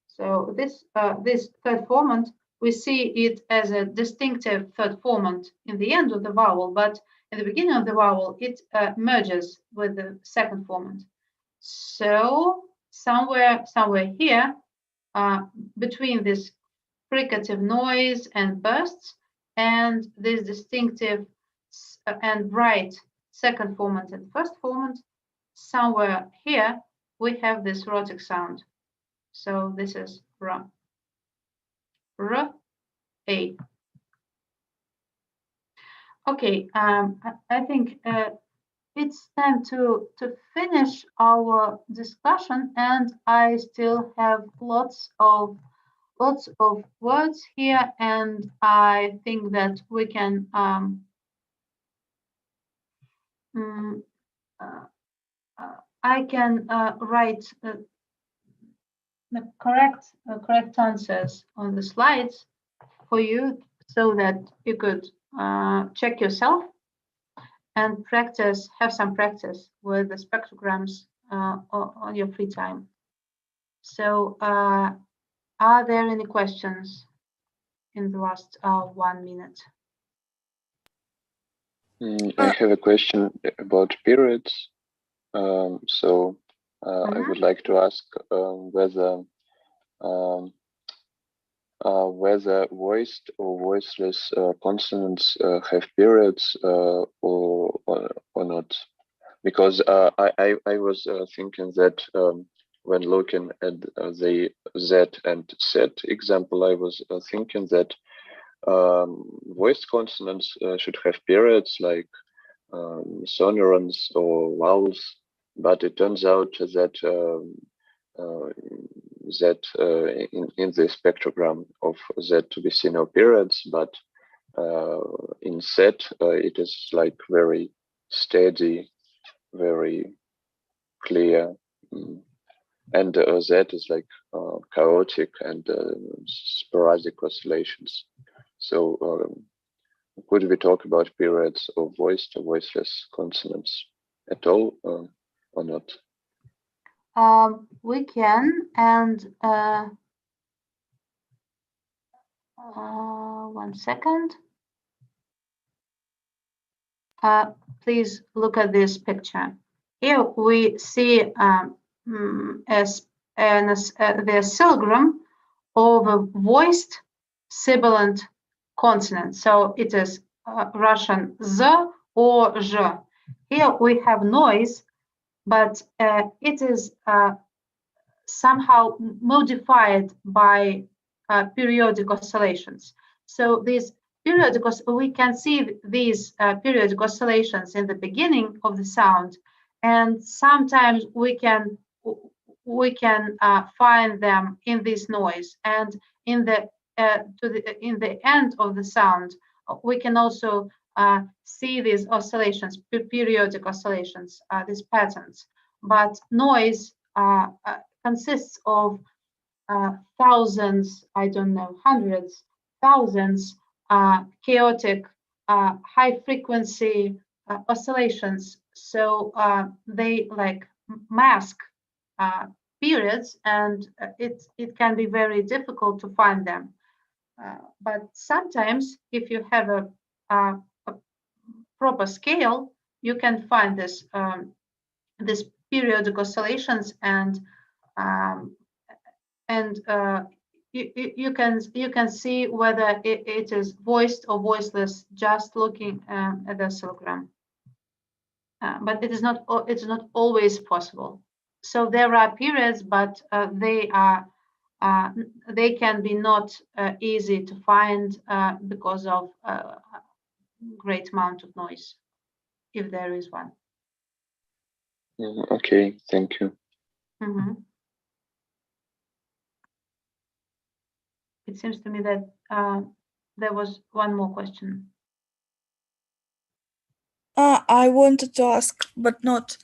A: So this third formant, we see it as a distinctive third formant in the end of the vowel, but in the beginning of the vowel, it merges with the second formant. So somewhere here, between this fricative noise and bursts and this distinctive and bright second formant and first formant, somewhere here we have this rhotic sound. So this is R, R, A. Okay, I think it's time to finish our discussion, and I still have lots of words here, and I think that we can I can write the correct answers on the slides for you so that you could check yourself and have some practice with the spectrograms on your free time. So are there any questions in the last 1 minute?
J: I have a question about periods. I would like to ask whether voiced or voiceless consonants have periods or not. Because I was thinking that when looking at the Z and Z example, I was thinking that voiced consonants should have periods like sonorants or vowels, but it turns out that in the spectrogram of Z we see no periods, but in Z it is like very steady, very clear, and Z is like chaotic and sporadic oscillations. So could we talk about periods of voiced or voiceless consonants at all or not?
A: We can, and 1 second. Please look at this picture. Here we see the oscillogram of a voiced sibilant consonant. So it is Russian Z or Z. Here we have noise, but it is somehow modified by periodic oscillations. So these periodic, we can see these periodic oscillations in the beginning of the sound, and sometimes we can find them in this noise, and in the end of the sound, we can also see these oscillations, periodic oscillations, these patterns. But noise consists of thousands, I don't know, hundreds, thousands, chaotic, high frequency oscillations. So they like mask periods, and it can be very difficult to find them. But sometimes, if you have a proper scale, you can find this this periodic oscillations, and you can see whether it is voiced or voiceless just looking at the oscillogram. But it's not always possible. So there are periods, but they can be not easy to find because of great amount of noise, if there is one.
J: Okay, thank you.
A: Mm-hmm. It seems to me that there was one more question.
C: I wanted to ask, but not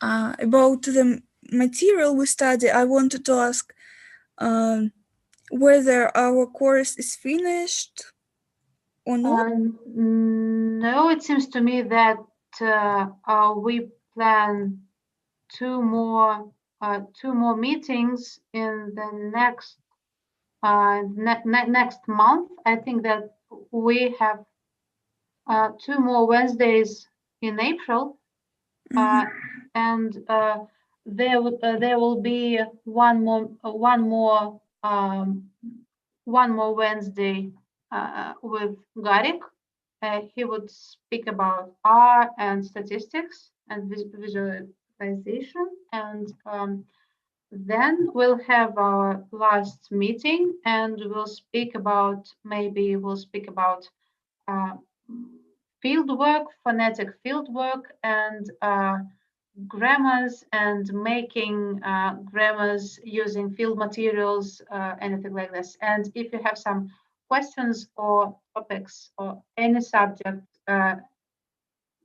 C: about the material we study. I wanted to ask whether our course is finished or not.
A: No, it seems to me that we plan two more meetings in the next next month. I think that we have 2 more Wednesdays in April, and there will be one more Wednesday with Garik. He would speak about R and statistics and visualization, and then we'll have our last meeting, and we'll speak about field work, phonetic field work, and grammars, and making grammars using field materials, anything like this. And if you have some questions or topics or any subject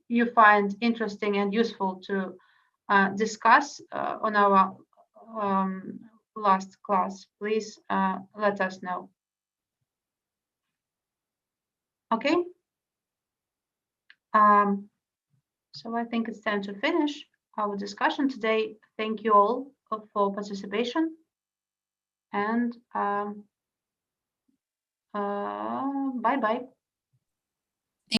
A: you find interesting and useful to discuss on our last class, please let us know. Okay. So I think it's time to finish our discussion today. Thank you all for participation, and bye-bye.